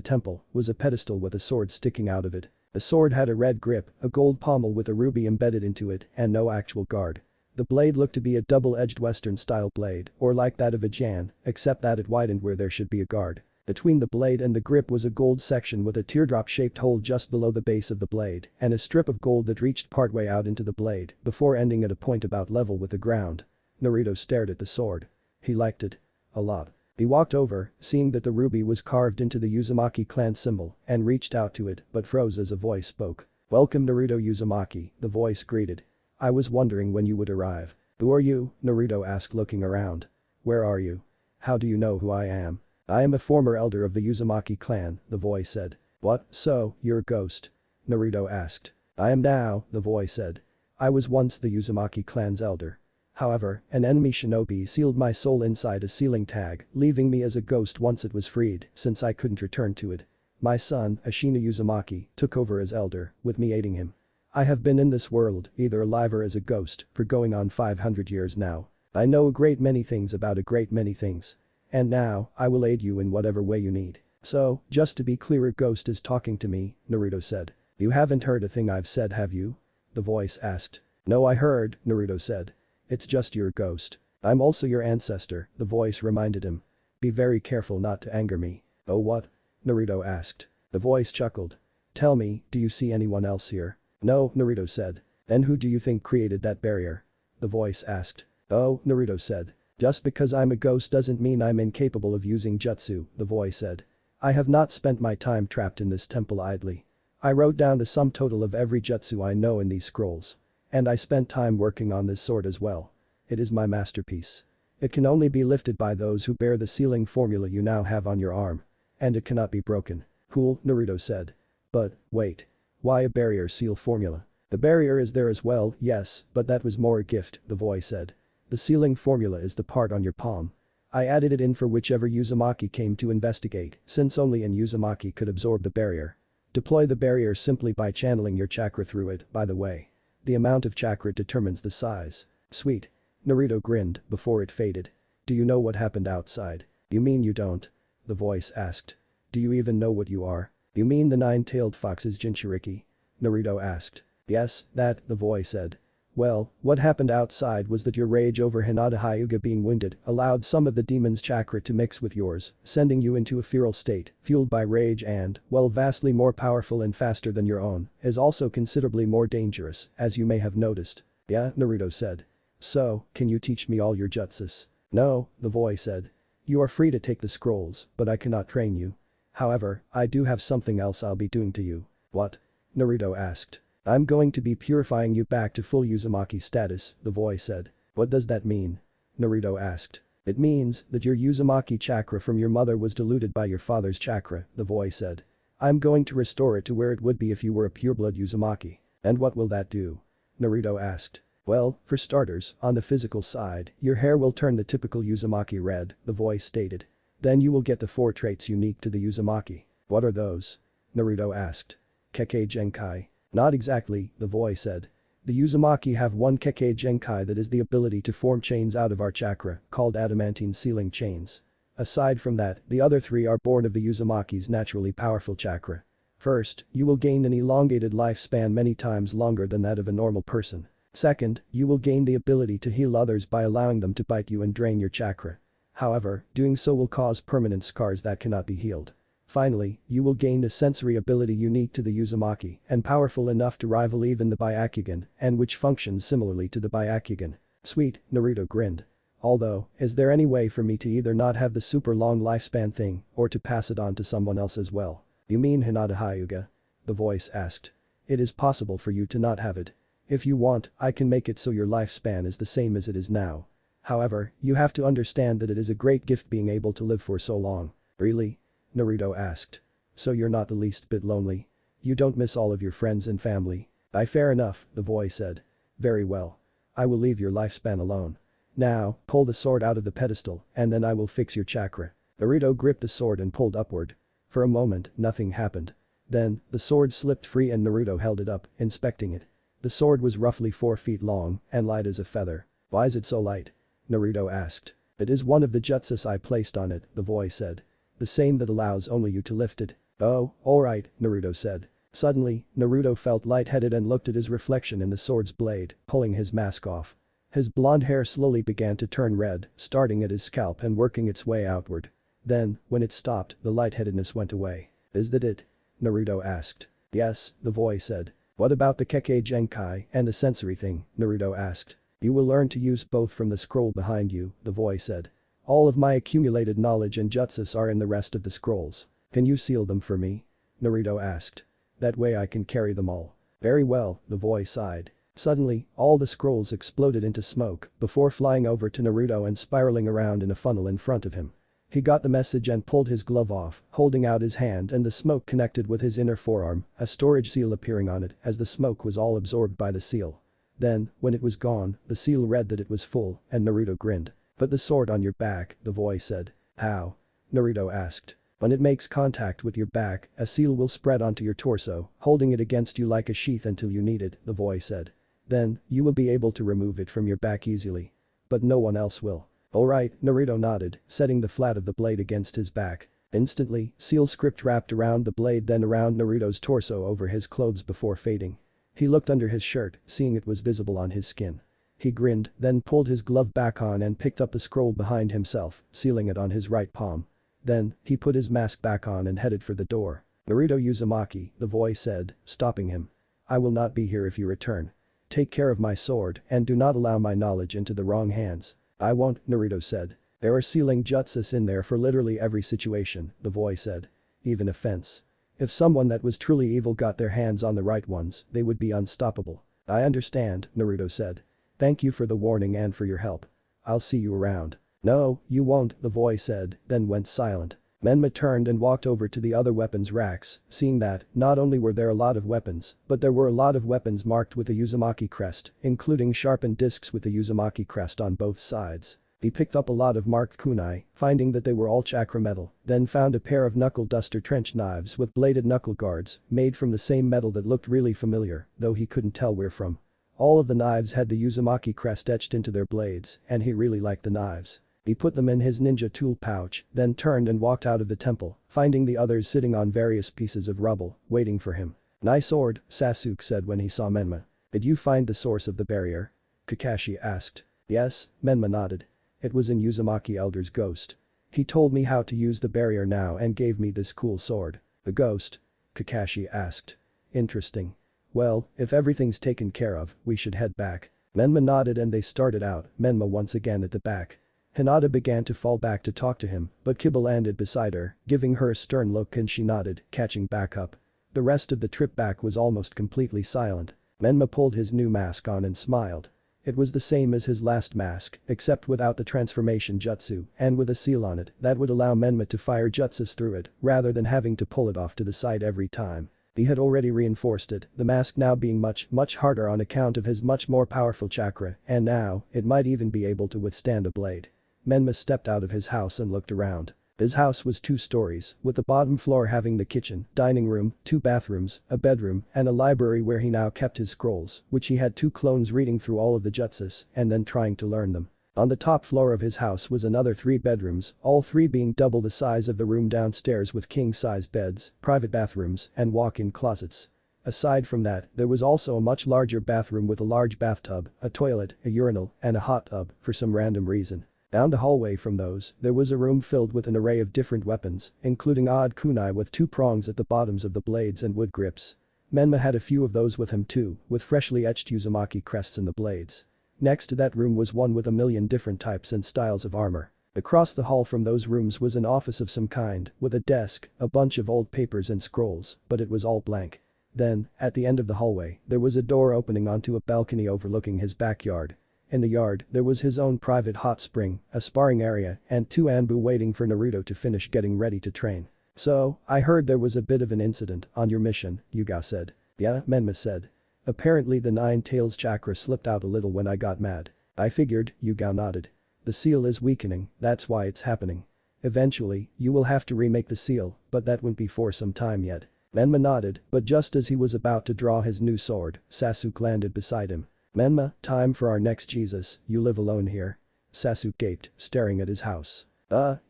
temple, was a pedestal with a sword sticking out of it. The sword had a red grip, a gold pommel with a ruby embedded into it, and no actual guard. The blade looked to be a double-edged Western-style blade, or like that of a Jan, except that it widened where there should be a guard. Between the blade and the grip was a gold section with a teardrop-shaped hole just below the base of the blade, and a strip of gold that reached partway out into the blade, before ending at a point about level with the ground. Naruto stared at the sword. He liked it. A lot. He walked over, seeing that the ruby was carved into the Uzumaki clan symbol, and reached out to it, but froze as a voice spoke. "Welcome Naruto Uzumaki," the voice greeted. "I was wondering when you would arrive." "Who are you?" Naruto asked looking around. "Where are you? How do you know who I am?" "I am a former elder of the Uzumaki clan," the voice said. "What, so, you're a ghost?" Naruto asked. "I am now," the voice said. "I was once the Uzumaki clan's elder. However, an enemy shinobi sealed my soul inside a sealing tag, leaving me as a ghost once it was freed, since I couldn't return to it. My son, Ashina Uzumaki, took over as elder, with me aiding him. I have been in this world, either alive or as a ghost, for going on 500 years now. I know a great many things about a great many things. And now, I will aid you in whatever way you need." "So, just to be clear, a ghost is talking to me," Naruto said. "You haven't heard a thing I've said, have you?" the voice asked. "No, I heard," Naruto said. "It's just you're a ghost. I'm also your ancestor," the voice reminded him. "Be very careful not to anger me." "Oh what?" Naruto asked. The voice chuckled. "Tell me, do you see anyone else here?" "No," Naruto said. "Then who do you think created that barrier?" the voice asked. "Oh," Naruto said. "Just because I'm a ghost doesn't mean I'm incapable of using jutsu," the voice said. "I have not spent my time trapped in this temple idly. I wrote down the sum total of every jutsu I know in these scrolls. And I spent time working on this sword as well. It is my masterpiece. It can only be lifted by those who bear the sealing formula you now have on your arm. And it cannot be broken." "Cool," Naruto said. "But, wait. Why a barrier seal formula?" "The barrier is there as well, yes, but that was more a gift," the voice said. "The sealing formula is the part on your palm. I added it in for whichever Uzumaki came to investigate, since only an Uzumaki could absorb the barrier. Deploy the barrier simply by channeling your chakra through it, by the way. The amount of chakra determines the size." "Sweet." Naruto grinned before it faded. "Do you know what happened outside?" "You mean you don't?" the voice asked. "Do you even know what you are?" "You mean the nine-tailed fox's Jinchuriki?" Naruto asked. "Yes, that," the voice said. "Well, what happened outside was that your rage over Hinata Hyuga being wounded allowed some of the demon's chakra to mix with yours, sending you into a feral state, fueled by rage and, well, vastly more powerful and faster than your own, is also considerably more dangerous, as you may have noticed." "Yeah," Naruto said. "So, can you teach me all your jutsus?" "No," the voice said. "You are free to take the scrolls, but I cannot train you. However, I do have something else I'll be doing to you." "What?" Naruto asked. "I'm going to be purifying you back to full Uzumaki status," the voice said. "What does that mean?" Naruto asked. "It means that your Uzumaki chakra from your mother was diluted by your father's chakra," the voice said. "I'm going to restore it to where it would be if you were a pureblood Uzumaki." "And what will that do?" Naruto asked. "Well, for starters, on the physical side, your hair will turn the typical Uzumaki red," the voice stated. "Then you will get the 4 traits unique to the Uzumaki." "What are those?" Naruto asked. "Kekkei Genkai." "Not exactly," the voice said. "The Uzumaki have one Kekkei Genkai that is the ability to form chains out of our chakra, called adamantine sealing chains. Aside from that, the other 3 are born of the Uzumaki's naturally powerful chakra. First, you will gain an elongated lifespan many times longer than that of a normal person. Second, you will gain the ability to heal others by allowing them to bite you and drain your chakra. However, doing so will cause permanent scars that cannot be healed. Finally, you will gain a sensory ability unique to the Uzumaki and powerful enough to rival even the Byakugan and which functions similarly to the Byakugan." "Sweet," Naruto grinned. "Although, is there any way for me to either not have the super long lifespan thing or to pass it on to someone else as well?" "You mean Hinata Hyuga?" the voice asked. "It is possible for you to not have it. If you want, I can make it so your lifespan is the same as it is now. However, you have to understand that it is a great gift being able to live for so long." "Really?" Naruto asked. "So you're not the least bit lonely? You don't miss all of your friends and family?" Fair enough," the voice said. "Very well. I will leave your lifespan alone. Now, pull the sword out of the pedestal, and then I will fix your chakra. Naruto gripped the sword and pulled upward. For a moment, nothing happened. Then, the sword slipped free and Naruto held it up, inspecting it. The sword was roughly 4 feet long and light as a feather. Why is it so light? Naruto asked. It is one of the jutsus I placed on it, the voice said. The same that allows only you to lift it. Oh, alright, Naruto said. Suddenly, Naruto felt lightheaded and looked at his reflection in the sword's blade, pulling his mask off. His blonde hair slowly began to turn red, starting at his scalp and working its way outward. Then, when it stopped, the lightheadedness went away. Is that it? Naruto asked. Yes, the voice said. What about the Kekkei Genkai and the sensory thing? Naruto asked. You will learn to use both from the scroll behind you, the voice said. All of my accumulated knowledge and jutsus are in the rest of the scrolls. Can you seal them for me? Naruto asked. That way I can carry them all. Very well, the voice sighed. Suddenly, all the scrolls exploded into smoke before flying over to Naruto and spiraling around in a funnel in front of him. He got the message and pulled his glove off, holding out his hand and the smoke connected with his inner forearm, a storage seal appearing on it as the smoke was all absorbed by the seal. Then, when it was gone, the seal read that it was full and Naruto grinned. Put the sword on your back, the voice said. How? Naruto asked. When it makes contact with your back, a seal will spread onto your torso, holding it against you like a sheath until you need it, the voice said. Then, you will be able to remove it from your back easily. But no one else will. Alright, Naruto nodded, setting the flat of the blade against his back. Instantly, seal script wrapped around the blade then around Naruto's torso over his clothes before fading. He looked under his shirt, seeing it was visible on his skin. He grinned, then pulled his glove back on and picked up the scroll behind himself, sealing it on his right palm. Then, he put his mask back on and headed for the door. Naruto Uzumaki, the voice said, stopping him. I will not be here if you return. Take care of my sword and do not allow my knowledge into the wrong hands. I won't, Naruto said. There are sealing jutsus in there for literally every situation, the voice said. Even a fence. If someone that was truly evil got their hands on the right ones, they would be unstoppable. I understand, Naruto said. Thank you for the warning and for your help. I'll see you around. No, you won't, the voice said, then went silent. Menma turned and walked over to the other weapons racks, seeing that, not only were there a lot of weapons, but there were a lot of weapons marked with the Uzumaki crest, including sharpened discs with the Uzumaki crest on both sides. He picked up a lot of marked kunai, finding that they were all chakra metal, then found a pair of knuckle duster trench knives with bladed knuckle guards, made from the same metal that looked really familiar, though he couldn't tell where from. All of the knives had the Uzumaki crest etched into their blades, and he really liked the knives. He put them in his ninja tool pouch, then turned and walked out of the temple, finding the others sitting on various pieces of rubble, waiting for him. Nice sword, Sasuke said when he saw Menma. Did you find the source of the barrier? Kakashi asked. Yes, Menma nodded. It was in Uzumaki Elder's ghost. He told me how to use the barrier now and gave me this cool sword. The ghost? Kakashi asked. Interesting. Well, if everything's taken care of, we should head back. Menma nodded and they started out, Menma once again at the back. Hinata began to fall back to talk to him, but Kiba landed beside her, giving her a stern look and she nodded, catching back up. The rest of the trip back was almost completely silent. Menma pulled his new mask on and smiled. It was the same as his last mask, except without the transformation jutsu and with a seal on it that would allow Menma to fire jutsus through it rather than having to pull it off to the side every time. He had already reinforced it, the mask now being much harder on account of his much more powerful chakra, and now, it might even be able to withstand a blade. Menma stepped out of his house and looked around. His house was 2 stories, with the bottom floor having the kitchen, dining room, 2 bathrooms, a bedroom, and a library where he now kept his scrolls, which he had 2 clones reading through all of the jutsus and then trying to learn them. On the top floor of his house was another 3 bedrooms, all 3 being double the size of the room downstairs with king-sized beds, private bathrooms, and walk-in closets. Aside from that, there was also a much larger bathroom with a large bathtub, a toilet, a urinal, and a hot tub, for some random reason. Down the hallway from those, there was a room filled with an array of different weapons, including odd kunai with 2 prongs at the bottoms of the blades and wood grips. Menma had a few of those with him too, with freshly etched Uzumaki crests in the blades. Next to that room was one with a million different types and styles of armor. Across the hall from those rooms was an office of some kind, with a desk, a bunch of old papers and scrolls, but it was all blank. Then, at the end of the hallway, there was a door opening onto a balcony overlooking his backyard. In the yard, there was his own private hot spring, a sparring area, and 2 Anbu waiting for Naruto to finish getting ready to train. So, I heard there was a bit of an incident on your mission, Yuga said. Yeah, Menma said. Apparently the 9 tails chakra slipped out a little when I got mad. I figured, Yugao nodded. The seal is weakening, that's why it's happening. Eventually, you will have to remake the seal, but that won't be for some time yet. Menma nodded, but just as he was about to draw his new sword, Sasuke landed beside him. Menma, time for our next Jesus, you live alone here? Sasuke gaped, staring at his house.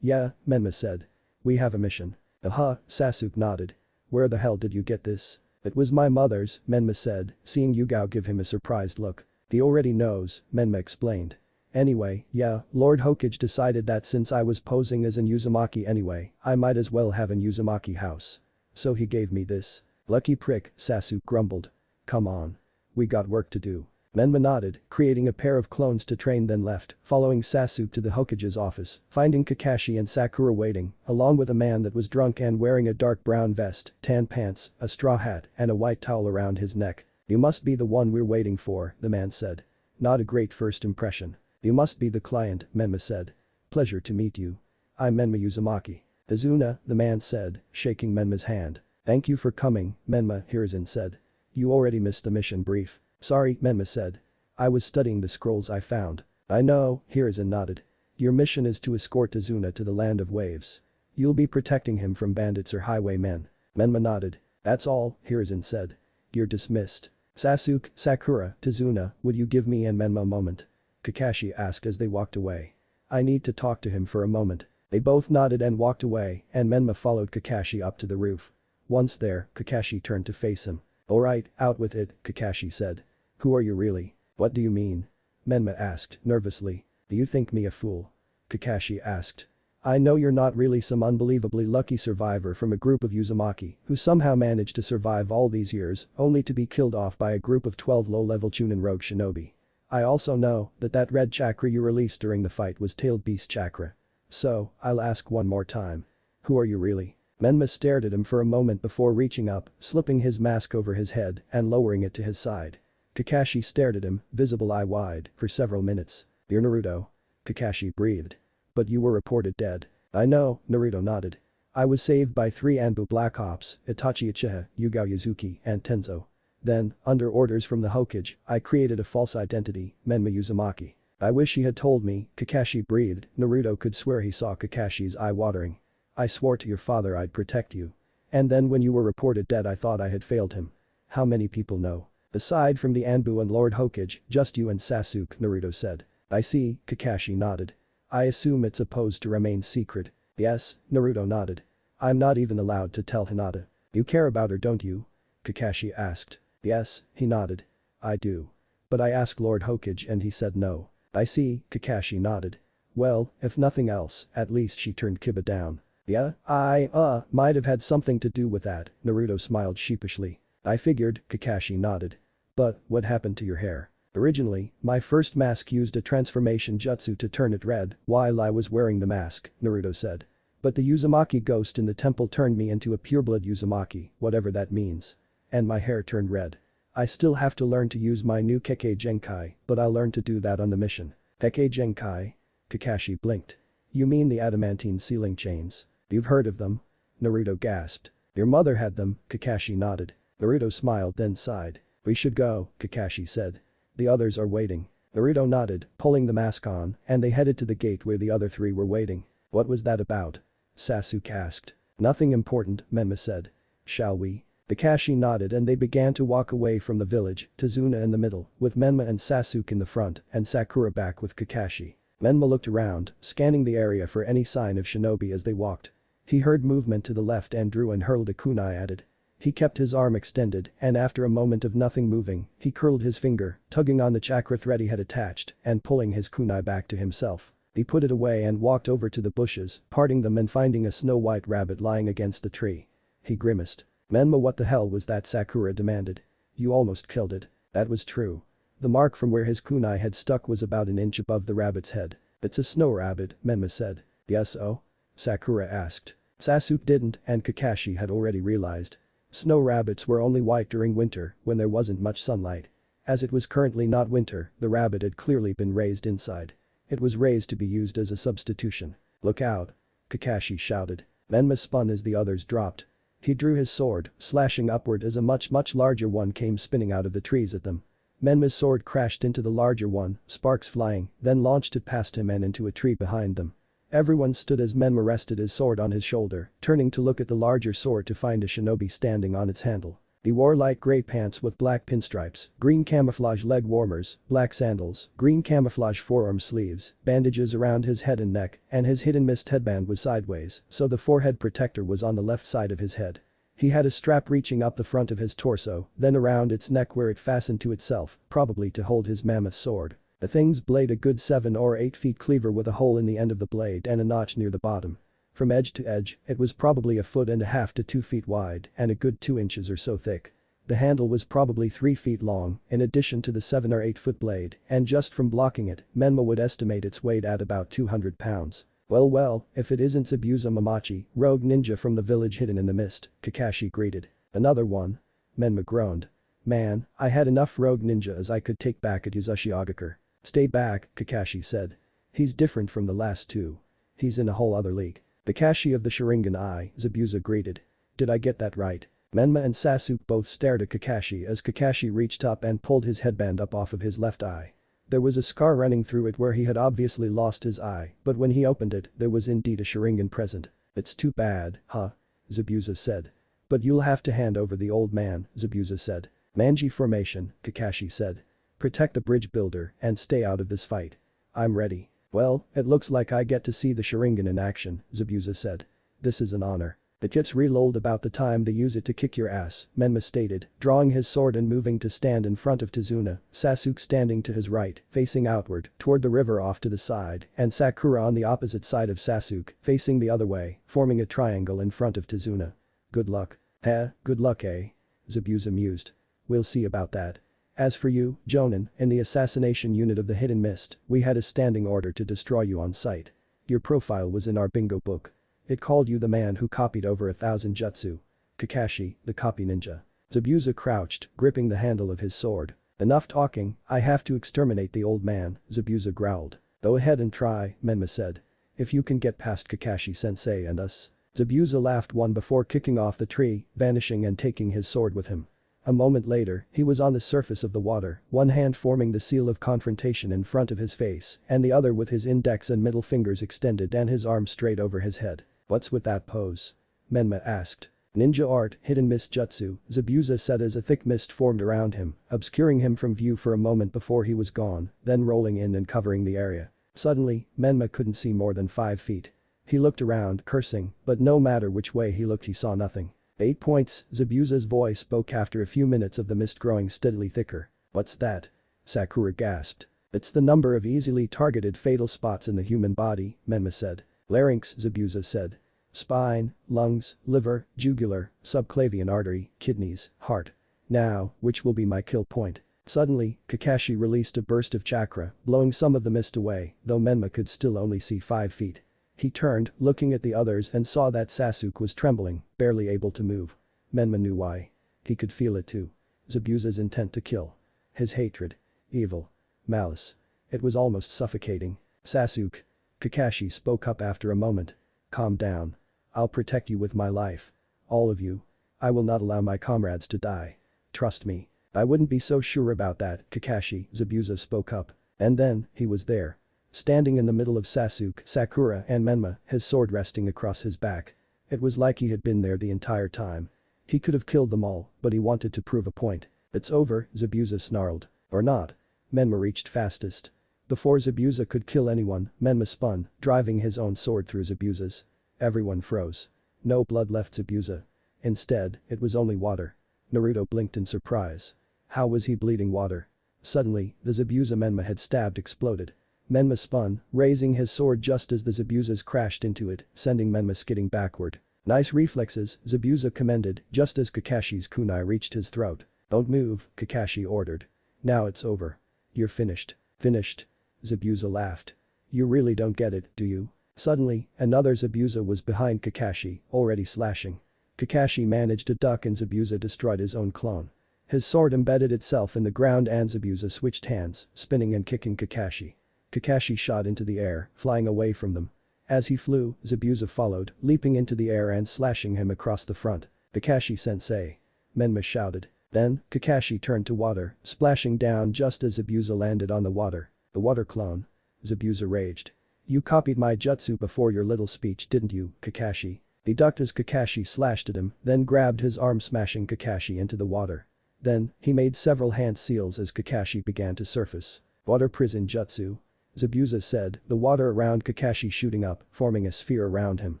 Yeah, Menma said. We have a mission. Sasuke nodded. Where the hell did you get this? It was my mother's, Menma said, seeing Yugao give him a surprised look. He already knows, Menma explained. Anyway, yeah, Lord Hokage decided that since I was posing as an Uzumaki anyway, I might as well have an Uzumaki house. So he gave me this. Lucky prick, Sasuke grumbled. Come on. We got work to do. Menma nodded, creating a pair of clones to train then left, following Sasuke to the Hokage's office, finding Kakashi and Sakura waiting, along with a man that was drunk and wearing a dark brown vest, tan pants, a straw hat, and a white towel around his neck. You must be the one we're waiting for, the man said. Not a great first impression. You must be the client, Menma said. Pleasure to meet you. I'm Menma Uzumaki. Izuna, the man said, shaking Menma's hand. Thank you for coming, Menma, Hiruzen said. You already missed the mission brief. Sorry, Menma said. I was studying the scrolls I found. I know, Hiruzen nodded. Your mission is to escort Izuna to the land of waves. You'll be protecting him from bandits or highwaymen. Menma nodded. That's all, Hiruzen said. You're dismissed. Sasuke, Sakura, Izuna, would you give me and Menma a moment? Kakashi asked as they walked away. I need to talk to him for a moment. They both nodded and walked away, and Menma followed Kakashi up to the roof. Once there, Kakashi turned to face him. Alright, out with it, Kakashi said. Who are you really? What do you mean? Menma asked, nervously. Do you think me a fool? Kakashi asked. I know you're not really some unbelievably lucky survivor from a group of Uzumaki who somehow managed to survive all these years only to be killed off by a group of 12 low-level Chunin rogue shinobi. I also know that red chakra you released during the fight was tailed beast chakra. So, I'll ask one more time. Who are you really? Menma stared at him for a moment before reaching up, slipping his mask over his head and lowering it to his side. Kakashi stared at him, visible eye wide, for several minutes. You're Naruto. Kakashi breathed. But you were reported dead. I know, Naruto nodded. I was saved by 3 Anbu Black Ops, Itachi Uchiha, Yugao Yazuki, and Tenzo. Then, under orders from the Hokage, I created a false identity, Menma Uzumaki. I wish he had told me, Kakashi breathed. Naruto could swear he saw Kakashi's eye watering. I swore to your father I'd protect you. And then when you were reported dead I thought I had failed him. How many people know? Aside from the Anbu and Lord Hokage, just you and Sasuke, Naruto said. I see, Kakashi nodded. I assume it's supposed to remain secret. Yes, Naruto nodded. I'm not even allowed to tell Hinata. You care about her don't you? Kakashi asked. Yes, he nodded. I do. But I asked Lord Hokage and he said no. I see, Kakashi nodded. Well, if nothing else, at least she turned Kiba down. Yeah, I might have had something to do with that, Naruto smiled sheepishly. I figured, Kakashi nodded. But, what happened to your hair? Originally, my first mask used a transformation jutsu to turn it red while I was wearing the mask, Naruto said. But the Uzumaki ghost in the temple turned me into a pureblood Uzumaki, whatever that means. And my hair turned red. I still have to learn to use my new Kekkei Genkai, but I'll learn to do that on the mission. Kekkei Genkai? Kakashi blinked. You mean the adamantine sealing chains? You've heard of them? Naruto gasped. Your mother had them, Kakashi nodded. Naruto smiled then sighed. We should go, Kakashi said. The others are waiting. Naruto nodded, pulling the mask on, and they headed to the gate where the other 3 were waiting. What was that about? Sasuke asked. Nothing important, Menma said. Shall we? Kakashi nodded and they began to walk away from the village, Izuna in the middle, with Menma and Sasuke in the front, and Sakura back with Kakashi. Menma looked around, scanning the area for any sign of shinobi as they walked. He heard movement to the left and drew and hurled a kunai at it. He kept his arm extended and after a moment of nothing moving, he curled his finger, tugging on the chakra thread he had attached and pulling his kunai back to himself. He put it away and walked over to the bushes, parting them and finding a snow-white rabbit lying against the tree. He grimaced. Menma, what the hell was that? Sakura demanded. You almost killed it. That was true. The mark from where his kunai had stuck was about an inch above the rabbit's head. It's a snow rabbit, Menma said. Yes oh? Sakura asked. Sasuke didn't and Kakashi had already realized. Snow rabbits were only white during winter when there wasn't much sunlight. As it was currently not winter, the rabbit had clearly been raised inside. It was raised to be used as a substitution. Look out. Kakashi shouted. Menma spun as the others dropped. He drew his sword, slashing upward as a much larger one came spinning out of the trees at them. Menma's sword crashed into the larger one, sparks flying, then launched it past him and into a tree behind them. Everyone stood as Menma rested his sword on his shoulder, turning to look at the larger sword to find a shinobi standing on its handle. He wore light gray pants with black pinstripes, green camouflage leg warmers, black sandals, green camouflage forearm sleeves, bandages around his head and neck, and his hidden mist headband was sideways, so the forehead protector was on the left side of his head. He had a strap reaching up the front of his torso, then around its neck where it fastened to itself, probably to hold his mammoth sword. The thing's blade a good 7 or 8 feet cleaver with a hole in the end of the blade and a notch near the bottom. From edge to edge, it was probably a 1.5 to 2 feet wide and a good 2 inches or so thick. The handle was probably 3 feet long, in addition to the 7 or 8 foot blade, and just from blocking it, Menma would estimate its weight at about 200 pounds. Well, if it isn't Zabuza Mamachi, rogue ninja from the village hidden in the mist, Kakashi greeted. Another one? Menma groaned. Man, I had enough rogue ninja as I could take back at Yuzushiogakure. Stay back, Kakashi said. He's different from the last two. He's in a whole other league. Kakashi of the Sharingan Eye, Zabuza greeted. Did I get that right? Menma and Sasuke both stared at Kakashi as Kakashi reached up and pulled his headband up off of his left eye. There was a scar running through it where he had obviously lost his eye, but when he opened it, there was indeed a Sharingan present. It's too bad, huh? Zabuza said. But you'll have to hand over the old man, Zabuza said. Manji formation, Kakashi said. Protect the bridge builder and stay out of this fight. I'm ready. Well, it looks like I get to see the Sharingan in action, Zabuza said. This is an honor. It gets reload about the time they use it to kick your ass, Menma stated, drawing his sword and moving to stand in front of Tazuna, Sasuke standing to his right, facing outward, toward the river off to the side, and Sakura on the opposite side of Sasuke, facing the other way, forming a triangle in front of Tazuna. Good luck. Good luck eh? Zabuza mused. We'll see about that. As for you, Jonin, in the assassination unit of the Hidden Mist, we had a standing order to destroy you on sight. Your profile was in our bingo book. It called you the man who copied over 1,000 jutsu. Kakashi, the copy ninja. Zabuza crouched, gripping the handle of his sword. Enough talking, I have to exterminate the old man, Zabuza growled. Go ahead and try, Menma said. If you can get past Kakashi-sensei and us. Zabuza laughed one before kicking off the tree, vanishing and taking his sword with him. A moment later, he was on the surface of the water, one hand forming the seal of confrontation in front of his face, and the other with his index and middle fingers extended and his arm straight over his head. What's with that pose? Menma asked. Ninja art, hidden mist jutsu, Zabuza said as a thick mist formed around him, obscuring him from view for a moment before he was gone, then rolling in and covering the area. Suddenly, Menma couldn't see more than 5 feet. He looked around, cursing, but no matter which way he looked he saw nothing. 8 points, Zabuza's voice spoke after a few minutes of the mist growing steadily thicker. What's that? Sakura gasped. It's the number of easily targeted fatal spots in the human body, Menma said. Larynx, Zabuza said. Spine, lungs, liver, jugular, subclavian artery, kidneys, heart. Now, which will be my kill point? Suddenly, Kakashi released a burst of chakra, blowing some of the mist away, though Menma could still only see 5 feet. He turned, looking at the others and saw that Sasuke was trembling, barely able to move. Menma knew why. He could feel it too. Zabuza's intent to kill. His hatred. Evil. Malice. It was almost suffocating. Sasuke. Kakashi spoke up after a moment. Calm down. I'll protect you with my life. All of you. I will not allow my comrades to die. Trust me. I wouldn't be so sure about that, Kakashi, Zabuza spoke up. And then, he was there. Standing in the middle of Sasuke, Sakura and Menma, his sword resting across his back. It was like he had been there the entire time. He could have killed them all, but he wanted to prove a point. It's over, Zabuza snarled. Or not. Menma reached fastest. Before Zabuza could kill anyone, Menma spun, driving his own sword through Zabuza's. Everyone froze. No blood left Zabuza. Instead, it was only water. Naruto blinked in surprise. How was he bleeding water? Suddenly, the Zabuza Menma had stabbed exploded. Menma spun, raising his sword just as the Zabuzas crashed into it, sending Menma skidding backward. Nice reflexes, Zabuza commended, just as Kakashi's kunai reached his throat. Don't move, Kakashi ordered. Now it's over. You're finished. Finished? Zabuza laughed. You really don't get it, do you? Suddenly, another Zabuza was behind Kakashi, already slashing. Kakashi managed to duck and Zabuza destroyed his own clone. His sword embedded itself in the ground and Zabuza switched hands, spinning and kicking Kakashi. Kakashi shot into the air, flying away from them. As he flew, Zabuza followed, leaping into the air and slashing him across the front. Kakashi-sensei. Menma shouted. Then, Kakashi turned to water, splashing down just as Zabuza landed on the water. The water clone. Zabuza raged. You copied my jutsu before your little speech, didn't you, Kakashi? He ducked as Kakashi slashed at him, then grabbed his arm, smashing Kakashi into the water. Then, he made several hand seals as Kakashi began to surface. Water prison jutsu. Zabuza said, the water around Kakashi shooting up, forming a sphere around him.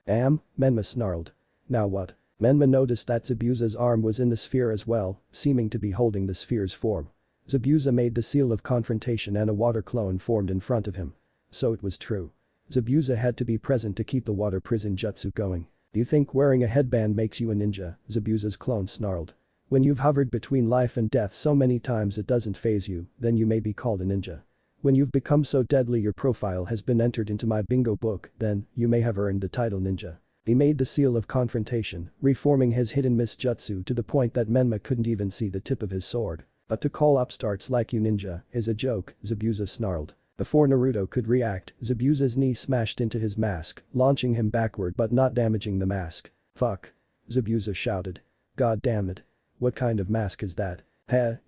Menma snarled. Now what? Menma noticed that Zabuza's arm was in the sphere as well, seeming to be holding the sphere's form. Zabuza made the seal of confrontation and a water clone formed in front of him. So it was true. Zabuza had to be present to keep the water prison jutsu going. Do you think wearing a headband makes you a ninja? Zabuza's clone snarled. When you've hovered between life and death so many times it doesn't faze you, then you may be called a ninja. When you've become so deadly your profile has been entered into my bingo book, then you may have earned the title ninja. He made the seal of confrontation, reforming his hidden miss jutsu to the point that Menma couldn't even see the tip of his sword. But to call upstarts like you ninja is a joke, Zabuza snarled. Before Naruto could react, Zabuza's knee smashed into his mask, launching him backward but not damaging the mask. Fuck. Zabuza shouted. God damn it. What kind of mask is that?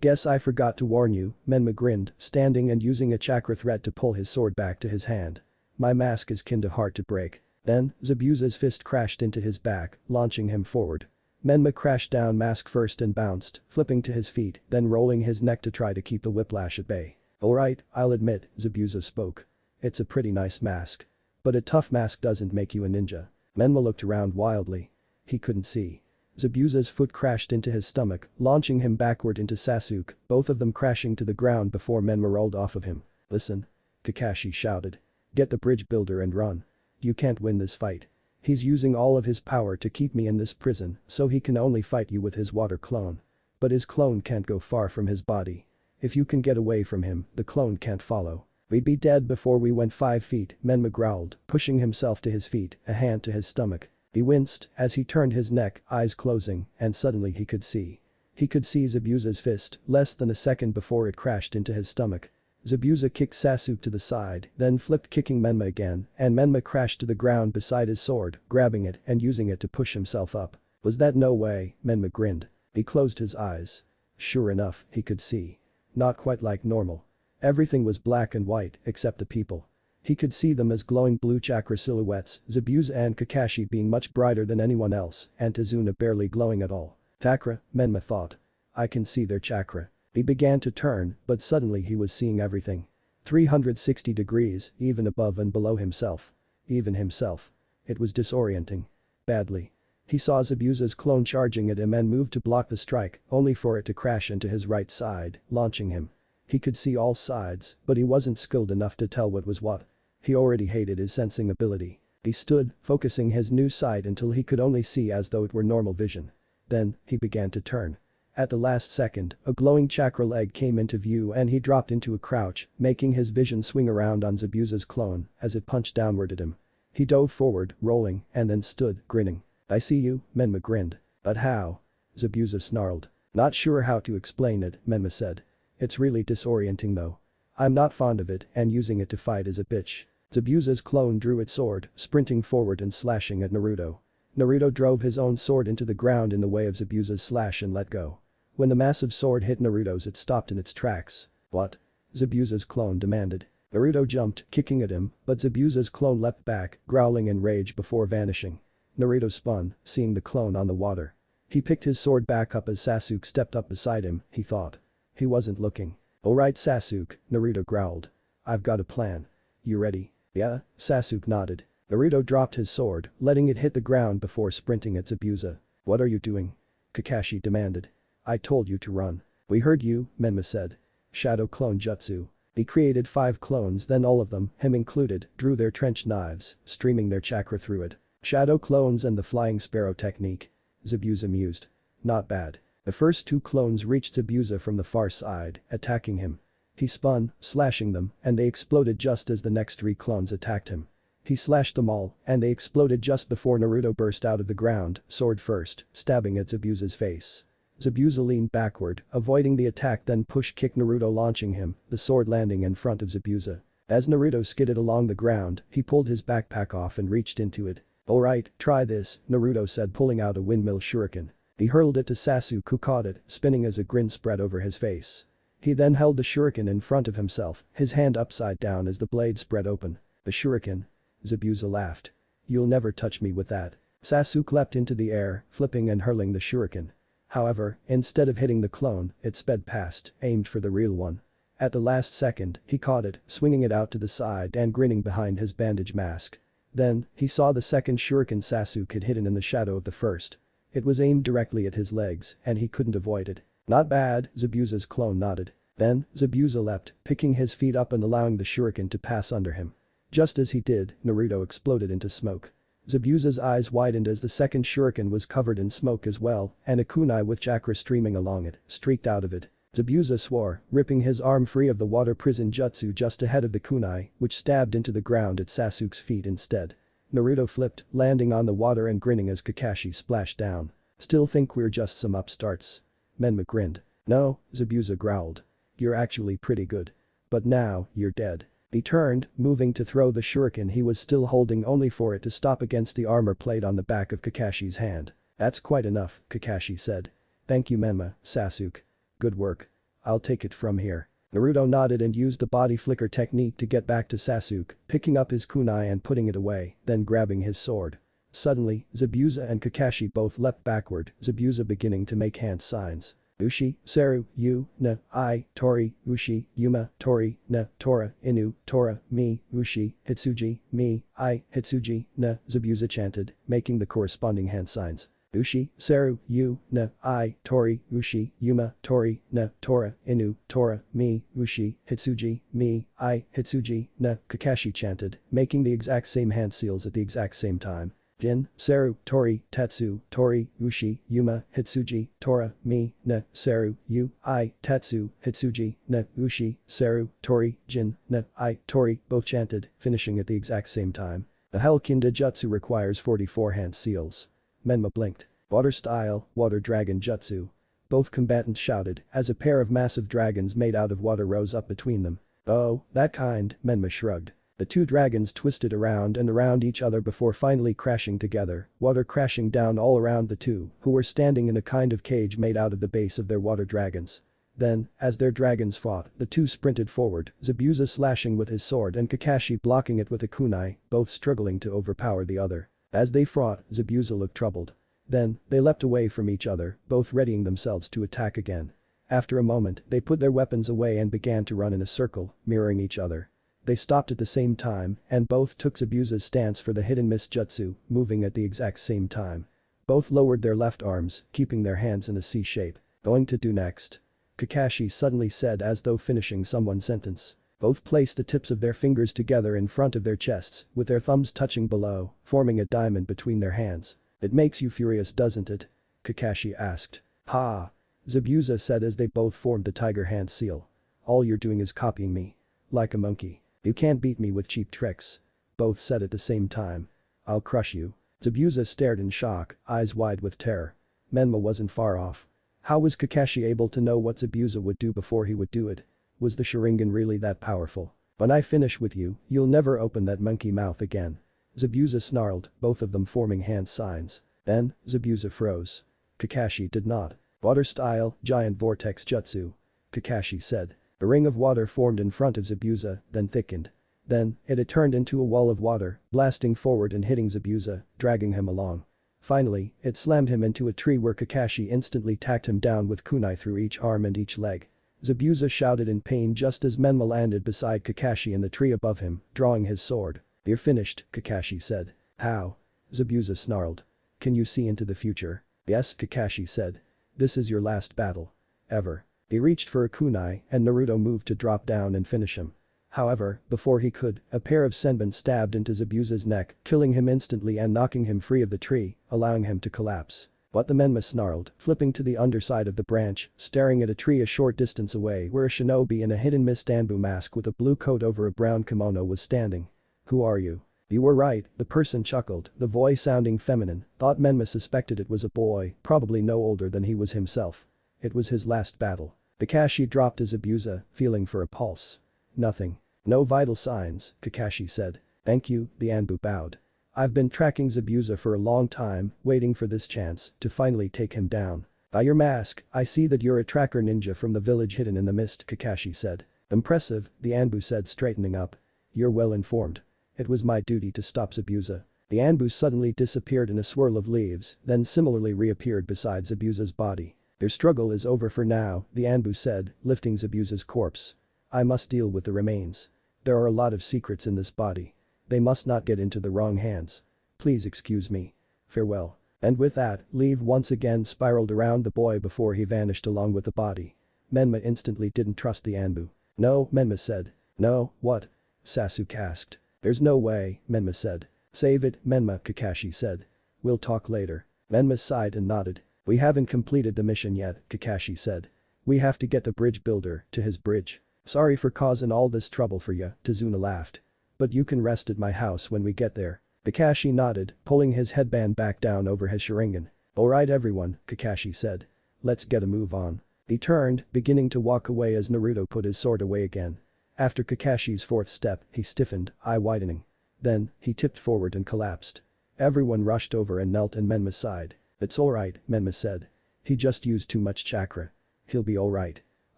Guess I forgot to warn you, Menma grinned, standing and using a chakra thread to pull his sword back to his hand. My mask is kinda hard to break. Then, Zabuza's fist crashed into his back, launching him forward. Menma crashed down mask first and bounced, flipping to his feet, then rolling his neck to try to keep the whiplash at bay. Alright, I'll admit, Zabuza spoke. It's a pretty nice mask. But a tough mask doesn't make you a ninja. Menma looked around wildly. He couldn't see. Zabuza's foot crashed into his stomach, launching him backward into Sasuke, both of them crashing to the ground before Menma rolled off of him. Listen. Kakashi shouted. Get the bridge builder and run. You can't win this fight. He's using all of his power to keep me in this prison, so he can only fight you with his water clone. But his clone can't go far from his body. If you can get away from him, the clone can't follow. We'd be dead before we went 5 feet, Menma growled, pushing himself to his feet, a hand to his stomach. He winced as he turned his neck, eyes closing, and suddenly he could see. He could see Zabuza's fist, less than a second before it crashed into his stomach. Zabuza kicked Sasuke to the side, then flipped kicking Menma again, and Menma crashed to the ground beside his sword, grabbing it and using it to push himself up. Was that no way? Menma grinned. He closed his eyes. Sure enough, he could see. Not quite like normal. Everything was black and white, except the people. He could see them as glowing blue chakra silhouettes, Zabuza and Kakashi being much brighter than anyone else, and Tazuna barely glowing at all. Chakra, Menma thought. I can see their chakra. He began to turn, but suddenly he was seeing everything. 360 degrees, even above and below himself. Even himself. It was disorienting. Badly. He saw Zabuza's clone charging at him and moved to block the strike, only for it to crash into his right side, launching him. He could see all sides, but he wasn't skilled enough to tell what was what. He already hated his sensing ability. He stood, focusing his new sight until he could only see as though it were normal vision. Then, he began to turn. At the last second, a glowing chakra leg came into view and he dropped into a crouch, making his vision swing around on Zabuza's clone as it punched downward at him. He dove forward, rolling, and then stood, grinning. I see you, Menma grinned. But how? Zabuza snarled. Not sure how to explain it, Menma said. It's really disorienting though. I'm not fond of it and using it to fight is a bitch. Zabuza's clone drew its sword, sprinting forward and slashing at Naruto. Naruto drove his own sword into the ground in the way of Zabuza's slash and let go. When the massive sword hit Naruto's it stopped in its tracks. What? Zabuza's clone demanded. Naruto jumped, kicking at him, but Zabuza's clone leapt back, growling in rage before vanishing. Naruto spun, seeing the clone on the water. He picked his sword back up as Sasuke stepped up beside him, he thought. He wasn't looking. Alright Sasuke, Naruto growled. I've got a plan. You ready? Yeah, Sasuke nodded. Naruto dropped his sword, letting it hit the ground before sprinting at Zabuza. What are you doing? Kakashi demanded. I told you to run. We heard you, Menma said. Shadow clone jutsu. He created 5 clones then all of them, him included, drew their trench knives, streaming their chakra through it. Shadow clones and the flying sparrow technique. Zabuza mused. Not bad. The first 2 clones reached Zabuza from the far side, attacking him. He spun, slashing them, and they exploded just as the next 3 clones attacked him. He slashed them all, and they exploded just before Naruto burst out of the ground, sword first, stabbing at Zabuza's face. Zabuza leaned backward, avoiding the attack then push-kicked Naruto launching him, the sword landing in front of Zabuza. As Naruto skidded along the ground, he pulled his backpack off and reached into it. Alright, try this, Naruto said pulling out a windmill shuriken. He hurled it to Sasuke, who caught it, spinning as a grin spread over his face. He then held the shuriken in front of himself, his hand upside down as the blade spread open. The shuriken. Zabuza laughed. You'll never touch me with that. Sasuke leapt into the air, flipping and hurling the shuriken. However, instead of hitting the clone, it sped past, aimed for the real one. At the last second, he caught it, swinging it out to the side and grinning behind his bandage mask. Then, he saw the second shuriken Sasuke had hidden in the shadow of the first. It was aimed directly at his legs, and he couldn't avoid it. Not bad, Zabuza's clone nodded. Then, Zabuza leapt, picking his feet up and allowing the shuriken to pass under him. Just as he did, Naruto exploded into smoke. Zabuza's eyes widened as the second shuriken was covered in smoke as well, and a kunai with chakra streaming along it, streaked out of it. Zabuza swore, ripping his arm free of the water prison jutsu just ahead of the kunai, which stabbed into the ground at Sasuke's feet instead. Naruto flipped, landing on the water and grinning as Kakashi splashed down. Still think we're just some upstarts? Menma grinned. No, Zabuza growled. You're actually pretty good. But now, you're dead. He turned, moving to throw the shuriken he was still holding only for it to stop against the armor plate on the back of Kakashi's hand. That's quite enough, Kakashi said. Thank you Menma, Sasuke. Good work. I'll take it from here. Naruto nodded and used the body flicker technique to get back to Sasuke, picking up his kunai and putting it away, then grabbing his sword. Suddenly, Zabuza and Kakashi both leapt backward, Zabuza beginning to make hand signs. Ushi, Seru, Yu, Na, I, Tori, Ushi, Yuma, Tori, Na, Tora, Inu, Tora, Mi, Ushi, Hitsuji, Mi, I, Hitsuji, Na, Zabuza chanted, making the corresponding hand signs. Ushi, Seru, Yu, Na, I, Tori, Ushi, Yuma, Tori, Na, Tora, Inu, Tora, Mi, Ushi, Hitsuji, Mi, I, Hitsuji, Na, Kakashi chanted, making the exact same hand seals at the exact same time. Jin, Seru, Tori, Tatsu, Tori, Ushi, Yuma, Hitsuji, Tora, Mi, Na, Seru, Yu, I, Tatsu, Hitsuji, Na, Ushi, Seru, Tori, Jin, Na, I, Tori, both chanted, finishing at the exact same time. The Hellkinda Jutsu requires 44 hand seals. Menma blinked. Water style, water dragon jutsu. Both combatants shouted as a pair of massive dragons made out of water rose up between them. Oh, that kind, Menma shrugged. The two dragons twisted around and around each other before finally crashing together, water crashing down all around the two, who were standing in a kind of cage made out of the base of their water dragons. Then, as their dragons fought, the two sprinted forward, Zabuza slashing with his sword and Kakashi blocking it with a kunai, both struggling to overpower the other. As they fought, Zabuza looked troubled. Then, they leapt away from each other, both readying themselves to attack again. After a moment, they put their weapons away and began to run in a circle, mirroring each other. They stopped at the same time, and both took Zabuza's stance for the hidden miss jutsu, moving at the exact same time. Both lowered their left arms, keeping their hands in a C shape. Going to do next? Kakashi suddenly said as though finishing someone's sentence. Both placed the tips of their fingers together in front of their chests, with their thumbs touching below, forming a diamond between their hands. It makes you furious, doesn't it? Kakashi asked. Ha! Zabuza said as they both formed the tiger hand seal. All you're doing is copying me. Like a monkey. You can't beat me with cheap tricks. Both said at the same time. I'll crush you. Zabuza stared in shock, eyes wide with terror. Menma wasn't far off. How was Kakashi able to know what Zabuza would do before he would do it? Was the Sharingan really that powerful? When I finish with you, you'll never open that monkey mouth again. Zabuza snarled, both of them forming hand signs. Then, Zabuza froze. Kakashi did not. Water style, giant vortex jutsu. Kakashi said. A ring of water formed in front of Zabuza, then thickened. Then, it had turned into a wall of water, blasting forward and hitting Zabuza, dragging him along. Finally, it slammed him into a tree where Kakashi instantly tacked him down with kunai through each arm and each leg. Zabuza shouted in pain just as Menma landed beside Kakashi in the tree above him, drawing his sword. You're finished, Kakashi said. How? Zabuza snarled. Can you see into the future? Yes, Kakashi said. This is your last battle. Ever. He reached for a kunai and Naruto moved to drop down and finish him. However, before he could, a pair of senbon stabbed into Zabuza's neck, killing him instantly and knocking him free of the tree, allowing him to collapse. What the Menma snarled, flipping to the underside of the branch, staring at a tree a short distance away where a shinobi in a hidden mist Anbu mask with a blue coat over a brown kimono was standing. Who are you? You were right, the person chuckled, the voice sounding feminine, thought Menma suspected it was a boy, probably no older than he was himself. It was his last battle. Kakashi dropped his Zabuza, feeling for a pulse. Nothing. No vital signs, Kakashi said. Thank you, the Anbu bowed. I've been tracking Zabuza for a long time, waiting for this chance to finally take him down. By your mask, I see that you're a tracker ninja from the village hidden in the mist, Kakashi said. Impressive, the Anbu said, straightening up. You're well informed. It was my duty to stop Zabuza. The Anbu suddenly disappeared in a swirl of leaves, then similarly reappeared beside Zabuza's body. Their struggle is over for now, the Anbu said, lifting Zabuza's corpse. I must deal with the remains. There are a lot of secrets in this body. They must not get into the wrong hands. Please excuse me. Farewell. And with that, Leave once again spiraled around the boy before he vanished along with the body. Menma instantly didn't trust the Anbu. No, Menma said. No, what? Sasuke asked. There's no way, Menma said. Save it, Menma, Kakashi said. We'll talk later. Menma sighed and nodded. We haven't completed the mission yet, Kakashi said. We have to get the bridge builder to his bridge. Sorry for causing all this trouble for ya, Tazuna laughed. But you can rest at my house when we get there. Kakashi nodded, pulling his headband back down over his Sharingan. Alright everyone, Kakashi said. Let's get a move on. He turned, beginning to walk away as Naruto put his sword away again. After Kakashi's fourth step, he stiffened, eye widening. Then, he tipped forward and collapsed. Everyone rushed over and knelt at Menma's side. It's alright, Menma said. He just used too much chakra. He'll be alright.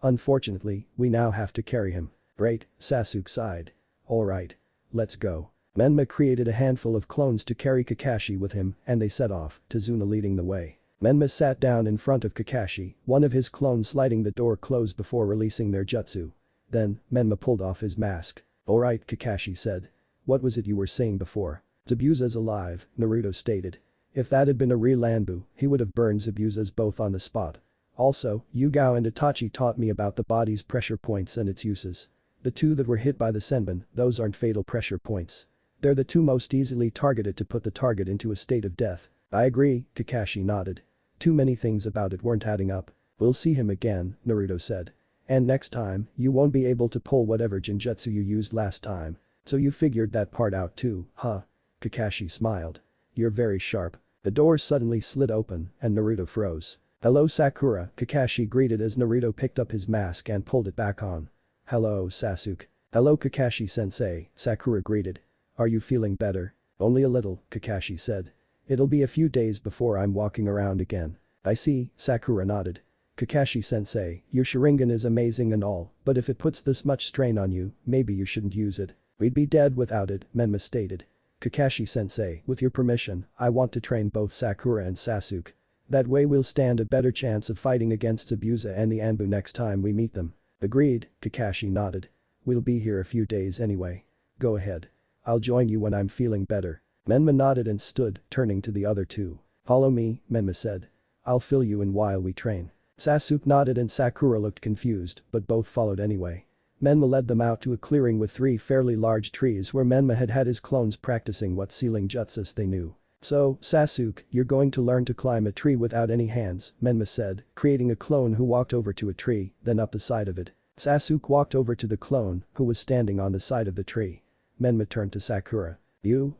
Unfortunately, we now have to carry him. Great, Sasuke sighed. Alright. Let's go. Menma created a handful of clones to carry Kakashi with him and they set off, Tazuna leading the way. Menma sat down in front of Kakashi, one of his clones sliding the door closed before releasing their jutsu. Then, Menma pulled off his mask. Alright, Kakashi said. What was it you were saying before? Zabuza's alive, Naruto stated. If that had been a real Anbu, he would have burned Zabuza's both on the spot. Also, Yugao and Itachi taught me about the body's pressure points and its uses. The two that were hit by the Senbon, those aren't fatal pressure points. They're the two most easily targeted to put the target into a state of death. I agree, Kakashi nodded. Too many things about it weren't adding up. We'll see him again, Naruto said. And next time, you won't be able to pull whatever genjutsu you used last time. So you figured that part out too, huh? Kakashi smiled. You're very sharp. The door suddenly slid open and Naruto froze. Hello Sakura, Kakashi greeted as Naruto picked up his mask and pulled it back on. Hello Sasuke. Hello Kakashi-sensei, Sakura greeted. Are you feeling better? Only a little, Kakashi said. It'll be a few days before I'm walking around again. I see, Sakura nodded. Kakashi-sensei, your Sharingan is amazing and all, but if it puts this much strain on you, maybe you shouldn't use it. We'd be dead without it, Menma stated. Kakashi-sensei, with your permission, I want to train both Sakura and Sasuke. That way we'll stand a better chance of fighting against Zabuza and the Anbu next time we meet them. Agreed, Kakashi nodded. We'll be here a few days anyway. Go ahead. I'll join you when I'm feeling better. Menma nodded and stood, turning to the other two. Follow me, Menma said. I'll fill you in while we train. Sasuke nodded and Sakura looked confused, but both followed anyway. Menma led them out to a clearing with 3 fairly large trees where Menma had had his clones practicing what sealing jutsus they knew. So, Sasuke, you're going to learn to climb a tree without any hands, Menma said, creating a clone who walked over to a tree, then up the side of it. Sasuke walked over to the clone, who was standing on the side of the tree. Menma turned to Sakura.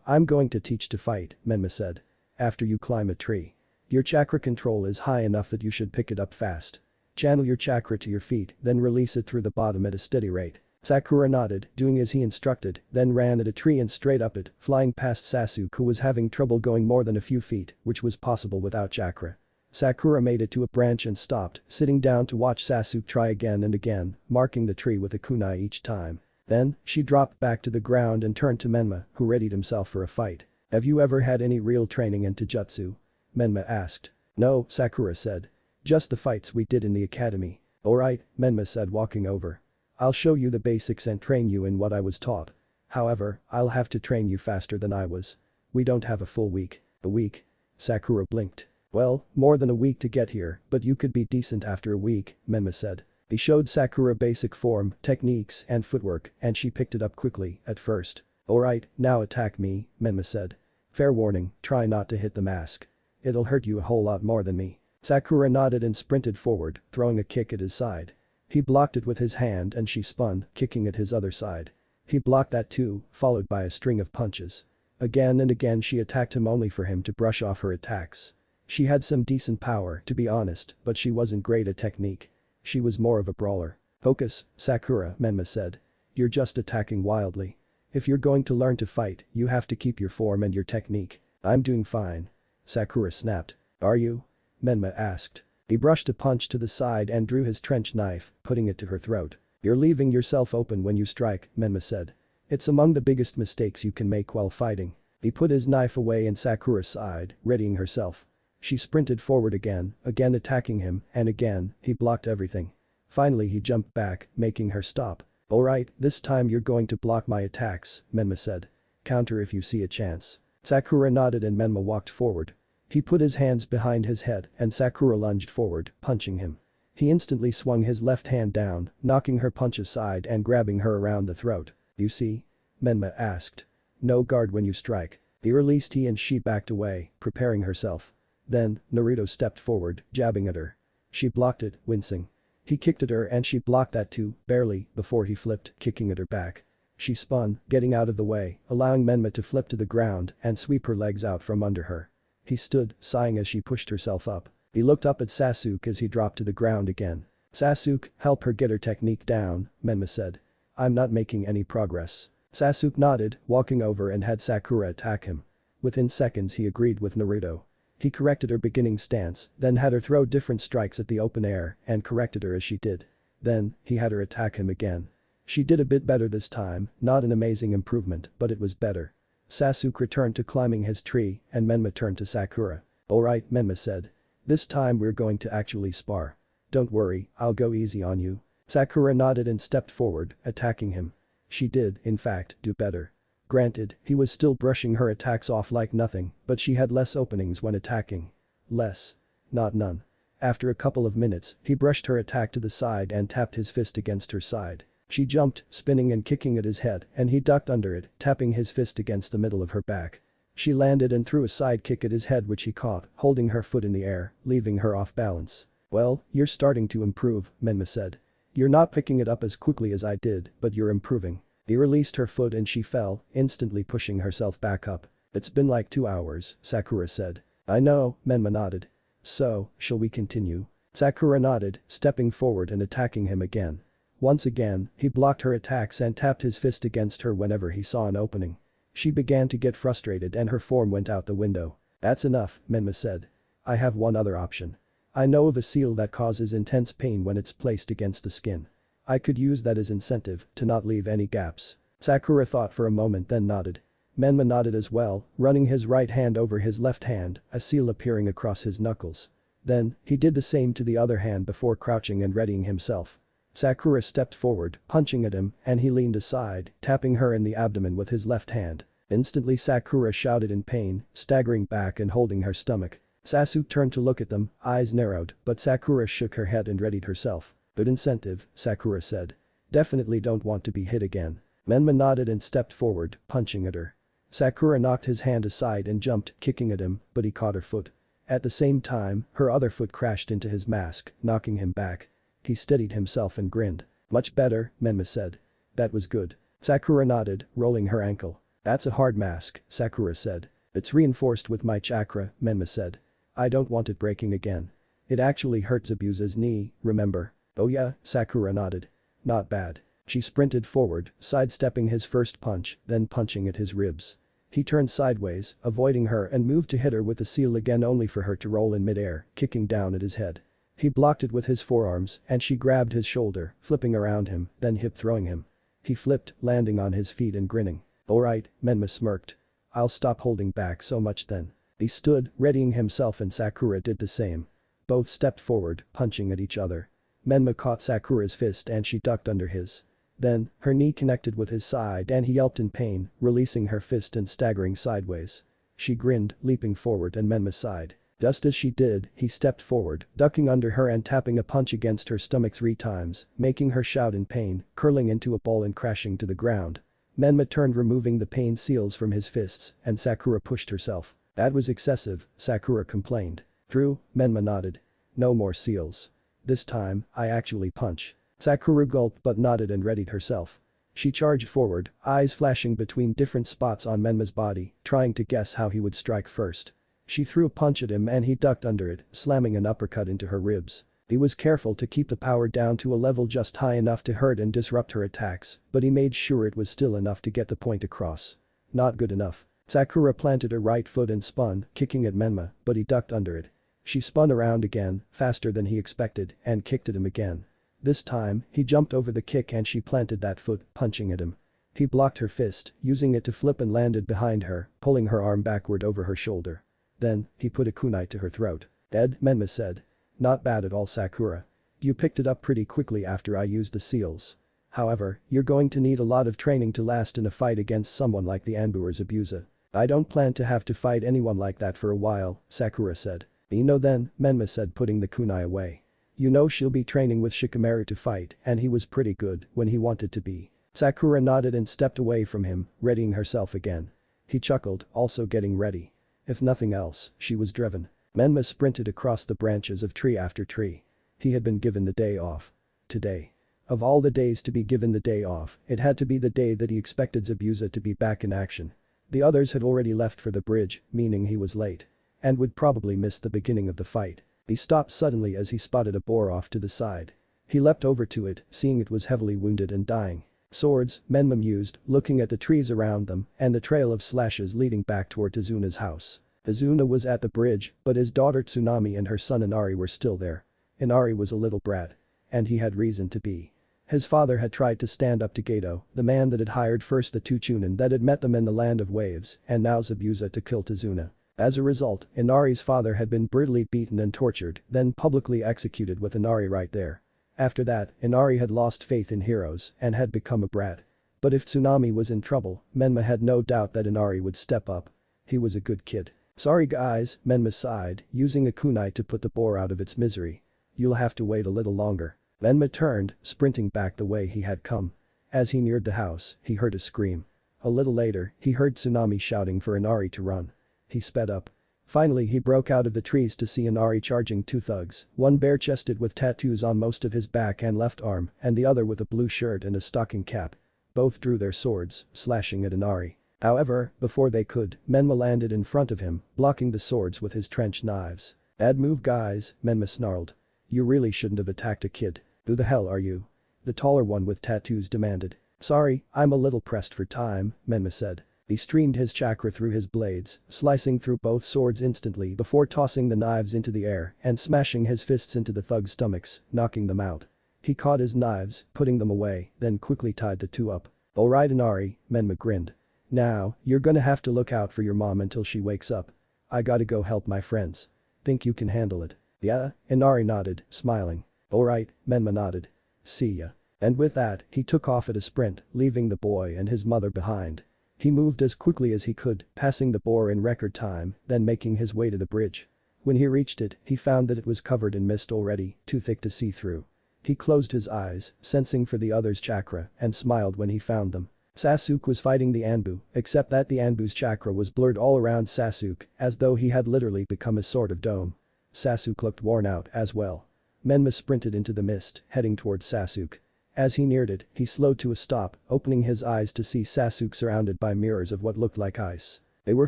I'm going to teach to fight, Menma said. After you climb a tree. Your chakra control is high enough that you should pick it up fast. Channel your chakra to your feet, then release it through the bottom at a steady rate. Sakura nodded, doing as he instructed, then ran at a tree and straight up it, flying past Sasuke who was having trouble going more than a few feet, which was possible without chakra. Sakura made it to a branch and stopped, sitting down to watch Sasuke try again and again, marking the tree with a kunai each time. Then, she dropped back to the ground and turned to Menma, who readied himself for a fight. Have you ever had any real training in Taijutsu? Menma asked. No, Sakura said. Just the fights we did in the academy. Alright, Menma said walking over. I'll show you the basics and train you in what I was taught. However, I'll have to train you faster than I was. We don't have a full week. A week? Sakura blinked. Well, more than a week to get here, but you could be decent after a week, Menma said. He showed Sakura basic form, techniques and footwork and she picked it up quickly at first. Alright, now attack me, Menma said. Fair warning, try not to hit the mask. It'll hurt you a whole lot more than me. Sakura nodded and sprinted forward, throwing a kick at his side. He blocked it with his hand and she spun, kicking at his other side. He blocked that too, followed by a string of punches. Again and again she attacked him only for him to brush off her attacks. She had some decent power, to be honest, but she wasn't great at technique. She was more of a brawler. Focus, Sakura, Menma said. You're just attacking wildly. If you're going to learn to fight, you have to keep your form and your technique. I'm doing fine. Sakura snapped. Are you? Menma asked. He brushed a punch to the side and drew his trench knife, putting it to her throat. You're leaving yourself open when you strike, Menma said. It's among the biggest mistakes you can make while fighting. He put his knife away in Sakura's side, readying herself. She sprinted forward again attacking him, and again, he blocked everything. Finally he jumped back, making her stop. Alright, this time you're going to block my attacks, Menma said. Counter if you see a chance. Sakura nodded and Menma walked forward. He put his hands behind his head and Sakura lunged forward, punching him. He instantly swung his left hand down, knocking her punch aside and grabbing her around the throat. You see? Menma asked. No guard when you strike. He released he and she backed away, preparing herself. Then, Naruto stepped forward, jabbing at her. She blocked it, wincing. He kicked at her and she blocked that too, barely, before he flipped, kicking at her back. She spun, getting out of the way, allowing Menma to flip to the ground and sweep her legs out from under her. He stood, sighing as she pushed herself up. He looked up at Sasuke as he dropped to the ground again. Sasuke, help her get her technique down, Menma said. I'm not making any progress. Sasuke nodded, walking over and had Sakura attack him. Within seconds he agreed with Naruto. He corrected her beginning stance, then had her throw different strikes at the open air and corrected her as she did. Then, he had her attack him again. She did a bit better this time, not an amazing improvement, but it was better. Sasuke returned to climbing his tree and Menma turned to Sakura. Alright, Menma said. This time we're going to actually spar. Don't worry, I'll go easy on you. Sakura nodded and stepped forward, attacking him. She did, in fact, do better. Granted, he was still brushing her attacks off like nothing, but she had less openings when attacking. Less. Not none. After a couple of minutes, he brushed her attack to the side and tapped his fist against her side. She jumped, spinning and kicking at his head, and he ducked under it, tapping his fist against the middle of her back. She landed and threw a side kick at his head which he caught, holding her foot in the air, leaving her off balance. Well, you're starting to improve, Menma said. You're not picking it up as quickly as I did, but you're improving. He released her foot and she fell, instantly pushing herself back up. It's been like 2 hours, Sakura said. I know, Menma nodded. So, shall we continue? Sakura nodded, stepping forward and attacking him again. Once again, he blocked her attacks and tapped his fist against her whenever he saw an opening. She began to get frustrated and her form went out the window. That's enough, Menma said. I have one other option. I know of a seal that causes intense pain when it's placed against the skin. I could use that as incentive to not leave any gaps. Sakura thought for a moment then nodded. Menma nodded as well, running his right hand over his left hand, a seal appearing across his knuckles. Then, he did the same to the other hand before crouching and readying himself. Sakura stepped forward, punching at him, and he leaned aside, tapping her in the abdomen with his left hand. Instantly Sakura shouted in pain, staggering back and holding her stomach. Sasuke turned to look at them, eyes narrowed, but Sakura shook her head and readied herself. Good incentive, Sakura said. Definitely don't want to be hit again. Menma nodded and stepped forward, punching at her. Sakura knocked his hand aside and jumped, kicking at him, but he caught her foot. At the same time, her other foot crashed into his mask, knocking him back. He steadied himself and grinned. Much better, Menma said. That was good. Sakura nodded, rolling her ankle. That's a hard mask, Sakura said. It's reinforced with my chakra, Menma said. I don't want it breaking again. It actually hurts Abusa's knee, remember? Oh yeah, Sakura nodded. Not bad. She sprinted forward, sidestepping his first punch, then punching at his ribs. He turned sideways, avoiding her and moved to hit her with the seal again only for her to roll in midair, kicking down at his head. He blocked it with his forearms and she grabbed his shoulder, flipping around him, then hip throwing him. He flipped, landing on his feet and grinning. Alright, Menma smirked. I'll stop holding back so much then. He stood, readying himself and Sakura did the same. Both stepped forward, punching at each other. Menma caught Sakura's fist and she ducked under his. Then, her knee connected with his side and he yelped in pain, releasing her fist and staggering sideways. She grinned, leaping forward and Menma sighed. Just as she did, he stepped forward, ducking under her and tapping a punch against her stomach 3 times, making her shout in pain, curling into a ball and crashing to the ground. Menma turned, removing the pain seals from his fists, and Sakura pushed herself. That was excessive, Sakura complained. True, Menma nodded. No more seals. This time, I actually punch. Sakura gulped but nodded and readied herself. She charged forward, eyes flashing between different spots on Menma's body, trying to guess how he would strike first. She threw a punch at him and he ducked under it, slamming an uppercut into her ribs. He was careful to keep the power down to a level just high enough to hurt and disrupt her attacks, but he made sure it was still enough to get the point across. Not good enough. Sakura planted her right foot and spun, kicking at Menma, but he ducked under it. She spun around again, faster than he expected, and kicked at him again. This time, he jumped over the kick and she planted that foot, punching at him. He blocked her fist, using it to flip and landed behind her, pulling her arm backward over her shoulder. Then, he put a kunai to her throat. "Dead," Menma said. "Not bad at all, Sakura. You picked it up pretty quickly after I used the seals. However, you're going to need a lot of training to last in a fight against someone like the Anbu or Zabuza." "I don't plan to have to fight anyone like that for a while," Sakura said. "You know then," Menma said, putting the kunai away. "You know she'll be training with Shikamaru to fight and he was pretty good when he wanted to be." Sakura nodded and stepped away from him, readying herself again. He chuckled, also getting ready. If nothing else, she was driven. Menma sprinted across the branches of tree after tree. He had been given the day off. Today. Of all the days to be given the day off, it had to be the day that he expected Zabuza to be back in action. The others had already left for the bridge, meaning he was late. And would probably miss the beginning of the fight. He stopped suddenly as he spotted a boar off to the side. He leapt over to it, seeing it was heavily wounded and dying. "Swords," Menma mused, looking at the trees around them and the trail of slashes leading back toward Izuna's house. Izuna was at the bridge, but his daughter Tsunami and her son Inari were still there. Inari was a little brat. And he had reason to be. His father had tried to stand up to Gato, the man that had hired first the two Chunin that had met them in the land of waves, and now Zabuza to kill Tizuna. As a result, Inari's father had been brutally beaten and tortured, then publicly executed with Inari right there. After that, Inari had lost faith in heroes and had become a brat. But if Tsunami was in trouble, Menma had no doubt that Inari would step up. He was a good kid. "Sorry guys," Menma sighed, using a kunai to put the boar out of its misery. "You'll have to wait a little longer." Menma turned, sprinting back the way he had come. As he neared the house, he heard a scream. A little later, he heard Tsunami shouting for Inari to run. He sped up. Finally he broke out of the trees to see Inari charging two thugs, one bare-chested with tattoos on most of his back and left arm and the other with a blue shirt and a stocking cap. Both drew their swords, slashing at Inari. However, before they could, Menma landed in front of him, blocking the swords with his trench knives. "Bad move guys," Menma snarled. "You really shouldn't have attacked a kid. Who the hell are you?" The taller one with tattoos demanded. "Sorry, I'm a little pressed for time," Menma said. He streamed his chakra through his blades, slicing through both swords instantly before tossing the knives into the air and smashing his fists into the thugs' stomachs, knocking them out. He caught his knives, putting them away, then quickly tied the two up. "Alright Inari," Menma grinned. "Now, you're gonna have to look out for your mom until she wakes up. I gotta go help my friends. Think you can handle it?" "Yeah," Inari nodded, smiling. "Alright," Menma nodded. "See ya." And with that, he took off at a sprint, leaving the boy and his mother behind. He moved as quickly as he could, passing the boar in record time, then making his way to the bridge. When he reached it, he found that it was covered in mist already, too thick to see through. He closed his eyes, sensing for the other's chakra, and smiled when he found them. Sasuke was fighting the Anbu, except that the Anbu's chakra was blurred all around Sasuke, as though he had literally become a sort of dome. Sasuke looked worn out as well. Menma sprinted into the mist, heading towards Sasuke. As he neared it, he slowed to a stop, opening his eyes to see Sasuke surrounded by mirrors of what looked like ice. They were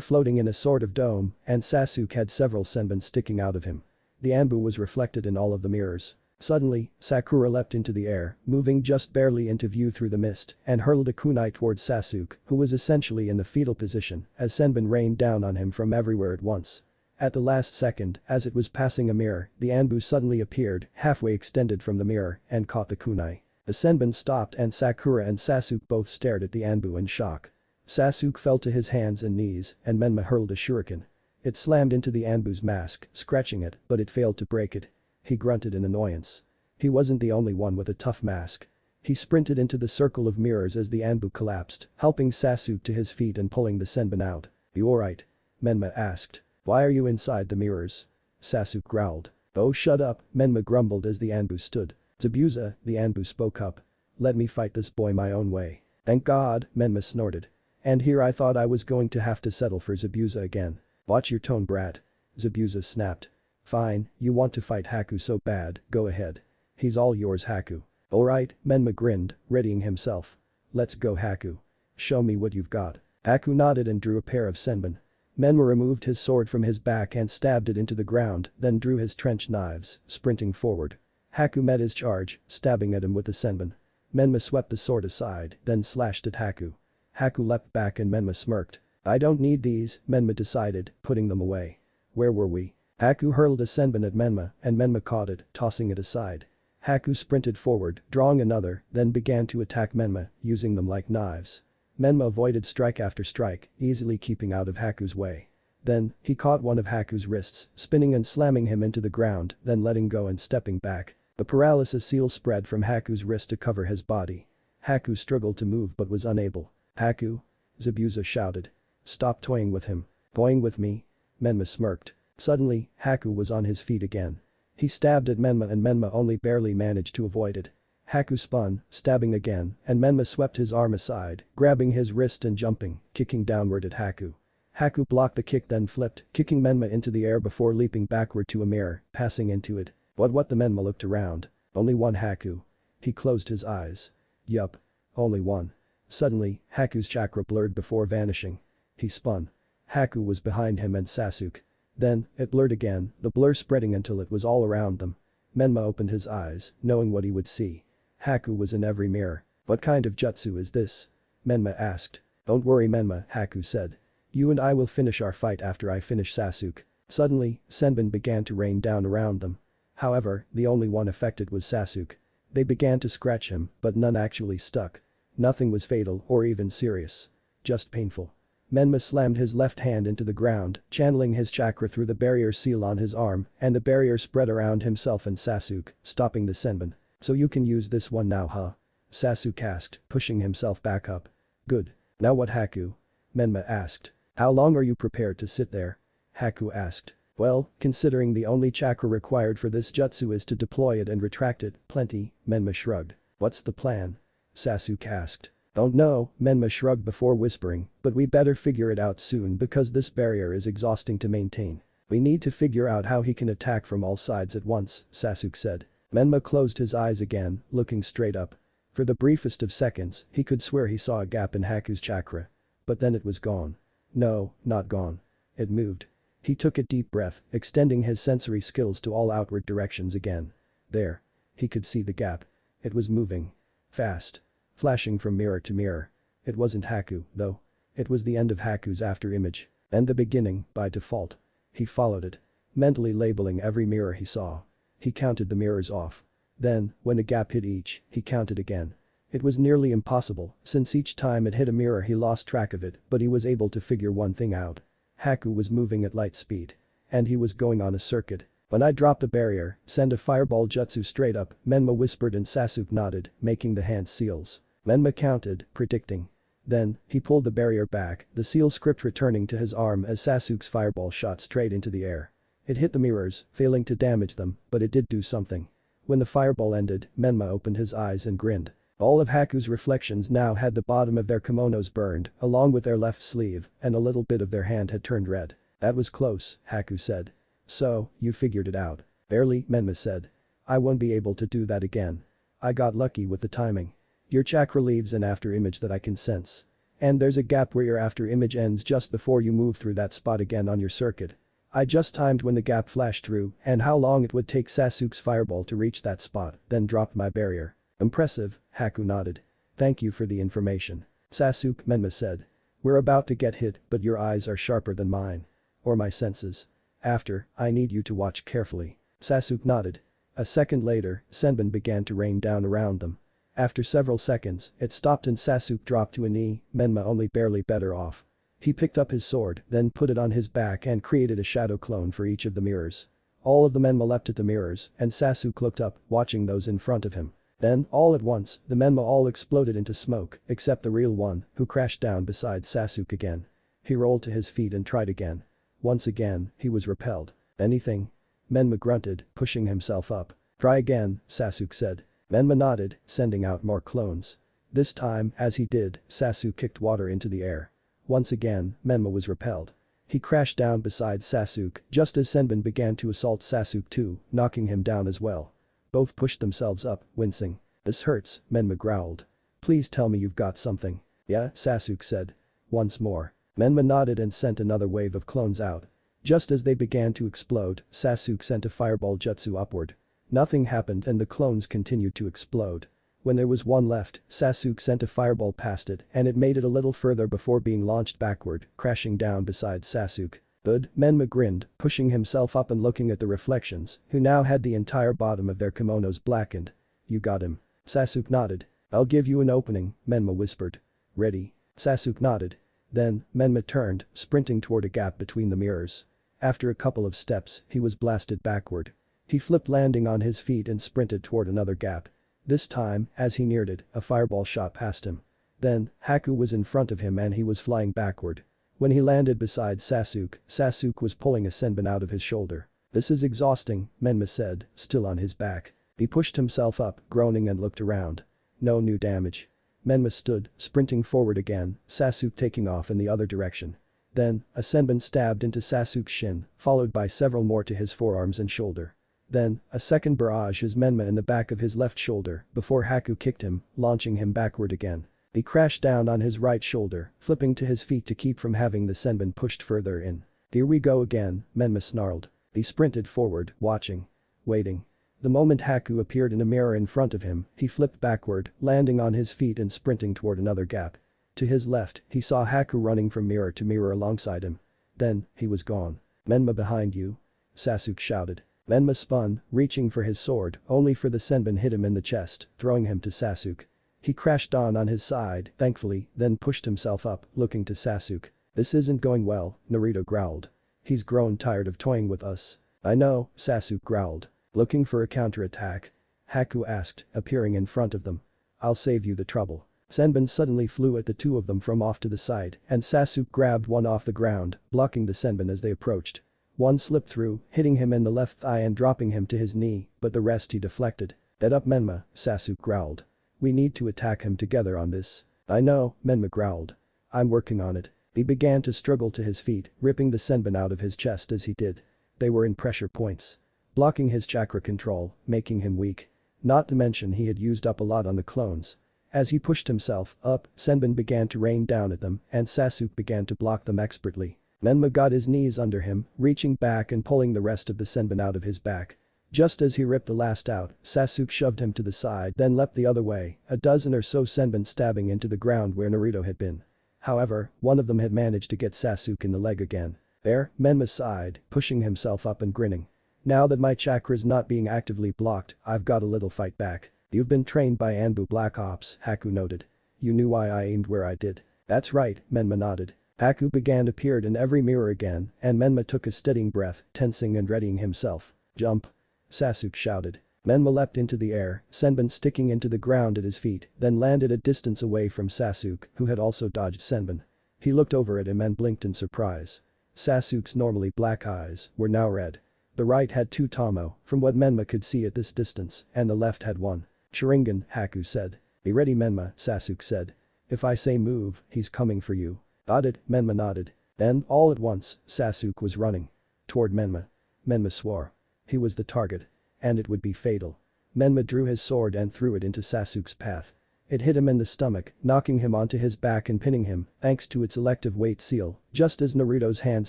floating in a sort of dome, and Sasuke had several senbon sticking out of him. The Anbu was reflected in all of the mirrors. Suddenly, Sakura leapt into the air, moving just barely into view through the mist, and hurled a kunai towards Sasuke, who was essentially in the fetal position, as senbon rained down on him from everywhere at once. At the last second, as it was passing a mirror, the Anbu suddenly appeared, halfway extended from the mirror, and caught the kunai. The senbon stopped and Sakura and Sasuke both stared at the Anbu in shock. Sasuke fell to his hands and knees, and Menma hurled a shuriken. It slammed into the Anbu's mask, scratching it, but it failed to break it. He grunted in annoyance. He wasn't the only one with a tough mask. He sprinted into the circle of mirrors as the Anbu collapsed, helping Sasuke to his feet and pulling the senbon out. "You alright?" Menma asked. "Why are you inside the mirrors?" Sasuke growled. "Oh shut up," Menma grumbled as the Anbu stood. "Zabuza," the Anbu spoke up. "Let me fight this boy my own way." "Thank God," Menma snorted. "And here I thought I was going to have to settle for Zabuza again." "Watch your tone brat." Zabuza snapped. "Fine, you want to fight Haku so bad, go ahead. He's all yours Haku." "Alright," Menma grinned, readying himself. "Let's go Haku. Show me what you've got." Haku nodded and drew a pair of senbon. Menma removed his sword from his back and stabbed it into the ground, then drew his trench knives, sprinting forward. Haku met his charge, stabbing at him with the senbon. Menma swept the sword aside, then slashed at Haku. Haku leapt back and Menma smirked. I don't need these, Menma decided, putting them away. Where were we? Haku hurled a senbon at Menma and Menma caught it, tossing it aside. Haku sprinted forward, drawing another, then began to attack Menma, using them like knives. Menma avoided strike after strike, easily keeping out of Haku's way. Then, he caught one of Haku's wrists, spinning and slamming him into the ground, then letting go and stepping back. The paralysis seal spread from Haku's wrist to cover his body. Haku struggled to move but was unable. Haku? Zabuza shouted. Stop toying with him. Toying with me? Menma smirked. Suddenly, Haku was on his feet again. He stabbed at Menma and Menma only barely managed to avoid it. Haku spun, stabbing again, and Menma swept his arm aside, grabbing his wrist and jumping, kicking downward at Haku. Haku blocked the kick then flipped, kicking Menma into the air before leaping backward to a mirror, passing into it. What the Menma looked around. Only one Haku. He closed his eyes. Yup. Only one. Suddenly, Haku's chakra blurred before vanishing. He spun. Haku was behind him and Sasuke. Then, it blurred again, the blur spreading until it was all around them. Menma opened his eyes, knowing what he would see. Haku was in every mirror. What kind of jutsu is this? Menma asked. Don't worry Menma, Haku said. You and I will finish our fight after I finish Sasuke. Suddenly, senbon began to rain down around them. However, the only one affected was Sasuke. They began to scratch him, but none actually stuck. Nothing was fatal or even serious. Just painful. Menma slammed his left hand into the ground, channeling his chakra through the barrier seal on his arm, and the barrier spread around himself and Sasuke, stopping the senbon. So you can use this one now huh? Sasuke asked, pushing himself back up. Good. Now what Haku? Menma asked. How long are you prepared to sit there? Haku asked. Well, considering the only chakra required for this jutsu is to deploy it and retract it, plenty, Menma shrugged. What's the plan? Sasuke asked. Don't know, Menma shrugged before whispering, but we better figure it out soon because this barrier is exhausting to maintain. We need to figure out how he can attack from all sides at once, Sasuke said. Menma closed his eyes again, looking straight up. For the briefest of seconds, he could swear he saw a gap in Haku's chakra. But then it was gone. No, not gone. It moved. He took a deep breath, extending his sensory skills to all outward directions again. There. He could see the gap. It was moving. Fast. Flashing from mirror to mirror. It wasn't Haku, though. It was the end of Haku's after image. And the beginning, by default. He followed it. Mentally labeling every mirror he saw. He counted the mirrors off. Then, when a gap hit each, he counted again. It was nearly impossible, since each time it hit a mirror he lost track of it, but he was able to figure one thing out. Haku was moving at light speed. And he was going on a circuit. When I drop the barrier, send a fireball jutsu straight up, Menma whispered and Sasuke nodded, making the hand seals. Menma counted, predicting. Then, he pulled the barrier back, the seal script returning to his arm as Sasuke's fireball shot straight into the air. It hit the mirrors, failing to damage them, but it did do something. When the fireball ended, Menma opened his eyes and grinned. All of Haku's reflections now had the bottom of their kimonos burned, along with their left sleeve, and a little bit of their hand had turned red. That was close, Haku said. So, you figured it out. Barely, Menma said. I won't be able to do that again. I got lucky with the timing. Your chakra leaves an after image that I can sense. And there's a gap where your after image ends just before you move through that spot again on your circuit. I just timed when the gap flashed through and how long it would take Sasuke's fireball to reach that spot, then dropped my barrier. Impressive, Haku nodded. Thank you for the information. Sasuke, Menma said. We're about to get hit, but your eyes are sharper than mine. Or my senses. After, I need you to watch carefully. Sasuke nodded. A second later, senbon began to rain down around them. After several seconds, it stopped and Sasuke dropped to a knee, Menma only barely better off. He picked up his sword, then put it on his back and created a shadow clone for each of the mirrors. All of the Menma leapt at the mirrors, and Sasuke looked up, watching those in front of him. Then, all at once, the Menma all exploded into smoke, except the real one, who crashed down beside Sasuke again. He rolled to his feet and tried again. Once again, he was repelled. Anything? Menma grunted, pushing himself up. Try again, Sasuke said. Menma nodded, sending out more clones. This time, as he did, Sasuke kicked water into the air. Once again, Menma was repelled. He crashed down beside Sasuke just as senbon began to assault Sasuke too, knocking him down as well. Both pushed themselves up, wincing. This hurts, Menma growled. Please tell me you've got something. Yeah, Sasuke said. Once more. Menma nodded and sent another wave of clones out. Just as they began to explode, Sasuke sent a fireball jutsu upward. Nothing happened and the clones continued to explode. When there was one left, Sasuke sent a fireball past it and it made it a little further before being launched backward, crashing down beside Sasuke. Good, Menma grinned, pushing himself up and looking at the reflections, who now had the entire bottom of their kimonos blackened. You got him. Sasuke nodded. I'll give you an opening, Menma whispered. Ready? Sasuke nodded. Then, Menma turned, sprinting toward a gap between the mirrors. After a couple of steps, he was blasted backward. He flipped landing on his feet and sprinted toward another gap. This time, as he neared it, a fireball shot past him. Then, Haku was in front of him and he was flying backward. When he landed beside Sasuke, Sasuke was pulling a senbon out of his shoulder. This is exhausting, Menma said, still on his back. He pushed himself up, groaning and looked around. No new damage. Menma stood, sprinting forward again, Sasuke taking off in the other direction. Then, a senbon stabbed into Sasuke's shin, followed by several more to his forearms and shoulder. Then, a second barrage hit Menma in the back of his left shoulder before Haku kicked him, launching him backward again. He crashed down on his right shoulder, flipping to his feet to keep from having the senbon pushed further in. Here we go again, Menma snarled. He sprinted forward, watching. Waiting. The moment Haku appeared in a mirror in front of him, he flipped backward, landing on his feet and sprinting toward another gap. To his left, he saw Haku running from mirror to mirror alongside him. Then, he was gone. Menma behind you? Sasuke shouted. Menma spun, reaching for his sword, only for the senbon hit him in the chest, throwing him to Sasuke. He crashed on his side, thankfully, then pushed himself up, looking to Sasuke. This isn't going well, Naruto growled. He's grown tired of toying with us. I know, Sasuke growled. Looking for a counterattack? Haku asked, appearing in front of them. I'll save you the trouble. Senbon suddenly flew at the two of them from off to the side and Sasuke grabbed one off the ground, blocking the senbon as they approached. One slipped through, hitting him in the left thigh and dropping him to his knee, but the rest he deflected. Get up Menma, Sasuke growled. We need to attack him together on this. I know, Menma growled. I'm working on it. He began to struggle to his feet, ripping the senbon out of his chest as he did. They were in pressure points. Blocking his chakra control, making him weak. Not to mention he had used up a lot on the clones. As he pushed himself up, senbon began to rain down at them and Sasuke began to block them expertly. Menma got his knees under him, reaching back and pulling the rest of the senbon out of his back. Just as he ripped the last out, Sasuke shoved him to the side then leapt the other way, a dozen or so senbon stabbing into the ground where Naruto had been. However, one of them had managed to get Sasuke in the leg again. There, Menma sighed, pushing himself up and grinning. Now that my chakra's not being actively blocked, I've got a little fight back. You've been trained by Anbu Black Ops, Haku noted. You knew why I aimed where I did. That's right, Menma nodded. Haku began appeared in every mirror again and Menma took a steadying breath, tensing and readying himself. Jump. Sasuke shouted. Menma leapt into the air, senbon sticking into the ground at his feet, then landed a distance away from Sasuke, who had also dodged senbon. He looked over at him and blinked in surprise. Sasuke's normally black eyes were now red. The right had two Tomo, from what Menma could see at this distance, and the left had one. Sharingan, Haku said. Be ready Menma, Sasuke said. If I say move, he's coming for you. Got it, Menma nodded. Then, all at once, Sasuke was running. Toward Menma. Menma swore. He was the target. And it would be fatal. Menma drew his sword and threw it into Sasuke's path. It hit him in the stomach, knocking him onto his back and pinning him, thanks to its elective weight seal, just as Naruto's hand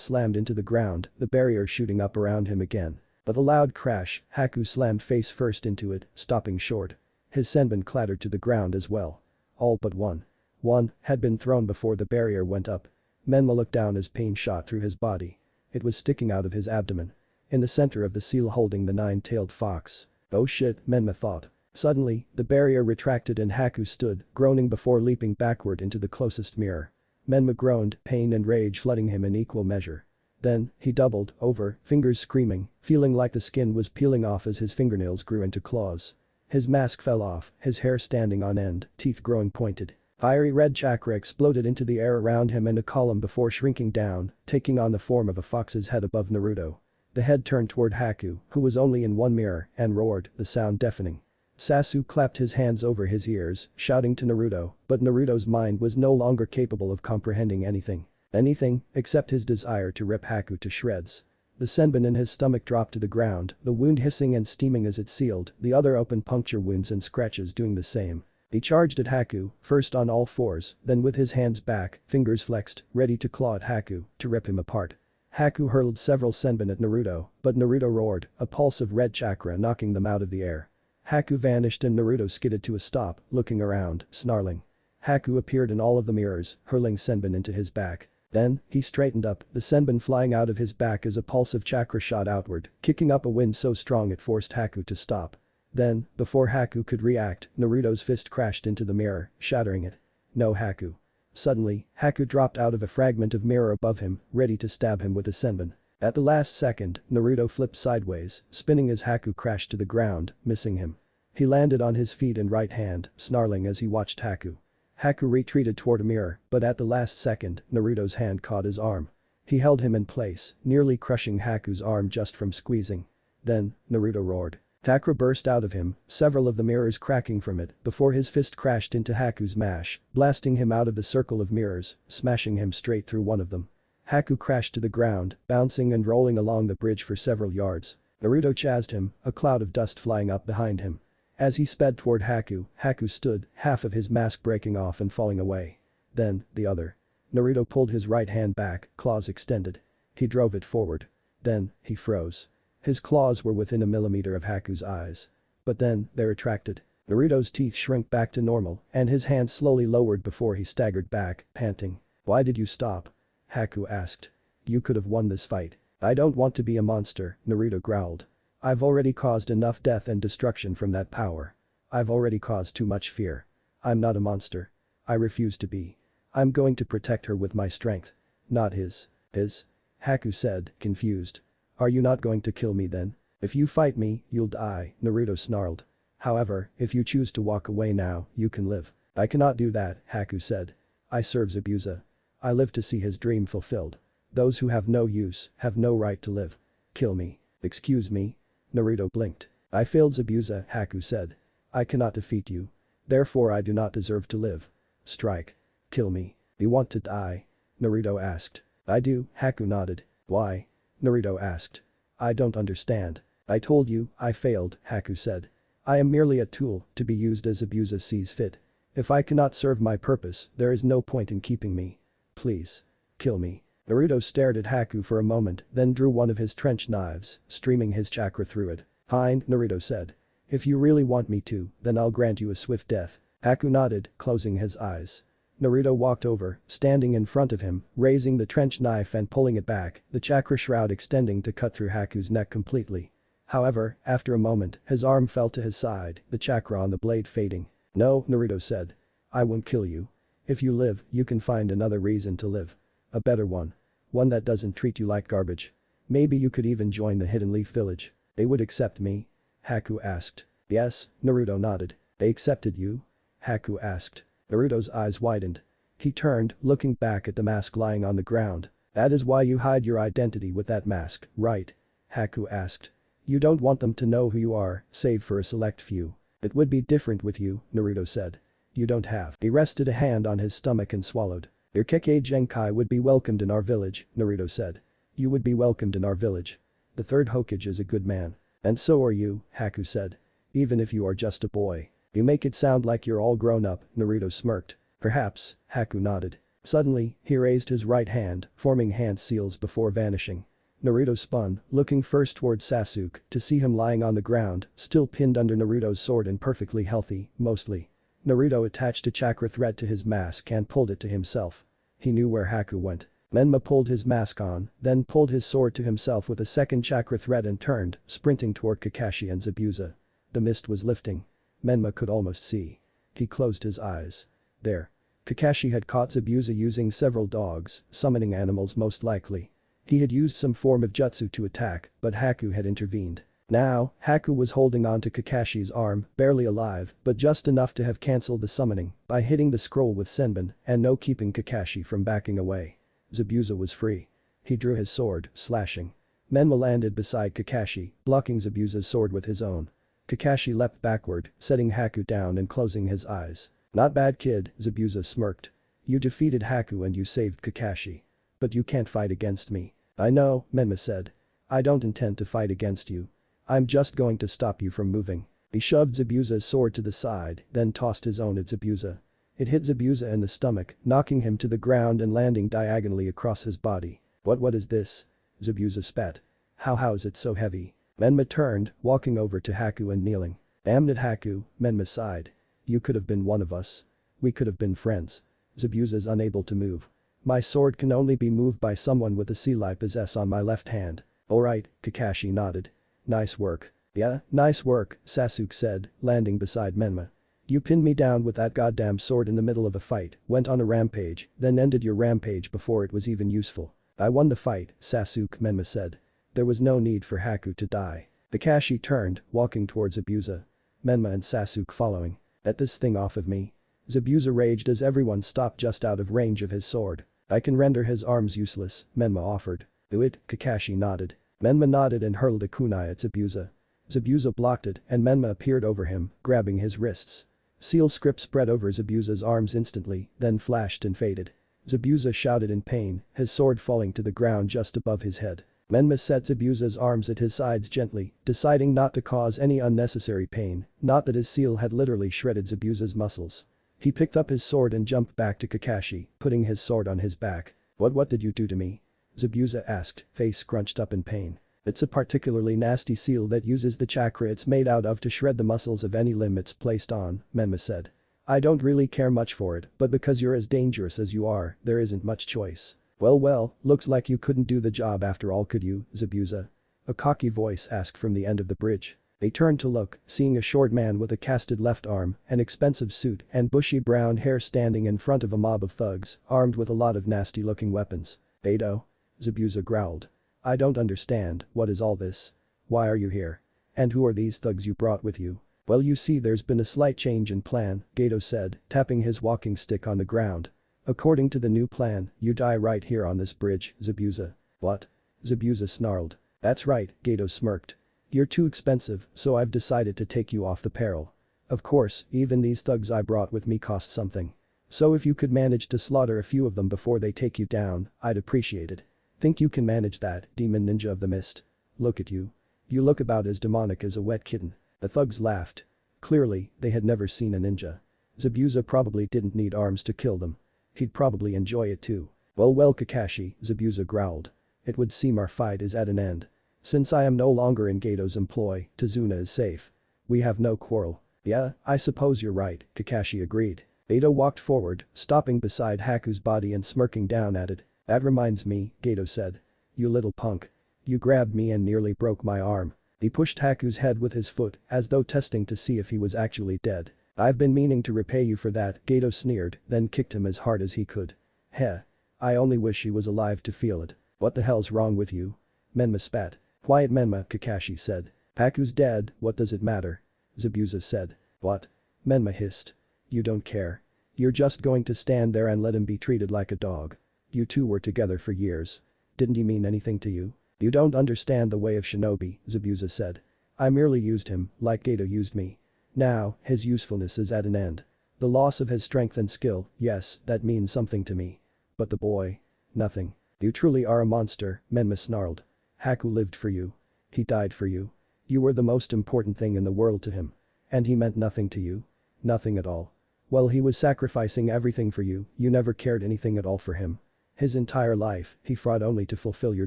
slammed into the ground, the barrier shooting up around him again. With a loud crash, Haku slammed face first into it, stopping short. His senbon clattered to the ground as well. All but one. One had been thrown before the barrier went up. Menma looked down as pain shot through his body. It was sticking out of his abdomen. In the center of the seal holding the nine-tailed fox. Oh shit, Menma thought. Suddenly, the barrier retracted and Haku stood, groaning before leaping backward into the closest mirror. Menma groaned, pain and rage flooding him in equal measure. Then, he doubled over, fingers screaming, feeling like the skin was peeling off as his fingernails grew into claws. His mask fell off, his hair standing on end, teeth growing pointed. Fiery red chakra exploded into the air around him in a column before shrinking down, taking on the form of a fox's head above Naruto. The head turned toward Haku, who was only in one mirror, and roared, the sound deafening. Sasuke clapped his hands over his ears, shouting to Naruto, but Naruto's mind was no longer capable of comprehending anything. Anything, except his desire to rip Haku to shreds. The senbon in his stomach dropped to the ground, the wound hissing and steaming as it sealed, the other open puncture wounds and scratches doing the same. He charged at Haku, first on all fours, then with his hands back, fingers flexed, ready to claw at Haku, to rip him apart. Haku hurled several senbon at Naruto, but Naruto roared, a pulse of red chakra knocking them out of the air. Haku vanished and Naruto skidded to a stop, looking around, snarling. Haku appeared in all of the mirrors, hurling senbon into his back. Then, he straightened up, the senbon flying out of his back as a pulse of chakra shot outward, kicking up a wind so strong it forced Haku to stop. Then, before Haku could react, Naruto's fist crashed into the mirror, shattering it. No Haku. Suddenly, Haku dropped out of a fragment of mirror above him, ready to stab him with a senbon. At the last second, Naruto flipped sideways, spinning as Haku crashed to the ground, missing him. He landed on his feet and right hand, snarling as he watched Haku. Haku retreated toward a mirror, but at the last second, Naruto's hand caught his arm. He held him in place, nearly crushing Haku's arm just from squeezing. Then, Naruto roared. Chakra burst out of him, several of the mirrors cracking from it, before his fist crashed into Haku's mash, blasting him out of the circle of mirrors, smashing him straight through one of them. Haku crashed to the ground, bouncing and rolling along the bridge for several yards. Naruto chased him, a cloud of dust flying up behind him. As he sped toward Haku, Haku stood, half of his mask breaking off and falling away. Then, the other. Naruto pulled his right hand back, claws extended. He drove it forward. Then, he froze. His claws were within a millimeter of Haku's eyes. But then, they retracted. Naruto's teeth shrank back to normal, and his hand slowly lowered before he staggered back, panting. "Why did you stop?" Haku asked. "You could have won this fight." "I don't want to be a monster," Naruto growled. "I've already caused enough death and destruction from that power. I've already caused too much fear. I'm not a monster. I refuse to be. I'm going to protect her with my strength. Not his." "His?" Haku said, confused. "Are you not going to kill me then? If you fight me, you'll die," Naruto snarled. "However, if you choose to walk away now, you can live." "I cannot do that," Haku said. "I serve Zabuza. I live to see his dream fulfilled. Those who have no use, have no right to live. Kill me." "Excuse me?" Naruto blinked. "I failed Zabuza," Haku said. "I cannot defeat you. Therefore I do not deserve to live. Strike. Kill me." "You want to die?" Naruto asked. "I do," Haku nodded. "Why?" Naruto asked. "I don't understand." "I told you, I failed," Haku said. "I am merely a tool, to be used as Zabuza sees fit. If I cannot serve my purpose, there is no point in keeping me. Please. Kill me." Naruto stared at Haku for a moment, then drew one of his trench knives, streaming his chakra through it. "Fine," Naruto said. "If you really want me to, then I'll grant you a swift death." Haku nodded, closing his eyes. Naruto walked over, standing in front of him, raising the trench knife and pulling it back, the chakra shroud extending to cut through Haku's neck completely. However, after a moment, his arm fell to his side, the chakra on the blade fading. "No," Naruto said. "I won't kill you. If you live, you can find another reason to live. A better one. One that doesn't treat you like garbage. Maybe you could even join the Hidden Leaf Village. They would accept me?" Haku asked. "Yes," Naruto nodded. "They accepted you?" Haku asked. Naruto's eyes widened. He turned, looking back at the mask lying on the ground. "That is why you hide your identity with that mask, right?" Haku asked. "You don't want them to know who you are, save for a select few. It would be different with you," Naruto said. "You don't have." He rested a hand on his stomach and swallowed. "Your Kekkei Genkai would be welcomed in our village," Naruto said. "You would be welcomed in our village. The third Hokage is a good man. And so are you," Haku said. "Even if you are just a boy. You make it sound like you're all grown up," Naruto smirked. "Perhaps," Haku nodded. Suddenly, he raised his right hand, forming hand seals before vanishing. Naruto spun, looking first toward Sasuke, to see him lying on the ground, still pinned under Naruto's sword and perfectly healthy, mostly. Naruto attached a chakra thread to his mask and pulled it to himself. He knew where Haku went. Menma pulled his mask on, then pulled his sword to himself with a second chakra thread and turned, sprinting toward Kakashi and Zabuza. The mist was lifting. Menma could almost see. He closed his eyes. There. Kakashi had caught Zabuza using several dogs, summoning animals most likely. He had used some form of jutsu to attack, but Haku had intervened. Now, Haku was holding on to Kakashi's arm, barely alive, but just enough to have cancelled the summoning by hitting the scroll with Senbon and no keeping Kakashi from backing away. Zabuza was free. He drew his sword, slashing. Menma landed beside Kakashi, blocking Zabuza's sword with his own. Kakashi leapt backward, setting Haku down and closing his eyes. "Not bad kid," Zabuza smirked. "You defeated Haku and you saved Kakashi. But you can't fight against me." "I know," Menma said. "I don't intend to fight against you. I'm just going to stop you from moving." He shoved Zabuza's sword to the side, then tossed his own at Zabuza. It hit Zabuza in the stomach, knocking him to the ground and landing diagonally across his body. What is this?" Zabuza spat. How's it so heavy? Menma turned, walking over to Haku and kneeling. Damn it Haku, Menma sighed. You could have been one of us. We could have been friends. Zabuza's unable to move. My sword can only be moved by someone with a sea-like as S on my left hand. Alright, Kakashi nodded. Nice work. Yeah, nice work, Sasuke said, landing beside Menma. You pinned me down with that goddamn sword in the middle of a fight, went on a rampage, then ended your rampage before it was even useful. I won the fight, Sasuke, Menma said. There was no need for Haku to die. Kakashi turned, walking towards Zabuza. Menma and Sasuke following. Get this thing off of me. Zabuza raged as everyone stopped just out of range of his sword. I can render his arms useless, Menma offered. Do it, Kakashi nodded. Menma nodded and hurled a kunai at Zabuza. Zabuza blocked it and Menma appeared over him, grabbing his wrists. Seal script spread over Zabuza's arms instantly, then flashed and faded. Zabuza shouted in pain, his sword falling to the ground just above his head. Menma set Zabuza's arms at his sides gently, deciding not to cause any unnecessary pain, not that his seal had literally shredded Zabuza's muscles. He picked up his sword and jumped back to Kakashi, putting his sword on his back. What did you do to me? Zabuza asked, face scrunched up in pain. It's a particularly nasty seal that uses the chakra it's made out of to shred the muscles of any limb it's placed on, Menma said. I don't really care much for it, but because you're as dangerous as you are, there isn't much choice. Well, looks like you couldn't do the job after all could you, Zabuza? A cocky voice asked from the end of the bridge. They turned to look, seeing a short man with a casted left arm, an expensive suit and bushy brown hair standing in front of a mob of thugs, armed with a lot of nasty-looking weapons. Beto? Zabuza growled. I don't understand, what is all this? Why are you here? And who are these thugs you brought with you? Well you see there's been a slight change in plan, Gato said, tapping his walking stick on the ground. According to the new plan, you die right here on this bridge, Zabuza. What? Zabuza snarled. That's right, Gato smirked. You're too expensive, so I've decided to take you off the peril. Of course, even these thugs I brought with me cost something. So if you could manage to slaughter a few of them before they take you down, I'd appreciate it. Think you can manage that, demon ninja of the mist? Look at you. You look about as demonic as a wet kitten. The thugs laughed. Clearly, they had never seen a ninja. Zabuza probably didn't need arms to kill them. He'd probably enjoy it too. Well Kakashi, Zabuza growled. It would seem our fight is at an end. Since I am no longer in Gato's employ, Tazuna is safe. We have no quarrel. Yeah, I suppose you're right, Kakashi agreed. Gato walked forward, stopping beside Haku's body and smirking down at it. That reminds me, Gato said. You little punk. You grabbed me and nearly broke my arm. He pushed Haku's head with his foot, as though testing to see if he was actually dead. I've been meaning to repay you for that, Gato sneered, then kicked him as hard as he could. Heh. I only wish he was alive to feel it. What the hell's wrong with you? Menma spat. Quiet Menma, Kakashi said. Haku's dead, what does it matter? Zabuza said. What? Menma hissed. You don't care. You're just going to stand there and let him be treated like a dog. You two were together for years. Didn't he mean anything to you? You don't understand the way of shinobi, Zabuza said. I merely used him, like Gato used me. Now, his usefulness is at an end. The loss of his strength and skill, yes, that means something to me. But the boy? Nothing. You truly are a monster, Menma snarled. Haku lived for you. He died for you. You were the most important thing in the world to him. And he meant nothing to you? Nothing at all. Well, he was sacrificing everything for you, you never cared anything at all for him. His entire life, he fought only to fulfill your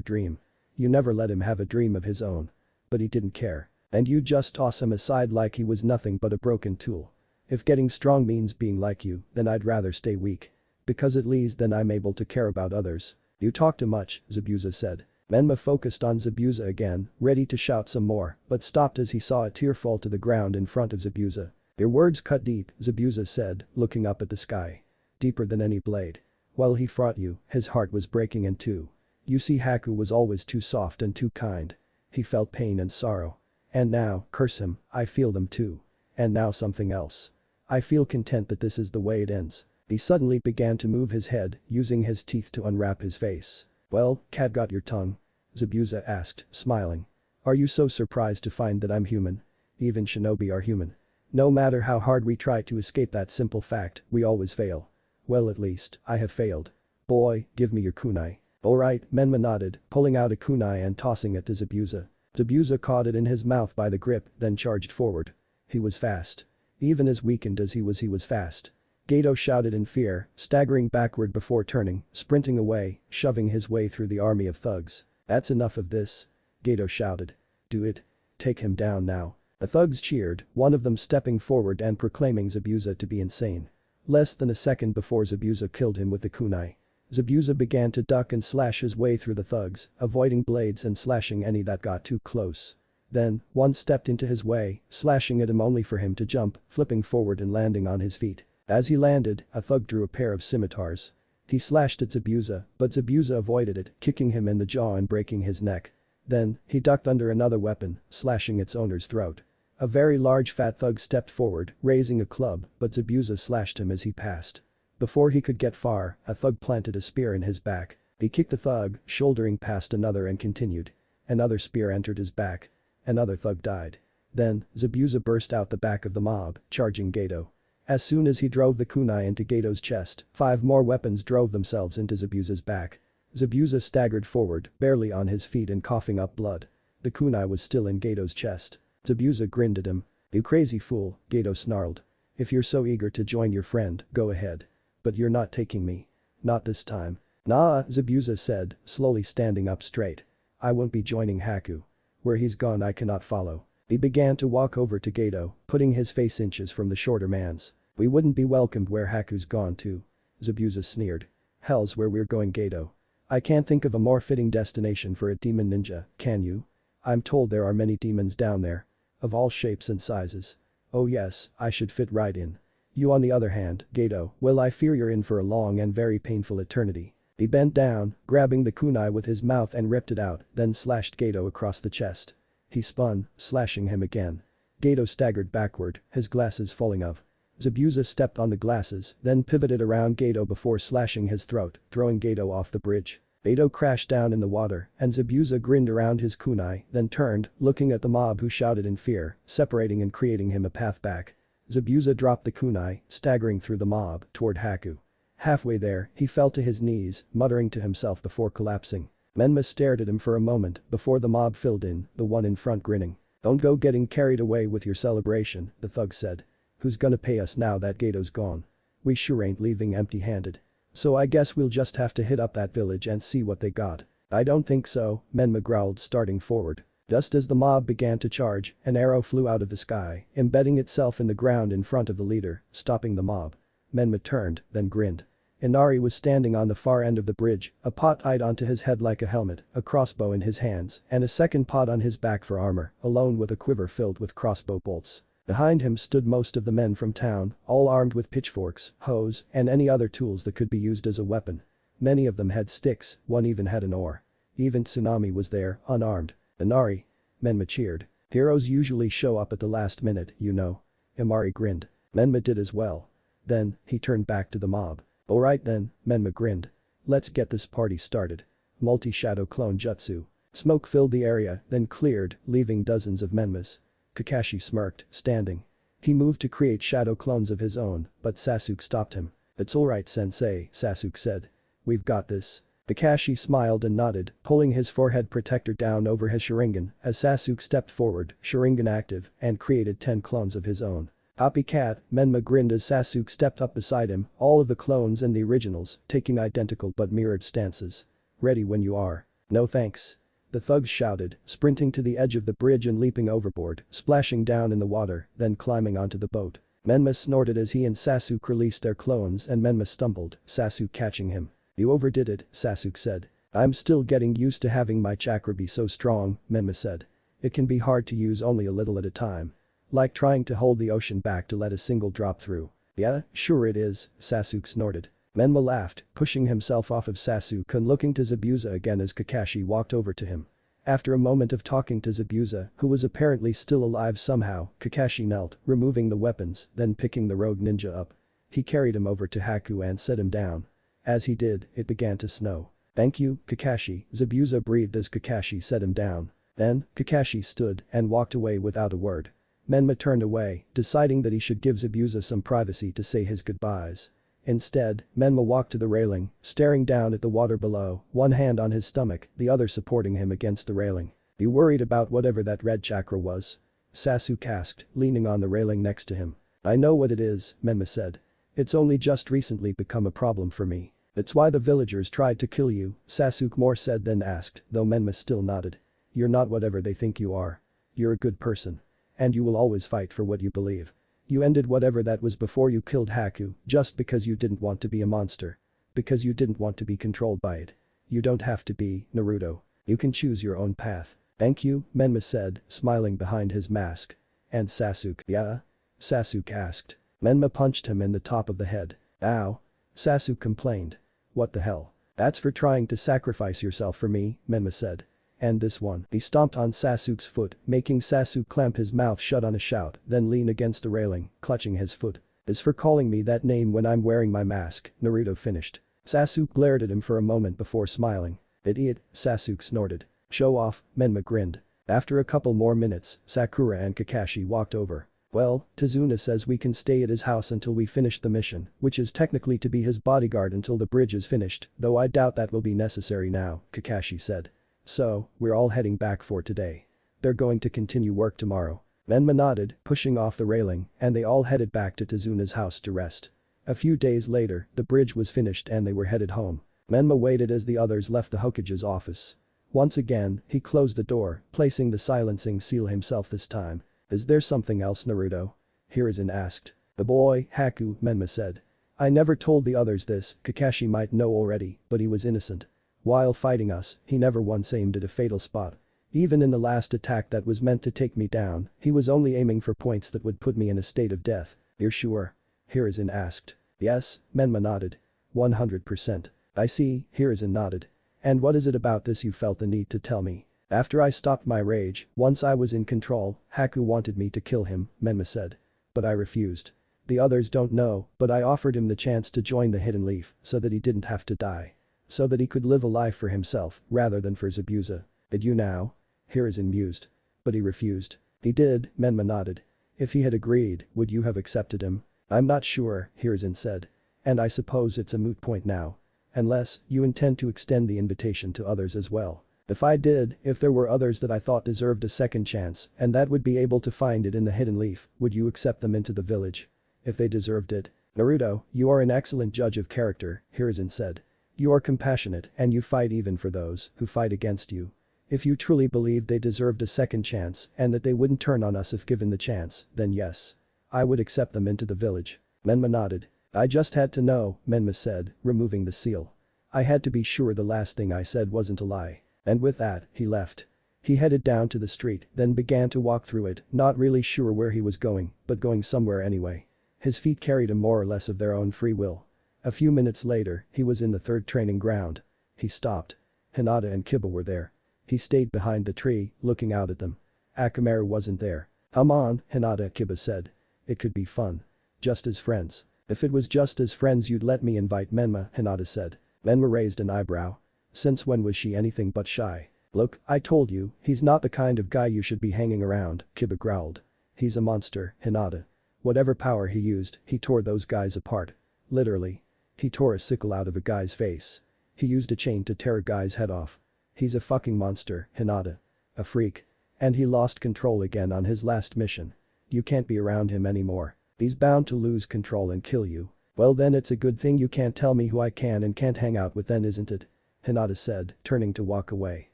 dream. You never let him have a dream of his own. But he didn't care. And you just toss him aside like he was nothing but a broken tool. If getting strong means being like you, then I'd rather stay weak. Because at least then I'm able to care about others. You talk too much, Zabuza said. Menma focused on Zabuza again, ready to shout some more, but stopped as he saw a tear fall to the ground in front of Zabuza. Your words cut deep, Zabuza said, looking up at the sky. Deeper than any blade. While he fought you, his heart was breaking in two. You see, Haku was always too soft and too kind. He felt pain and sorrow. And now, curse him, I feel them too. And now something else. I feel content that this is the way it ends. He suddenly began to move his head, using his teeth to unwrap his face. Well, cat got your tongue? Zabuza asked, smiling. Are you so surprised to find that I'm human? Even shinobi are human. No matter how hard we try to escape that simple fact, we always fail. Well, at least, I have failed. Boy, give me your kunai. Alright, Menma nodded, pulling out a kunai and tossing it to Zabuza. Zabuza caught it in his mouth by the grip, then charged forward. He was fast. Even as weakened as he was fast. Gato shouted in fear, staggering backward before turning, sprinting away, shoving his way through the army of thugs. "That's enough of this," Gato shouted. "Do it. Take him down now." The thugs cheered, one of them stepping forward and proclaiming Zabuza to be insane. Less than a second before Zabuza killed him with the kunai. Zabuza began to duck and slash his way through the thugs, avoiding blades and slashing any that got too close. Then, one stepped into his way, slashing at him only for him to jump, flipping forward and landing on his feet. As he landed, a thug drew a pair of scimitars. He slashed at Zabuza, but Zabuza avoided it, kicking him in the jaw and breaking his neck. Then, he ducked under another weapon, slashing its owner's throat. A very large fat thug stepped forward, raising a club, but Zabuza slashed him as he passed. Before he could get far, a thug planted a spear in his back. He kicked the thug, shouldering past another and continued. Another spear entered his back. Another thug died. Then, Zabuza burst out the back of the mob, charging Gato. As soon as he drove the kunai into Gato's chest, 5 more weapons drove themselves into Zabuza's back. Zabuza staggered forward, barely on his feet and coughing up blood. The kunai was still in Gato's chest. Zabuza grinned at him. "You crazy fool," Gato snarled. "If you're so eager to join your friend, go ahead. But you're not taking me. Not this time." "Nah," Zabuza said, slowly standing up straight. "I won't be joining Haku. Where he's gone I cannot follow." He began to walk over to Gato, putting his face inches from the shorter man's. "We wouldn't be welcomed where Haku's gone to," Zabuza sneered. "Hell's where we're going, Gato. I can't think of a more fitting destination for a demon ninja, can you? I'm told there are many demons down there. Of all shapes and sizes. Oh yes, I should fit right in. You on the other hand, Gato, well I fear you're in for a long and very painful eternity." He bent down, grabbing the kunai with his mouth and ripped it out, then slashed Gato across the chest. He spun, slashing him again. Gato staggered backward, his glasses falling off. Zabuza stepped on the glasses, then pivoted around Gato before slashing his throat, throwing Gato off the bridge. Gato crashed down in the water, and Zabuza grinned around his kunai, then turned, looking at the mob who shouted in fear, separating and creating him a path back. Zabuza dropped the kunai, staggering through the mob, toward Haku. Halfway there, he fell to his knees, muttering to himself before collapsing. Menma stared at him for a moment before the mob filled in, the one in front grinning. "Don't go getting carried away with your celebration," the thug said. "Who's gonna pay us now that Gato's gone? We sure ain't leaving empty-handed. So I guess we'll just have to hit up that village and see what they got." "I don't think so," Menma growled, starting forward. Just as the mob began to charge, an arrow flew out of the sky, embedding itself in the ground in front of the leader, stopping the mob. Menma turned, then grinned. Inari was standing on the far end of the bridge, a pot tied onto his head like a helmet, a crossbow in his hands, and a second pot on his back for armor, alone with a quiver filled with crossbow bolts. Behind him stood most of the men from town, all armed with pitchforks, hoes, and any other tools that could be used as a weapon. Many of them had sticks, one even had an oar. Even Tsunami was there, unarmed. "Inari." Menma cheered. "Heroes usually show up at the last minute, you know." Inari grinned. Menma did as well. Then, he turned back to the mob. "Alright then," Menma grinned. "Let's get this party started." Multi-shadow clone jutsu. Smoke filled the area, then cleared, leaving dozens of Menmas. Kakashi smirked, standing. He moved to create shadow clones of his own, but Sasuke stopped him. "It's alright sensei," Sasuke said. "We've got this." Kakashi smiled and nodded, pulling his forehead protector down over his Sharingan as Sasuke stepped forward, Sharingan active, and created 10 clones of his own. "Copycat," Menma grinned as Sasuke stepped up beside him, all of the clones and the originals, taking identical but mirrored stances. "Ready when you are." "No thanks." The thugs shouted, sprinting to the edge of the bridge and leaping overboard, splashing down in the water, then climbing onto the boat. Menma snorted as he and Sasuke released their clones and Menma stumbled, Sasuke catching him. "You overdid it," Sasuke said. "I'm still getting used to having my chakra be so strong," Menma said. "It can be hard to use only a little at a time. Like trying to hold the ocean back to let a single drop through." "Yeah, sure it is," Sasuke snorted. Menma laughed, pushing himself off of Sasuke and looking to Zabuza again as Kakashi walked over to him. After a moment of talking to Zabuza, who was apparently still alive somehow, Kakashi knelt, removing the weapons, then picking the rogue ninja up. He carried him over to Haku and set him down. As he did, it began to snow. "Thank you, Kakashi," Zabuza breathed as Kakashi set him down. Then, Kakashi stood and walked away without a word. Menma turned away, deciding that he should give Zabuza some privacy to say his goodbyes. Instead, Menma walked to the railing, staring down at the water below, one hand on his stomach, the other supporting him against the railing. "You worried about whatever that red chakra was?" Sasuke asked, leaning on the railing next to him. "I know what it is," Menma said. "It's only just recently become a problem for me. It's why the villagers tried to kill you, Sasuke more said than asked, though Menma still nodded. You're not whatever they think you are. You're a good person. And you will always fight for what you believe. You ended whatever that was before you killed Haku just because you didn't want to be a monster. Because you didn't want to be controlled by it. You don't have to be, Naruto. You can choose your own path. Thank you, Menma said, smiling behind his mask. And Sasuke, yeah? Sasuke asked. Menma punched him in the top of the head. Ow. Sasuke complained. What the hell? That's for trying to sacrifice yourself for me, Menma said. And this one. He stomped on Sasuke's foot, making Sasuke clamp his mouth shut on a shout, then lean against the railing, clutching his foot. Is for calling me that name when I'm wearing my mask, Naruto finished. Sasuke glared at him for a moment before smiling. Idiot, Sasuke snorted. Show off, Menma grinned. After a couple more minutes, Sakura and Kakashi walked over. Well, Tazuna says we can stay at his house until we finish the mission, which is technically to be his bodyguard until the bridge is finished, though I doubt that will be necessary now, Kakashi said. So, we're all heading back for today. They're going to continue work tomorrow. Menma nodded, pushing off the railing, and they all headed back to Tazuna's house to rest. A few days later, the bridge was finished and they were headed home. Menma waited as the others left the Hokage's office. Once again, he closed the door, placing the silencing seal himself this time. Is there something else, Naruto? Hiruzen asked. The boy, Haku, Menma said. I never told the others this, Kakashi might know already, but he was innocent. While fighting us, he never once aimed at a fatal spot. Even in the last attack that was meant to take me down, he was only aiming for points that would put me in a state of death. You're sure? Hiruzen asked. Yes, Menma nodded. 100%. I see, Hiruzen nodded. And what is it about this you felt the need to tell me? After I stopped my rage, once I was in control, Haku wanted me to kill him, Menma said. But I refused. The others don't know, but I offered him the chance to join the Hidden Leaf so that he didn't have to die. So that he could live a life for himself rather than for Zabuza. Did you now? Hiruzen mused. But he refused. He did, Menma nodded. If he had agreed, would you have accepted him? I'm not sure, Hiruzen said. And I suppose it's a moot point now. Unless, you intend to extend the invitation to others as well. If I did, if there were others that I thought deserved a second chance, and that would be able to find it in the Hidden Leaf, would you accept them into the village? If they deserved it. Naruto, you are an excellent judge of character, Hiruzen said. You are compassionate and you fight even for those who fight against you. If you truly believed they deserved a second chance and that they wouldn't turn on us if given the chance, then yes. I would accept them into the village. Menma nodded. I just had to know, Menma said, removing the seal. I had to be sure the last thing I said wasn't a lie. And with that, he left. He headed down to the street, then began to walk through it, not really sure where he was going, but going somewhere anyway. His feet carried him more or less of their own free will. A few minutes later, he was in the third training ground. He stopped. Hinata and Kiba were there. He stayed behind the tree, looking out at them. Akamaru wasn't there. Come on, Hinata, Kiba said. It could be fun. Just as friends. If it was just as friends you'd let me invite Menma, Hinata said. Menma raised an eyebrow. Since when was she anything but shy? Look, I told you, he's not the kind of guy you should be hanging around, Kiba growled. He's a monster, Hinata. Whatever power he used, he tore those guys apart. Literally. He tore a sickle out of a guy's face. He used a chain to tear a guy's head off. He's a fucking monster, Hinata. A freak. And he lost control again on his last mission. You can't be around him anymore. He's bound to lose control and kill you. Well then it's a good thing you can't tell me who I can and can't hang out with then, isn't it? Hinata said, turning to walk away.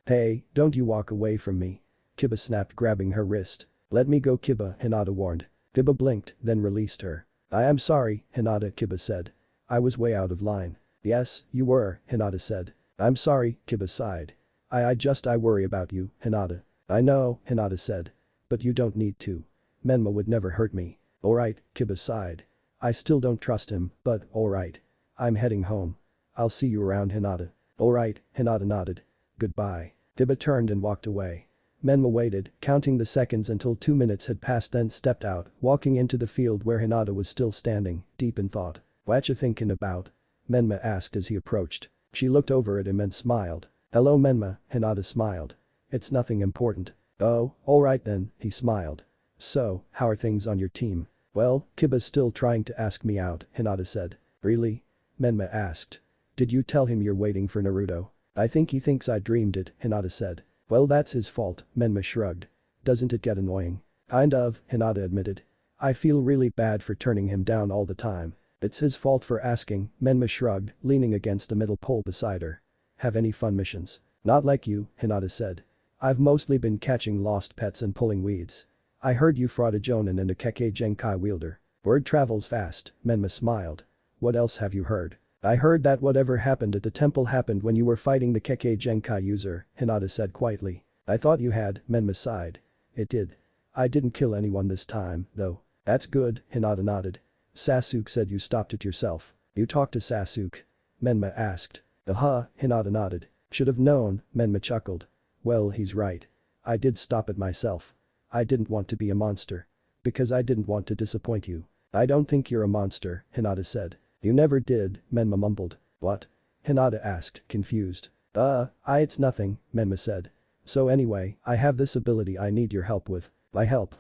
Hey, don't you walk away from me. Kiba snapped, grabbing her wrist. Let me go, Kiba, Hinata warned. Kiba blinked, then released her. I am sorry, Hinata, Kiba said. I was way out of line. Yes, you were, Hinata said. I'm sorry, Kiba sighed. I worry about you, Hinata. I know, Hinata said. But you don't need to. Menma would never hurt me. Alright, Kiba sighed. I still don't trust him, but alright. I'm heading home. I'll see you around, Hinata. Alright, Hinata nodded. Goodbye. Kiba turned and walked away. Menma waited, counting the seconds until 2 minutes had passed, then stepped out, walking into the field where Hinata was still standing, deep in thought. What you thinking about? Menma asked as he approached. She looked over at him and smiled. Hello, Menma, Hinata smiled. It's nothing important. Oh, alright then, he smiled. So, how are things on your team? Well, Kiba's still trying to ask me out, Hinata said. Really? Menma asked. Did you tell him you're waiting for Naruto? I think he thinks I dreamed it, Hinata said. Well, that's his fault, Menma shrugged. Doesn't it get annoying? Kind of, Hinata admitted. I feel really bad for turning him down all the time. It's his fault for asking, Menma shrugged, leaning against the middle pole beside her. Have any fun missions? Not like you, Hinata said. I've mostly been catching lost pets and pulling weeds. I heard you fought a Jonin and a Kekkei Genkai wielder. Word travels fast, Menma smiled. What else have you heard? I heard that whatever happened at the temple happened when you were fighting the Kekkei Genkai user, Hinata said quietly. I thought you had, Menma sighed. It did. I didn't kill anyone this time, though. That's good, Hinata nodded. Sasuke said you stopped it yourself. You talked to Sasuke? Menma asked. Hinata nodded. Should have known, Menma chuckled. Well, he's right. I did stop it myself. I didn't want to be a monster. Because I didn't want to disappoint you. I don't think you're a monster, Hinata said. You never did, Menma mumbled. What? Hinata asked, confused. It's nothing, Menma said. So anyway, I have this ability I need your help with. My help?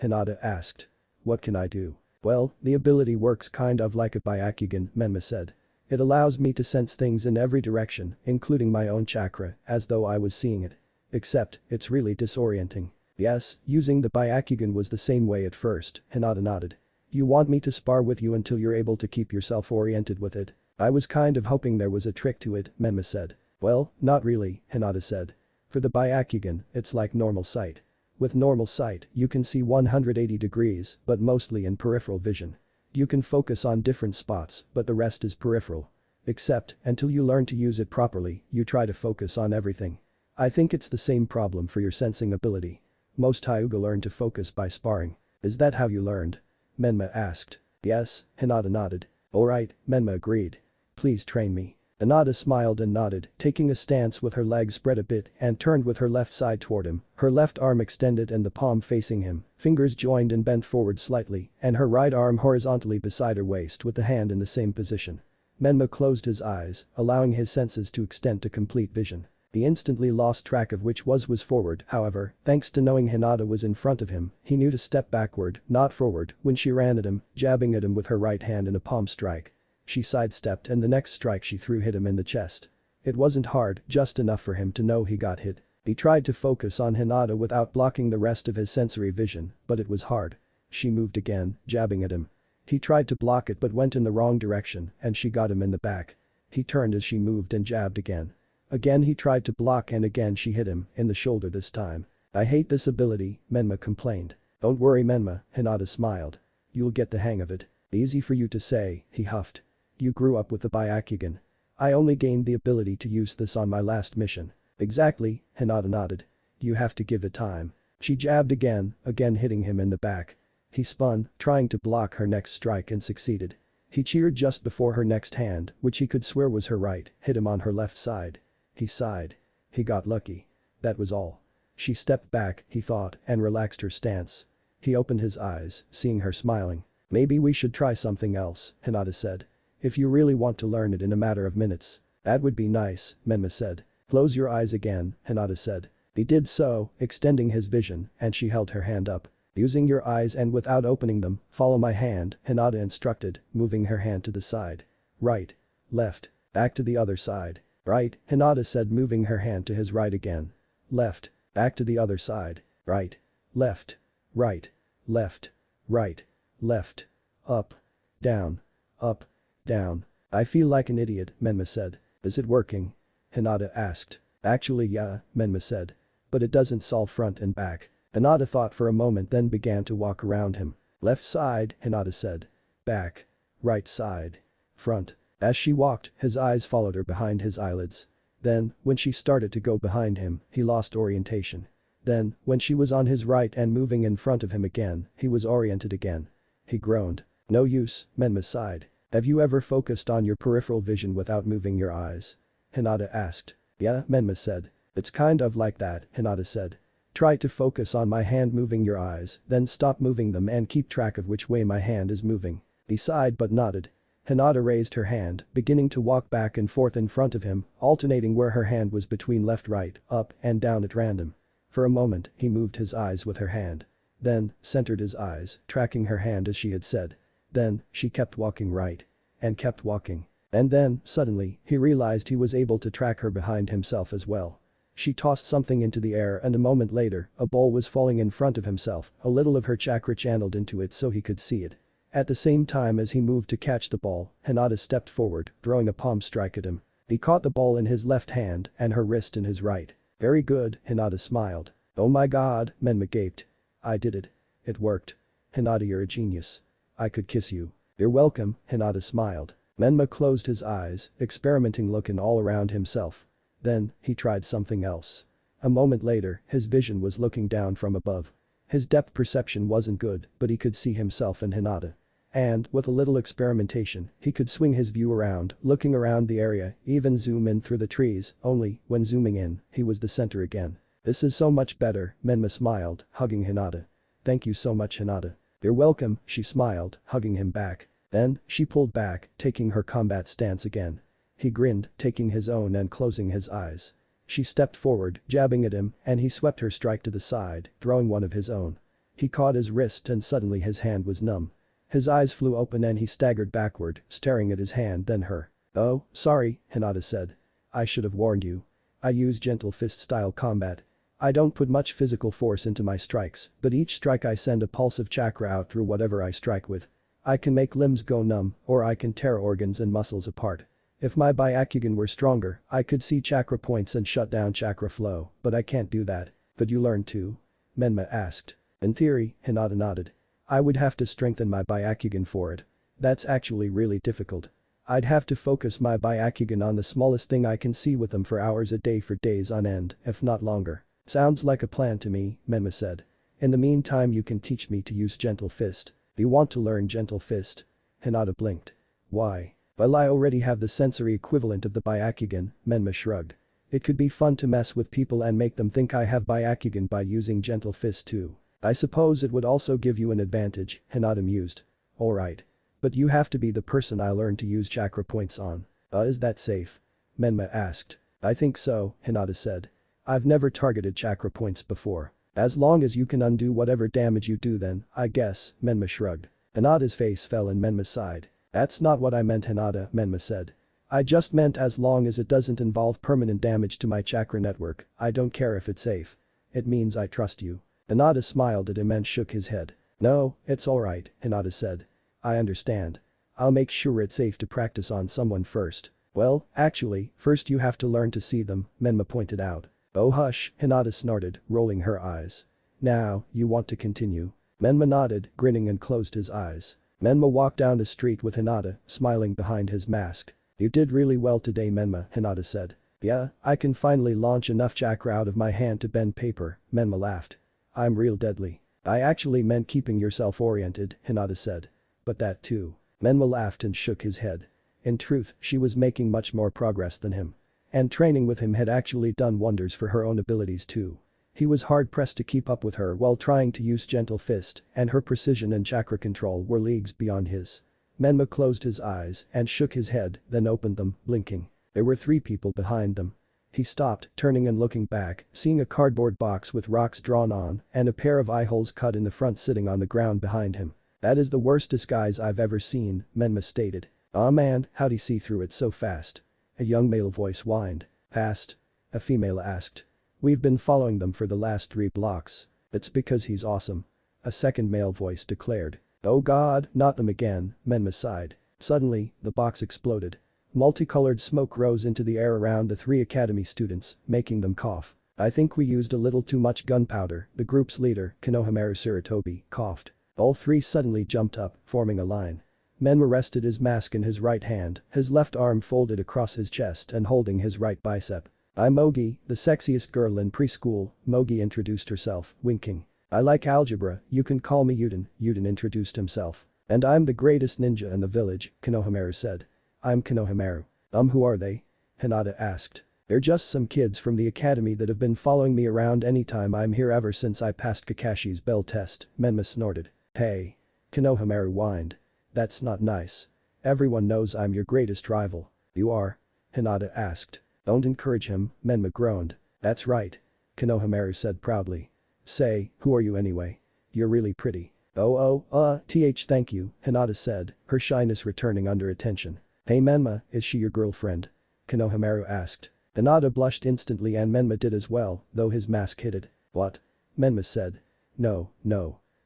Hinata asked. What can I do? Well, the ability works kind of like a Byakugan, Menma said. It allows me to sense things in every direction, including my own chakra, as though I was seeing it. Except, it's really disorienting. Yes, using the Byakugan was the same way at first, Hinata nodded. You want me to spar with you until you're able to keep yourself oriented with it? I was kind of hoping there was a trick to it, Menma said. Well, not really, Hinata said. For the Byakugan, it's like normal sight. With normal sight, you can see 180 degrees, but mostly in peripheral vision. You can focus on different spots, but the rest is peripheral. Except, until you learn to use it properly, you try to focus on everything. I think it's the same problem for your sensing ability. Most Hyuga learn to focus by sparring. Is that how you learned? Menma asked. Yes, Hinata nodded. Alright, Menma agreed. Please train me. Hinata smiled and nodded, taking a stance with her legs spread a bit and turned with her left side toward him, her left arm extended and the palm facing him, fingers joined and bent forward slightly, and her right arm horizontally beside her waist with the hand in the same position. Menma closed his eyes, allowing his senses to extend to complete vision. He instantly lost track of which was forward, however, thanks to knowing Hinata was in front of him, he knew to step backward, not forward, when she ran at him, jabbing at him with her right hand in a palm strike. She sidestepped and the next strike she threw hit him in the chest. It wasn't hard, just enough for him to know he got hit. He tried to focus on Hinata without blocking the rest of his sensory vision, but it was hard. She moved again, jabbing at him. He tried to block it but went in the wrong direction and she got him in the back. He turned as she moved and jabbed again. Again he tried to block and again she hit him, in the shoulder this time. I hate this ability, Menma complained. Don't worry Menma, Hinata smiled. You'll get the hang of it. Easy for you to say, he huffed. You grew up with the Byakugan. I only gained the ability to use this on my last mission. Exactly, Hinata nodded. You have to give it time. She jabbed again hitting him in the back. He spun, trying to block her next strike and succeeded. He cheered just before her next hand, which he could swear was her right, hit him on her left side. He sighed. He got lucky. That was all. She stepped back, he thought, and relaxed her stance. He opened his eyes, seeing her smiling. Maybe we should try something else, Hinata said. If you really want to learn it in a matter of minutes. That would be nice, Menma said. Close your eyes again, Hinata said. He did so, extending his vision, and she held her hand up. Using your eyes and without opening them, follow my hand, Hinata instructed, moving her hand to the side. Right. Left. Back to the other side. Right, Hinata said moving her hand to his right again. Left. Back to the other side. Right. Left. Right. Left. Right. Left. Up. Down. Up. Down. I feel like an idiot, Menma said. Is it working? Hinata asked. Actually yeah, Menma said. But it doesn't solve front and back. Hinata thought for a moment then began to walk around him. Left side, Hinata said. Back. Right side. Front. As she walked, his eyes followed her behind his eyelids. Then, when she started to go behind him, he lost orientation. Then, when she was on his right and moving in front of him again, he was oriented again. He groaned. No use, Menma sighed. Have you ever focused on your peripheral vision without moving your eyes? Hinata asked. Yeah, Menma said. It's kind of like that, Hinata said. Try to focus on my hand moving your eyes, then stop moving them and keep track of which way my hand is moving. He sighed but nodded. Hinata raised her hand, beginning to walk back and forth in front of him, alternating where her hand was between left-right, up and down at random. For a moment, he moved his eyes with her hand. Then, centered his eyes, tracking her hand as she had said. Then, she kept walking right. And kept walking. And then, suddenly, he realized he was able to track her behind himself as well. She tossed something into the air and a moment later, a bowl was falling in front of himself, a little of her chakra channeled into it so he could see it. At the same time as he moved to catch the ball, Hinata stepped forward, throwing a palm strike at him. He caught the ball in his left hand and her wrist in his right. Very good, Hinata smiled. Oh my god, Menma gaped. I did it. It worked. Hinata, you're a genius. I could kiss you. You're welcome, Hinata smiled. Menma closed his eyes, experimenting looking all around himself. Then, he tried something else. A moment later, his vision was looking down from above. His depth perception wasn't good, but he could see himself and Hinata. And, with a little experimentation, he could swing his view around, looking around the area, even zoom in through the trees, only, when zooming in, he was the center again. This is so much better, Menma smiled, hugging Hinata. Thank you so much, Hinata. You're welcome, she smiled, hugging him back. Then, she pulled back, taking her combat stance again. He grinned, taking his own and closing his eyes. She stepped forward, jabbing at him, and he swept her strike to the side, throwing one of his own. He caught his wrist and suddenly his hand was numb. His eyes flew open and he staggered backward, staring at his hand then her. Oh, sorry, Hinata said. I should have warned you. I use gentle fist style combat. I don't put much physical force into my strikes, but each strike I send a pulse of chakra out through whatever I strike with. I can make limbs go numb, or I can tear organs and muscles apart. If my Byakugan were stronger, I could see chakra points and shut down chakra flow, but I can't do that. But you learned too? Menma asked. In theory, Hinata nodded. I would have to strengthen my Byakugan for it. That's actually really difficult. I'd have to focus my Byakugan on the smallest thing I can see with them for hours a day for days on end, if not longer. Sounds like a plan to me, Menma said. In the meantime you can teach me to use Gentle Fist. You want to learn Gentle Fist? Hinata blinked. Why? Well, I already have the sensory equivalent of the Byakugan, Menma shrugged. It could be fun to mess with people and make them think I have Byakugan by using Gentle Fist too. I suppose it would also give you an advantage, Hinata mused. Alright. But you have to be the person I learned to use chakra points on. Is that safe? Menma asked. I think so, Hinata said. I've never targeted chakra points before. As long as you can undo whatever damage you do then, I guess, Menma shrugged. Hinata's face fell and Menma sighed. That's not what I meant, Hinata, Menma said. I just meant as long as it doesn't involve permanent damage to my chakra network, I don't care if it's safe. It means I trust you. Hinata smiled at him and shook his head. No, it's alright, Hinata said. I understand. I'll make sure it's safe to practice on someone first. Well, actually, first you have to learn to see them, Menma pointed out. Oh hush, Hinata snorted, rolling her eyes. Now, you want to continue? Menma nodded, grinning and closed his eyes. Menma walked down the street with Hinata, smiling behind his mask. You did really well today, Menma, Hinata said. Yeah, I can finally launch enough chakra out of my hand to bend paper, Menma laughed. I'm real deadly. I actually meant keeping yourself oriented, Hinata said. But that too. Menma laughed and shook his head. In truth, she was making much more progress than him. And training with him had actually done wonders for her own abilities too. He was hard-pressed to keep up with her while trying to use Gentle Fist, and her precision and chakra control were leagues beyond his. Menma closed his eyes and shook his head, then opened them, blinking. There were 3 people behind them. He stopped, turning and looking back, seeing a cardboard box with rocks drawn on and a pair of eye holes cut in the front sitting on the ground behind him. That is the worst disguise I've ever seen, Menma stated. Aw man, how'd he see through it so fast? A young male voice whined. Fast? A female asked. We've been following them for the last 3 blocks. It's because he's awesome. A second male voice declared. Oh god, not them again, Menma sighed. Suddenly, the box exploded. Multicolored smoke rose into the air around the 3 academy students, making them cough. I think we used a little too much gunpowder, the group's leader, Konohamaru Sarutobi, coughed. All 3 suddenly jumped up, forming a line. Menma rested his mask in his right hand, his left arm folded across his chest and holding his right bicep. I'm Mogi, the sexiest girl in preschool, Mogi introduced herself, winking. I like algebra, you can call me Yuden, Yuden introduced himself. And I'm the greatest ninja in the village, Konohamaru said. I'm Konohamaru. Who are they? Hinata asked. They're just some kids from the academy that have been following me around anytime I'm here ever since I passed Kakashi's bell test, Menma snorted. Hey. Konohamaru whined. That's not nice. Everyone knows I'm your greatest rival. You are? Hinata asked. Don't encourage him, Menma groaned. That's right. Konohamaru said proudly. Say, who are you anyway? You're really pretty. Thank you, Hinata said, her shyness returning under attention. Hey Menma, is she your girlfriend? Konohamaru asked. Hinata blushed instantly and Menma did as well, though his mask hid it. What? Menma said. No.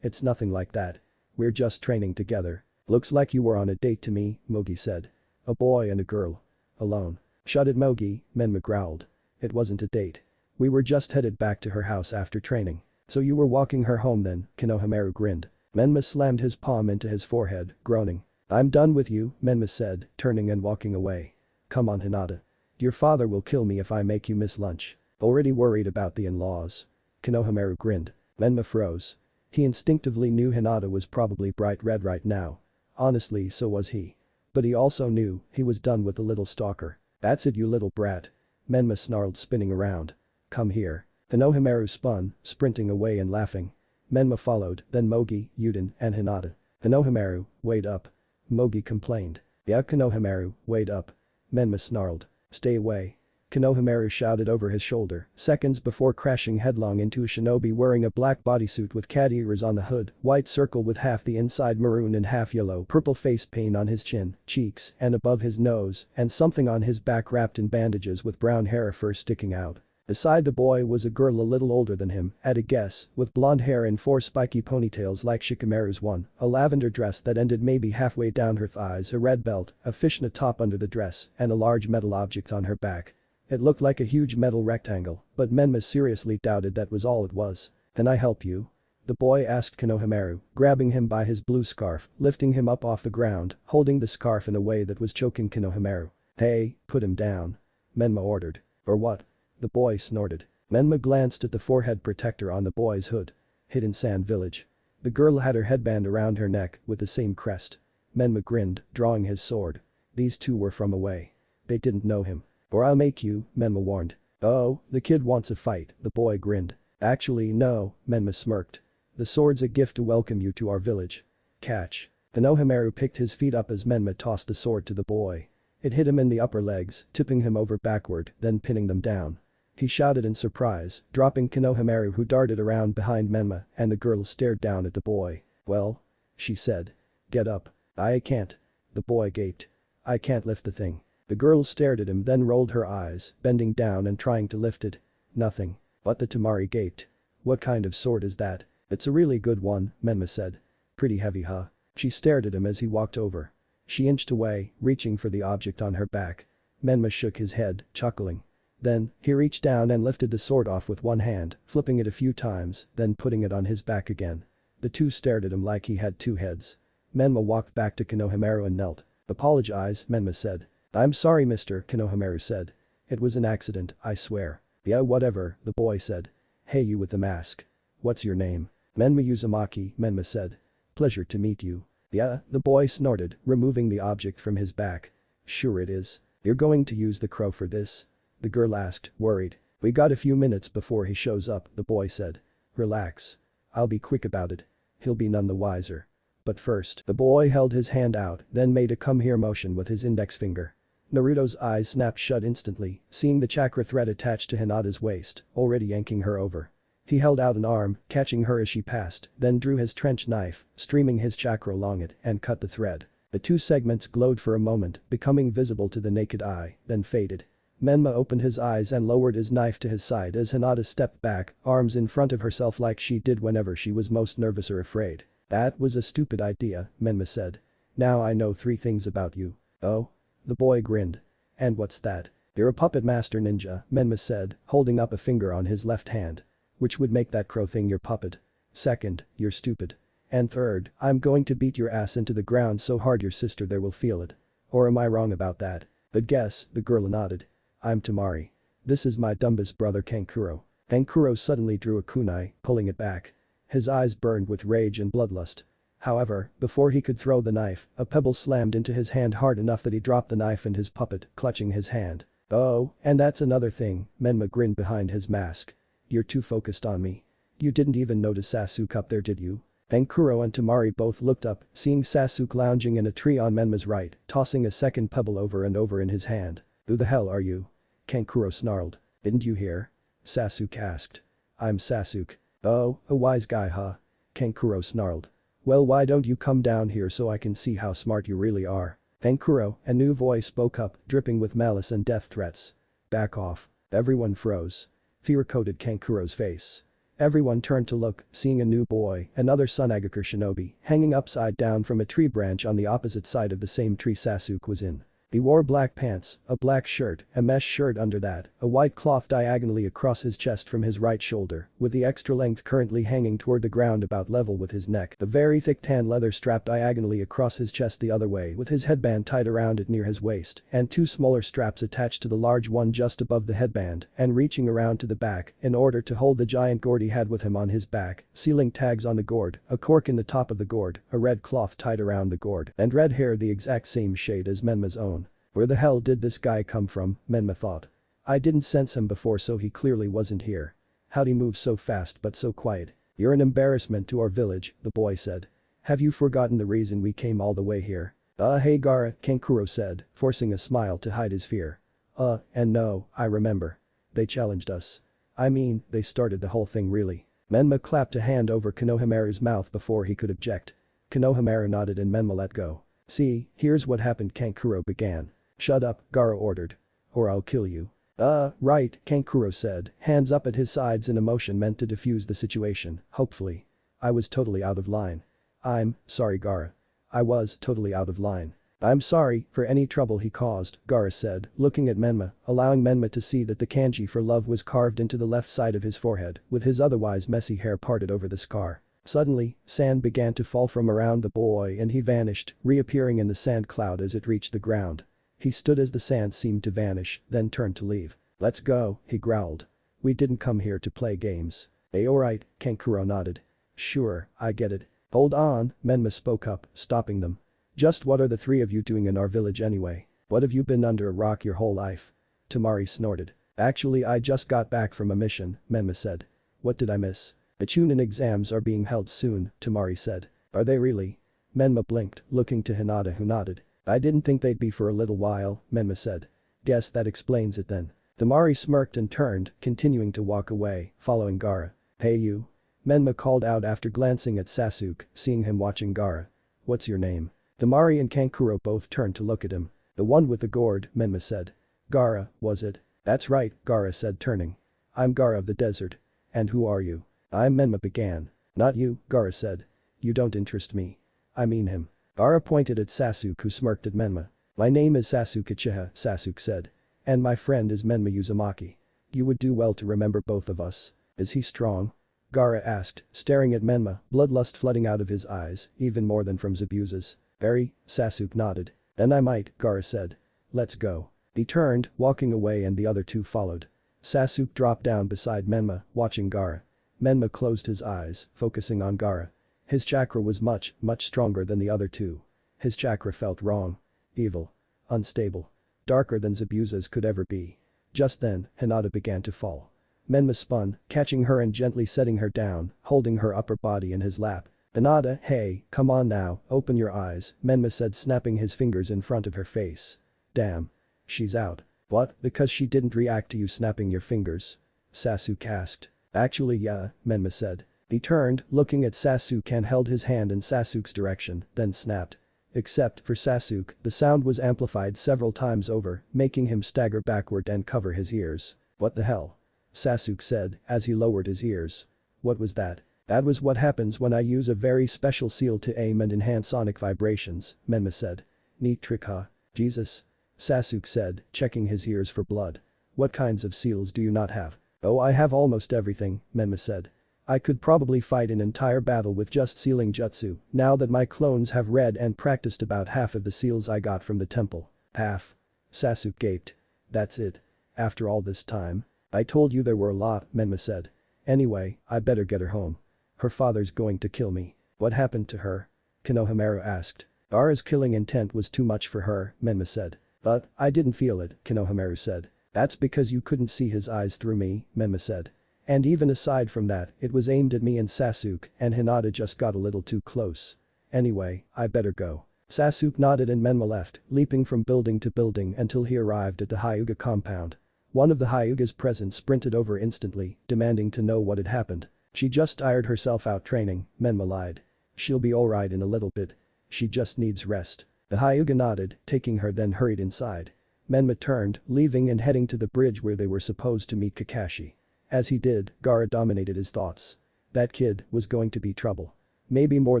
It's nothing like that. We're just training together. Looks like you were on a date to me, Mogi said. A boy and a girl. Alone. Shut it, Mogi, Menma growled. It wasn't a date. We were just headed back to her house after training. So you were walking her home then, Konohamaru grinned. Menma slammed his palm into his forehead, groaning. I'm done with you, Menma said, turning and walking away. Come on, Hinata. Your father will kill me if I make you miss lunch. Already worried about the in-laws. Konohamaru grinned. Menma froze. He instinctively knew Hinata was probably bright red right now. Honestly, so was he. But he also knew he was done with the little stalker. That's it, you little brat. Menma snarled, spinning around. Come here. Konohamaru spun, sprinting away and laughing. Menma followed, then Mogi, Yuden, and Hinata. Konohamaru, wait up. Mogi complained. Yeah, Konohamaru, wait up. Menma snarled. Stay away. Konohamaru shouted over his shoulder, seconds before crashing headlong into a shinobi wearing a black bodysuit with cat ears on the hood, white circle with half the inside maroon and half yellow, purple face paint on his chin, cheeks, and above his nose, and something on his back wrapped in bandages with brown hair fur sticking out. Beside the boy was a girl a little older than him, at a guess, with blonde hair and 4 spiky ponytails like Shikamaru's one, a lavender dress that ended maybe halfway down her thighs, a red belt, a fishnet top under the dress, and a large metal object on her back. It looked like a huge metal rectangle, but Menma seriously doubted that was all it was. Can I help you? The boy asked Konohamaru, grabbing him by his blue scarf, lifting him up off the ground, holding the scarf in a way that was choking Konohamaru. Hey, put him down. Menma ordered. Or what? The boy snorted. Menma glanced at the forehead protector on the boy's hood. Hidden Sand Village. The girl had her headband around her neck with the same crest. Menma grinned, drawing his sword. These two were from away. They didn't know him. Or I'll make you, Menma warned. Oh, the kid wants a fight, the boy grinned. Actually no, Menma smirked. The sword's a gift to welcome you to our village. Catch. Konohamaru picked his feet up as Menma tossed the sword to the boy. It hit him in the upper legs, tipping him over backward, then pinning them down. He shouted in surprise, dropping Konohamaru who darted around behind Menma, and the girl stared down at the boy. Well? She said. Get up. I can't. The boy gaped. I can't lift the thing. The girl stared at him then rolled her eyes, bending down and trying to lift it. Nothing. But the Tamari gaped. What kind of sword is that? It's a really good one, Menma said. Pretty heavy, huh? She stared at him as he walked over. She inched away, reaching for the object on her back. Menma shook his head, chuckling. Then, he reached down and lifted the sword off with one hand, flipping it a few times, then putting it on his back again. The two stared at him like he had two heads. Menma walked back to Konohamaru and knelt. Apologize, Menma said. I'm sorry, mister, Konohamaru said. It was an accident, I swear. Yeah, whatever, the boy said. Hey, you with the mask. What's your name? Menma Uzumaki, Menma said. Pleasure to meet you. Yeah, the boy snorted, removing the object from his back. Sure it is. You're going to use the crow for this? The girl asked, worried. We got a few minutes before he shows up, the boy said. Relax. I'll be quick about it. He'll be none the wiser. But first, the boy held his hand out, then made a come here motion with his index finger. Naruto's eyes snapped shut instantly, seeing the chakra thread attached to Hinata's waist, already yanking her over. He held out an arm, catching her as she passed, then drew his trench knife, streaming his chakra along it, and cut the thread. The two segments glowed for a moment, becoming visible to the naked eye, then faded. Menma opened his eyes and lowered his knife to his side as Hinata stepped back, arms in front of herself like she did whenever she was most nervous or afraid. That was a stupid idea, Menma said. Now I know 3 things about you. Oh? The boy grinned. And what's that? You're a puppet master ninja, Menma said, holding up a finger on his left hand. Which would make that crow thing your puppet. Second, you're stupid. And third, I'm going to beat your ass into the ground so hard your sister there will feel it. Or am I wrong about that? But guess, the girl nodded. I'm Tamari. This is my dumbest brother Kankuro. Kankuro suddenly drew a kunai, pulling it back. His eyes burned with rage and bloodlust. However, before he could throw the knife, a pebble slammed into his hand hard enough that he dropped the knife and his puppet, clutching his hand. Oh, and that's another thing, Menma grinned behind his mask. You're too focused on me. You didn't even notice Sasuke up there, did you? Kankuro and Tamari both looked up, seeing Sasuke lounging in a tree on Menma's right, tossing a second pebble over and over in his hand. Who the hell are you? Kankuro snarled. Didn't you hear? Sasuke asked. I'm Sasuke. Oh, a wise guy, huh? Kankuro snarled. Well, why don't you come down here so I can see how smart you really are? Kankuro, a new voice spoke up, dripping with malice and death threats. Back off. Everyone froze. Fear coated Kankuro's face. Everyone turned to look, seeing a new boy, another Sunagakure shinobi, hanging upside down from a tree branch on the opposite side of the same tree Sasuke was in. He wore black pants, a black shirt, a mesh shirt under that, a white cloth diagonally across his chest from his right shoulder, with the extra length currently hanging toward the ground about level with his neck, the very thick tan leather strap diagonally across his chest the other way with his headband tied around it near his waist, and two smaller straps attached to the large one just above the headband and reaching around to the back in order to hold the giant gourd he had with him on his back, sealing tags on the gourd, a cork in the top of the gourd, a red cloth tied around the gourd, and red hair the exact same shade as Menma's own. Where the hell did this guy come from, Menma thought. I didn't sense him before so he clearly wasn't here. How'd he move so fast but so quiet? You're an embarrassment to our village, the boy said. Have you forgotten the reason we came all the way here? Hey Gaara, Kankuro said, forcing a smile to hide his fear. And no, I remember. They challenged us. I mean, they started the whole thing really. Menma clapped a hand over Konohamaru's mouth before he could object. Konohamaru nodded and Menma let go. See, here's what happened, Kankuro began. Shut up, Gaara ordered. Or I'll kill you. Right, Kankuro said, hands up at his sides in a motion meant to defuse the situation, hopefully. I was totally out of line. I'm sorry Gaara. I was totally out of line. I'm sorry for any trouble he caused, Gaara said, looking at Menma, allowing Menma to see that the kanji for love was carved into the left side of his forehead, with his otherwise messy hair parted over the scar. Suddenly, sand began to fall from around the boy and he vanished, reappearing in the sand cloud as it reached the ground. He stood as the sand seemed to vanish, then turned to leave. Let's go, he growled. We didn't come here to play games. Alright, Kankuro nodded. Sure, I get it. Hold on, Menma spoke up, stopping them. Just what are the three of you doing in our village anyway? What have you been under a rock your whole life? Tamari snorted. Actually I just got back from a mission, Menma said. What did I miss? The Chunin exams are being held soon, Tamari said. Are they really? Menma blinked, looking to Hinata who nodded. I didn't think they'd be for a little while, Menma said. Guess that explains it then. Tamari smirked and turned, continuing to walk away, following Gaara. Hey you. Menma called out after glancing at Sasuke, seeing him watching Gaara. What's your name? Tamari and Kankuro both turned to look at him. The one with the gourd, Menma said. Gaara, was it? That's right, Gaara said turning. I'm Gaara of the desert. And who are you? I'm Menma began. Not you, Gaara said. You don't interest me. I mean him. Gaara pointed at Sasuke who smirked at Menma. My name is Sasuke Uchiha, Sasuke said. And my friend is Menma Uzumaki. You would do well to remember both of us. Is he strong? Gaara asked, staring at Menma, bloodlust flooding out of his eyes, even more than from Zabuza's. Very, Sasuke nodded. Then I might, Gaara said. Let's go. He turned, walking away and the other two followed. Sasuke dropped down beside Menma, watching Gaara. Menma closed his eyes, focusing on Gaara. His chakra was much stronger than the other two. His chakra felt wrong. Evil. Unstable. Darker than Zabuza's could ever be. Just then, Hinata began to fall. Menma spun, catching her and gently setting her down, holding her upper body in his lap. Hinata, hey, come on now, open your eyes, Menma said snapping his fingers in front of her face. Damn. She's out. What, because she didn't react to you snapping your fingers? Sasuke asked. Actually yeah, Menma said. He turned, looking at Sasuke and held his hand in Sasuke's direction, then snapped. Except for Sasuke, the sound was amplified several times over, making him stagger backward and cover his ears. What the hell? Sasuke said, as he lowered his ears. What was that? That was what happens when I use a very special seal to aim and enhance sonic vibrations, Menma said. Neat trick huh? Jesus. Sasuke said, checking his ears for blood. What kinds of seals do you not have? Oh I have almost everything, Menma said. I could probably fight an entire battle with just sealing jutsu, now that my clones have read and practiced about half of the seals I got from the temple. Half. Sasuke gaped. That's it. After all this time? I told you there were a lot, Menma said. Anyway, I better get her home. Her father's going to kill me. What happened to her? Konohamaru asked. Gaara's killing intent was too much for her, Menma said. But, I didn't feel it, Konohamaru said. That's because you couldn't see his eyes through me, Menma said. And even aside from that, it was aimed at me and Sasuke and Hinata just got a little too close. Anyway, I better go. Sasuke nodded and Menma left, leaping from building to building until he arrived at the Hyuga compound. One of the Hyugas present sprinted over instantly, demanding to know what had happened. She just tired herself out training, Menma lied. She'll be alright in a little bit. She just needs rest. The Hyuga nodded, taking her then hurried inside. Menma turned, leaving and heading to the bridge where they were supposed to meet Kakashi. As he did, Gaara dominated his thoughts. That kid was going to be trouble. Maybe more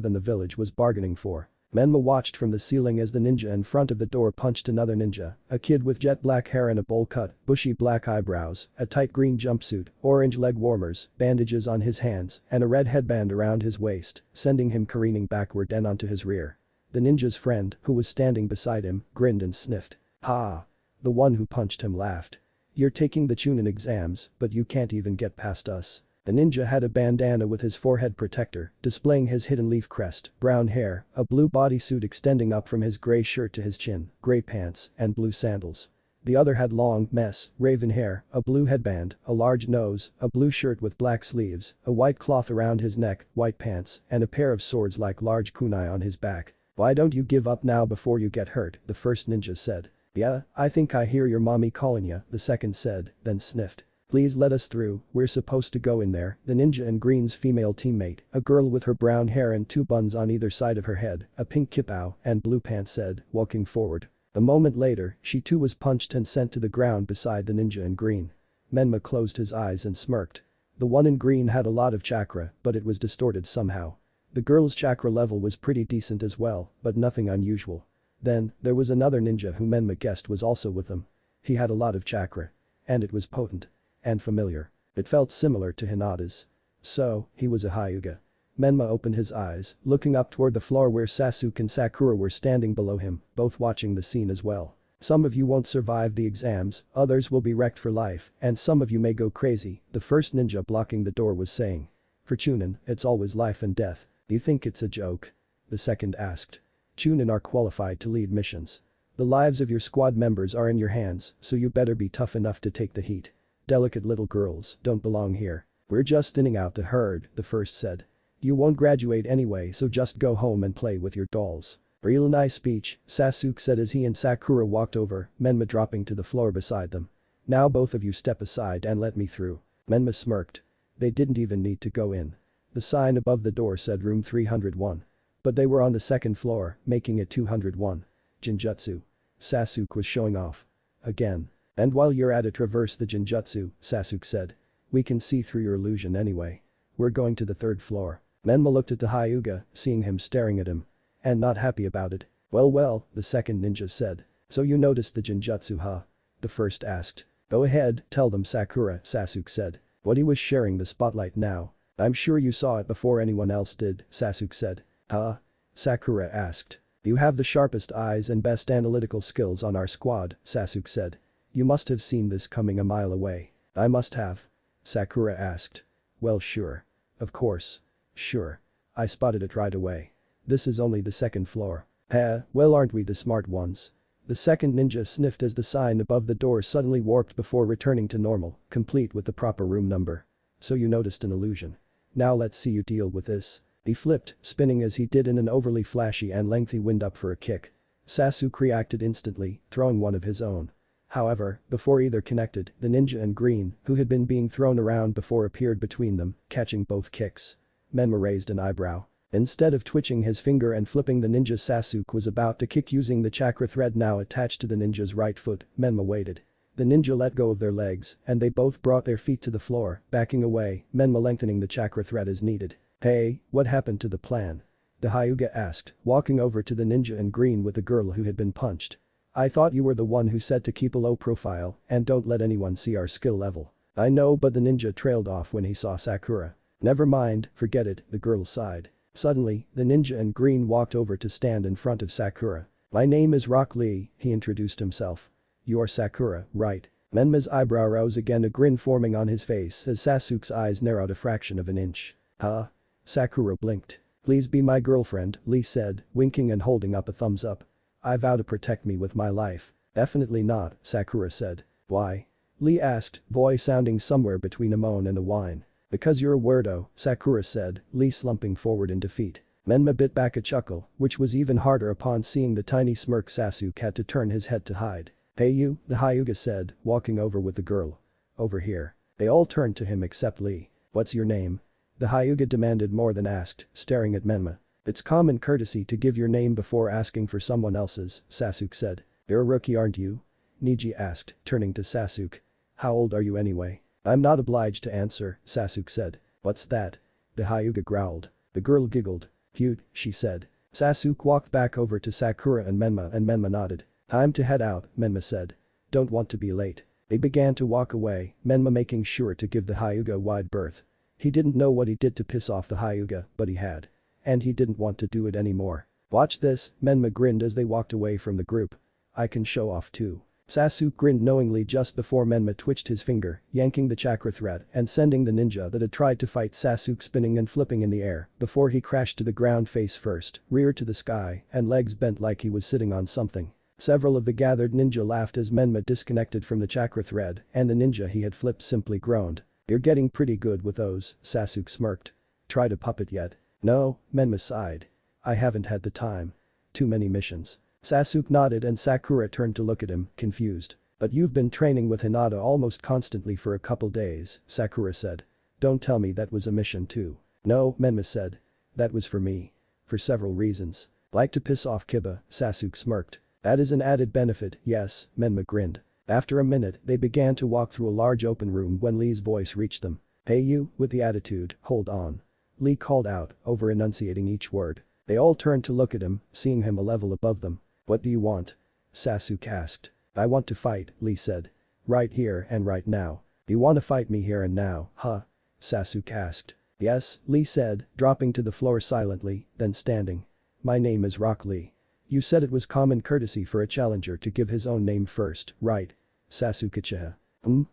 than the village was bargaining for. Menma watched from the ceiling as the ninja in front of the door punched another ninja, a kid with jet black hair and a bowl cut, bushy black eyebrows, a tight green jumpsuit, orange leg warmers, bandages on his hands, and a red headband around his waist, sending him careening backward and onto his rear. The ninja's friend, who was standing beside him, grinned and sniffed. Ha! The one who punched him laughed. You're taking the Chunin exams, but you can't even get past us. The ninja had a bandana with his forehead protector, displaying his hidden leaf crest, brown hair, a blue bodysuit extending up from his gray shirt to his chin, gray pants, and blue sandals. The other had long, raven hair, a blue headband, a large nose, a blue shirt with black sleeves, a white cloth around his neck, white pants, and a pair of swords like large kunai on his back. Why don't you give up now before you get hurt, the first ninja said. Yeah, I think I hear your mommy calling ya, the second said, then sniffed. Please let us through, we're supposed to go in there, the ninja and Green's female teammate, a girl with her brown hair and two buns on either side of her head, a pink kipao and blue pants said, walking forward. A moment later, she too was punched and sent to the ground beside the ninja in green. Menma closed his eyes and smirked. The one in green had a lot of chakra, but it was distorted somehow. The girl's chakra level was pretty decent as well, but nothing unusual. Then, there was another ninja who Menma guessed was also with them. He had a lot of chakra. And it was potent. And familiar. It felt similar to Hinata's. So, he was a Hyuga. Menma opened his eyes, looking up toward the floor where Sasuke and Sakura were standing below him, both watching the scene as well. Some of you won't survive the exams, others will be wrecked for life, and some of you may go crazy, the first ninja blocking the door was saying. For Chunin, it's always life and death. You think it's a joke? The second asked. Chunin are qualified to lead missions. The lives of your squad members are in your hands, so you better be tough enough to take the heat. Delicate little girls don't belong here. We're just thinning out the herd, the first said. You won't graduate anyway, so just go home and play with your dolls. Real nice speech, Sasuke said as he and Sakura walked over, Menma dropping to the floor beside them. Now both of you step aside and let me through. Menma smirked. They didn't even need to go in. The sign above the door said room 301. But they were on the second floor, making it 201. Jinjutsu. Sasuke was showing off. Again. And while you're at it, reverse the Jinjutsu, Sasuke said. We can see through your illusion anyway. We're going to the third floor. Menma looked at the Hyuga, seeing him staring at him. And not happy about it. Well, the second ninja said. So you noticed the Jinjutsu, huh? The first asked. Go ahead, tell them, Sakura, Sasuke said. But he was sharing the spotlight now. I'm sure you saw it before anyone else did, Sasuke said. Huh? Sakura asked. You have the sharpest eyes and best analytical skills on our squad, Sasuke said. You must have seen this coming a mile away. I must have. Sakura asked. Well, sure. Of course. Sure. I spotted it right away. This is only the second floor. Well, aren't we the smart ones? The second ninja sniffed as the sign above the door suddenly warped before returning to normal, complete with the proper room number. So you noticed an illusion. Now let's see you deal with this. He flipped, spinning as he did in an overly flashy and lengthy wind up for a kick. Sasuke reacted instantly, throwing one of his own. However, before either connected, the ninja in green, who had been being thrown around before, appeared between them, catching both kicks. Menma raised an eyebrow. Instead of twitching his finger and flipping the ninja, Sasuke was about to kick using the chakra thread now attached to the ninja's right foot. Menma waited. The ninja let go of their legs, and they both brought their feet to the floor, backing away, Menma lengthening the chakra thread as needed. Hey, what happened to the plan? The Hyuga asked, walking over to the ninja in green with the girl who had been punched. I thought you were the one who said to keep a low profile and don't let anyone see our skill level. I know, but the ninja trailed off when he saw Sakura. Never mind, forget it, the girl sighed. Suddenly, the ninja in green walked over to stand in front of Sakura. My name is Rock Lee, he introduced himself. You're Sakura, right? Menma's eyebrow rose again, a grin forming on his face as Sasuke's eyes narrowed a fraction of an inch. Huh? Sakura blinked. Please be my girlfriend, Lee said, winking and holding up a thumbs up. I vow to protect me with my life. Definitely not, Sakura said. Why? Lee asked, voice sounding somewhere between a moan and a whine. Because you're a weirdo, Sakura said, Lee slumping forward in defeat. Menma bit back a chuckle, which was even harder upon seeing the tiny smirk Sasuke had to turn his head to hide. Hey you, the Hyuga said, walking over with the girl. Over here. They all turned to him except Lee. What's your name? The Hyuga demanded more than asked, staring at Menma. It's common courtesy to give your name before asking for someone else's, Sasuke said. You're a rookie, aren't you? Neji asked, turning to Sasuke. How old are you anyway? I'm not obliged to answer, Sasuke said. What's that? The Hyuga growled. The girl giggled. Cute, she said. Sasuke walked back over to Sakura and Menma nodded. Time to head out, Menma said. Don't want to be late. They began to walk away, Menma making sure to give the Hyuga a wide berth. He didn't know what he did to piss off the Hyuga, but he had. And he didn't want to do it anymore. Watch this, Menma grinned as they walked away from the group. I can show off too. Sasuke grinned knowingly just before Menma twitched his finger, yanking the chakra thread and sending the ninja that had tried to fight Sasuke spinning and flipping in the air before he crashed to the ground face first, rear to the sky, and legs bent like he was sitting on something. Several of the gathered ninja laughed as Menma disconnected from the chakra thread and the ninja he had flipped simply groaned. You're getting pretty good with those, Sasuke smirked. Tried a puppet yet? No, Menma sighed. I haven't had the time. Too many missions. Sasuke nodded and Sakura turned to look at him, confused. But you've been training with Hinata almost constantly for a couple days, Sakura said. Don't tell me that was a mission too. No, Menma said. That was for me. For several reasons. Like to piss off Kiba, Sasuke smirked. That is an added benefit, yes, Menma grinned. After a minute they began to walk through a large open room when Lee's voice reached them. Hey you, with the attitude, hold on. Lee called out, over-enunciating each word. They all turned to look at him, seeing him a level above them. What do you want? Sasuke asked. I want to fight, Lee said. Right here and right now. You want to fight me here and now, huh? Sasuke asked. Yes, Lee said, dropping to the floor silently, then standing. My name is Rock Lee. You said it was common courtesy for a challenger to give his own name first, right? Sasuke Uchiha.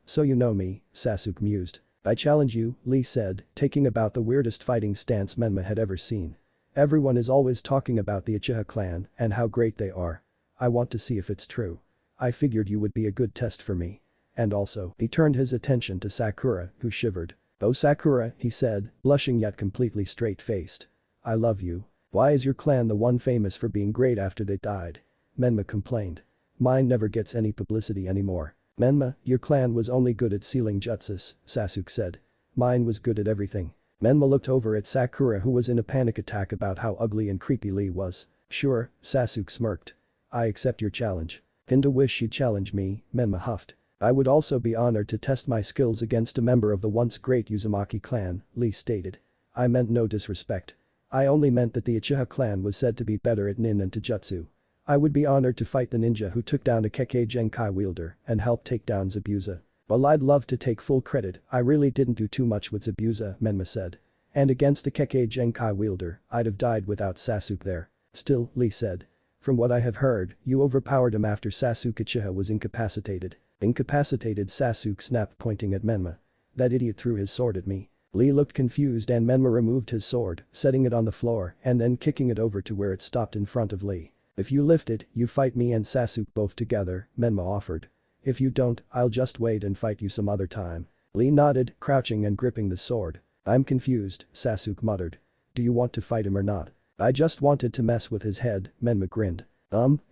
So you know me, Sasuke mused. I challenge you, Lee said, taking about the weirdest fighting stance Menma had ever seen. Everyone is always talking about the Uchiha clan and how great they are. I want to see if it's true. I figured you would be a good test for me. And also, he turned his attention to Sakura, who shivered. Oh Sakura, he said, blushing yet completely straight-faced. I love you. Why is your clan the one famous for being great after they died? Menma complained. Mine never gets any publicity anymore. Menma, your clan was only good at sealing jutsus, Sasuke said. Mine was good at everything. Menma looked over at Sakura who was in a panic attack about how ugly and creepy Lee was. Sure, Sasuke smirked. I accept your challenge. Kinda wish you'd challenge me, Menma huffed. I would also be honored to test my skills against a member of the once great Uzumaki clan, Lee stated. I meant no disrespect. I only meant that the Uchiha clan was said to be better at nin and taijutsu. I would be honored to fight the ninja who took down a Kekkei Genkai wielder and help take down Zabuza. Well I'd love to take full credit, I really didn't do too much with Zabuza, Menma said. And against the Kekkei Genkai wielder, I'd have died without Sasuke there. Still, Lee said. From what I have heard, you overpowered him after Sasuke Uchiha was incapacitated. Incapacitated, Sasuke snapped pointing at Menma. That idiot threw his sword at me. Lee looked confused and Menma removed his sword, setting it on the floor and then kicking it over to where it stopped in front of Lee. If you lift it, you fight me and Sasuke both together, Menma offered. If you don't, I'll just wait and fight you some other time. Lee nodded, crouching and gripping the sword. I'm confused, Sasuke muttered. Do you want to fight him or not? I just wanted to mess with his head, Menma grinned.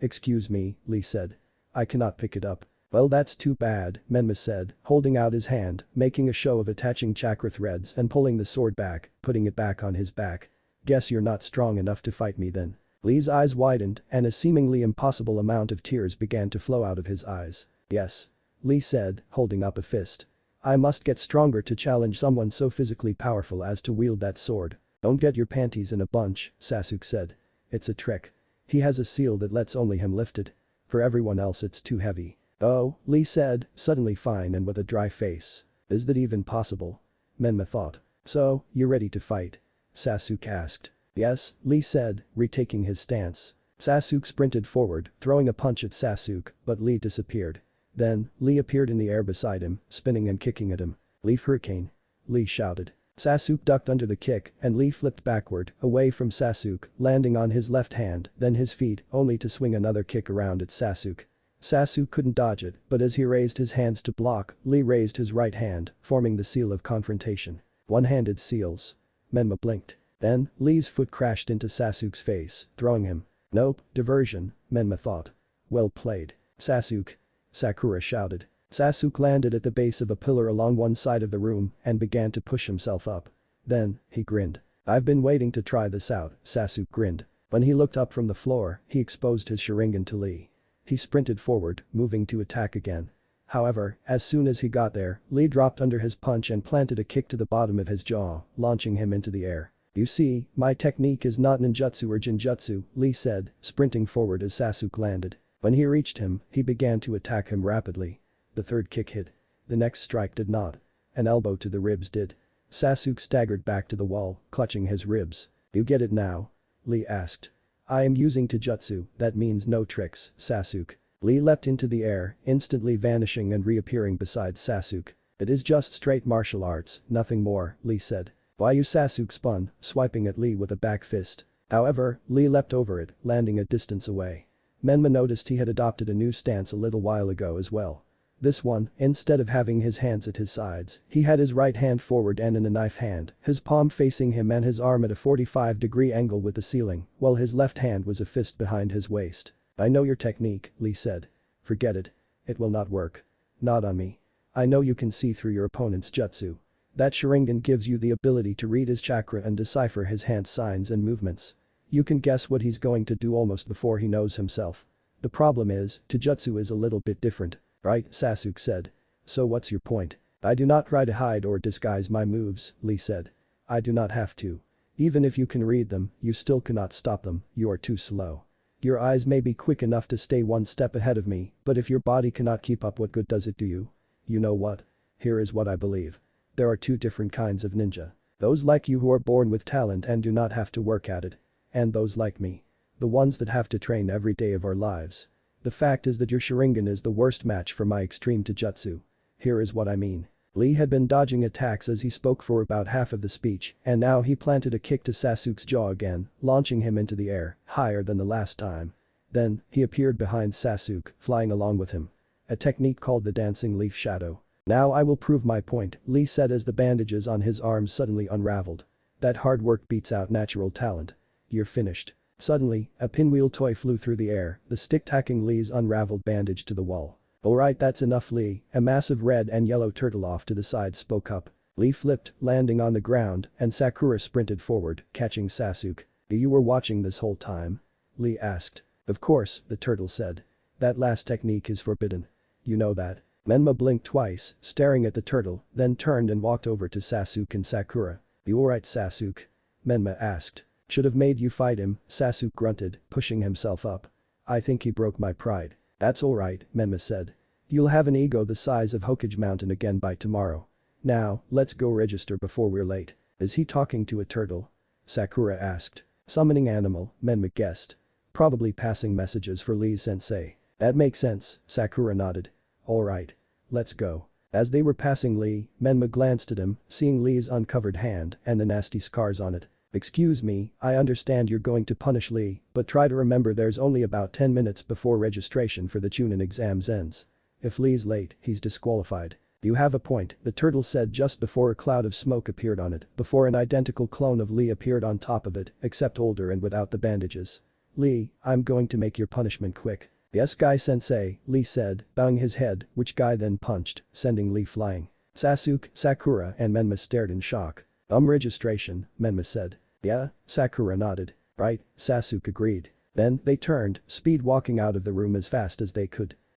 Excuse me, Lee said. I cannot pick it up. Well that's too bad, Menma said, holding out his hand, making a show of attaching chakra threads and pulling the sword back, putting it back on his back. Guess you're not strong enough to fight me then. Lee's eyes widened and a seemingly impossible amount of tears began to flow out of his eyes. Yes. Lee said, holding up a fist. I must get stronger to challenge someone so physically powerful as to wield that sword. Don't get your panties in a bunch, Sasuke said. It's a trick. He has a seal that lets only him lift it. For everyone else it's too heavy. Oh, Lee said, suddenly fine and with a dry face. Is that even possible? Menma thought. So, you ready to fight? Sasuke asked. Yes, Lee said, retaking his stance. Sasuke sprinted forward, throwing a punch at Sasuke, but Lee disappeared. Then, Lee appeared in the air beside him, spinning and kicking at him. Leaf Hurricane. Lee shouted. Sasuke ducked under the kick and Lee flipped backward, away from Sasuke, landing on his left hand, then his feet, only to swing another kick around at Sasuke. Sasuke couldn't dodge it, but as he raised his hands to block, Lee raised his right hand, forming the seal of confrontation. One-handed seals. Menma blinked. Then, Lee's foot crashed into Sasuke's face, throwing him. Nope, diversion, Menma thought. Well played. Sasuke. Sakura shouted. Sasuke landed at the base of a pillar along one side of the room and began to push himself up. Then, he grinned. I've been waiting to try this out, Sasuke grinned. When he looked up from the floor, he exposed his Sharingan to Lee. He sprinted forward, moving to attack again. However, as soon as he got there, Lee dropped under his punch and planted a kick to the bottom of his jaw, launching him into the air. "You see, my technique is not ninjutsu or jinjutsu," Lee said, sprinting forward as Sasuke landed. When he reached him, he began to attack him rapidly. The third kick hit. The next strike did not. An elbow to the ribs did. Sasuke staggered back to the wall, clutching his ribs. "You get it now?" Lee asked. "I am using taijutsu, that means no tricks, Sasuke." Lee leapt into the air, instantly vanishing and reappearing beside Sasuke. "It is just straight martial arts, nothing more," Lee said. "Why you?" Sasuke spun, swiping at Lee with a back fist. However, Lee leapt over it, landing a distance away. Menma noticed he had adopted a new stance a little while ago as well. This one, instead of having his hands at his sides, he had his right hand forward and in a knife hand, his palm facing him and his arm at a 45-degree angle with the ceiling, while his left hand was a fist behind his waist. "I know your technique," Lee said. "Forget it. It will not work. Not on me. I know you can see through your opponent's jutsu. That Sharingan gives you the ability to read his chakra and decipher his hand signs and movements. You can guess what he's going to do almost before he knows himself. The problem is, taijutsu is a little bit different, right?" Sasuke said. "So what's your point?" "I do not try to hide or disguise my moves," Lee said. "I do not have to. Even if you can read them, you still cannot stop them, you are too slow. Your eyes may be quick enough to stay one step ahead of me, but if your body cannot keep up, what good does it do you? You know what? Here is what I believe. There are two different kinds of ninja. Those like you who are born with talent and do not have to work at it. And those like me. The ones that have to train every day of our lives. The fact is that your Sharingan is the worst match for my extreme taijutsu. Here is what I mean." Lee had been dodging attacks as he spoke for about half of the speech, and now he planted a kick to Sasuke's jaw again, launching him into the air, higher than the last time. Then, he appeared behind Sasuke, flying along with him. A technique called the dancing leaf shadow. "Now I will prove my point," Lee said as the bandages on his arms suddenly unraveled. "That hard work beats out natural talent. You're finished." Suddenly, a pinwheel toy flew through the air, the stick tacking Lee's unraveled bandage to the wall. "Alright, that's enough, Lee," a massive red and yellow turtle off to the side spoke up. Lee flipped, landing on the ground, and Sakura sprinted forward, catching Sasuke. "You were watching this whole time?" Lee asked. "Of course," the turtle said. "That last technique is forbidden. You know that." Menma blinked twice, staring at the turtle, then turned and walked over to Sasuke and Sakura. "You alright, Sasuke?" Menma asked. "Should have made you fight him," Sasuke grunted, pushing himself up. "I think he broke my pride." "That's alright," Menma said. "You'll have an ego the size of Hokage Mountain again by tomorrow. Now, let's go register before we're late." "Is he talking to a turtle?" Sakura asked. "Summoning animal," Menma guessed. "Probably passing messages for Lee sensei." "That makes sense," Sakura nodded. "Alright. Let's go." As they were passing Lee, Menma glanced at him, seeing Lee's uncovered hand and the nasty scars on it. "Excuse me, I understand you're going to punish Lee, but try to remember there's only about 10 minutes before registration for the Chunin exams ends. If Lee's late, he's disqualified." "You have a point," the turtle said just before a cloud of smoke appeared on it, before an identical clone of Lee appeared on top of it, except older and without the bandages. "Lee, I'm going to make your punishment quick." "Yes, Guy-sensei," Lee said, bowing his head, which Guy then punched, sending Lee flying. Sasuke, Sakura and Menma stared in shock. Registration," Menma said. "Yeah," Sakura nodded. "Right," Sasuke agreed. Then, they turned, speed walking out of the room as fast as they could.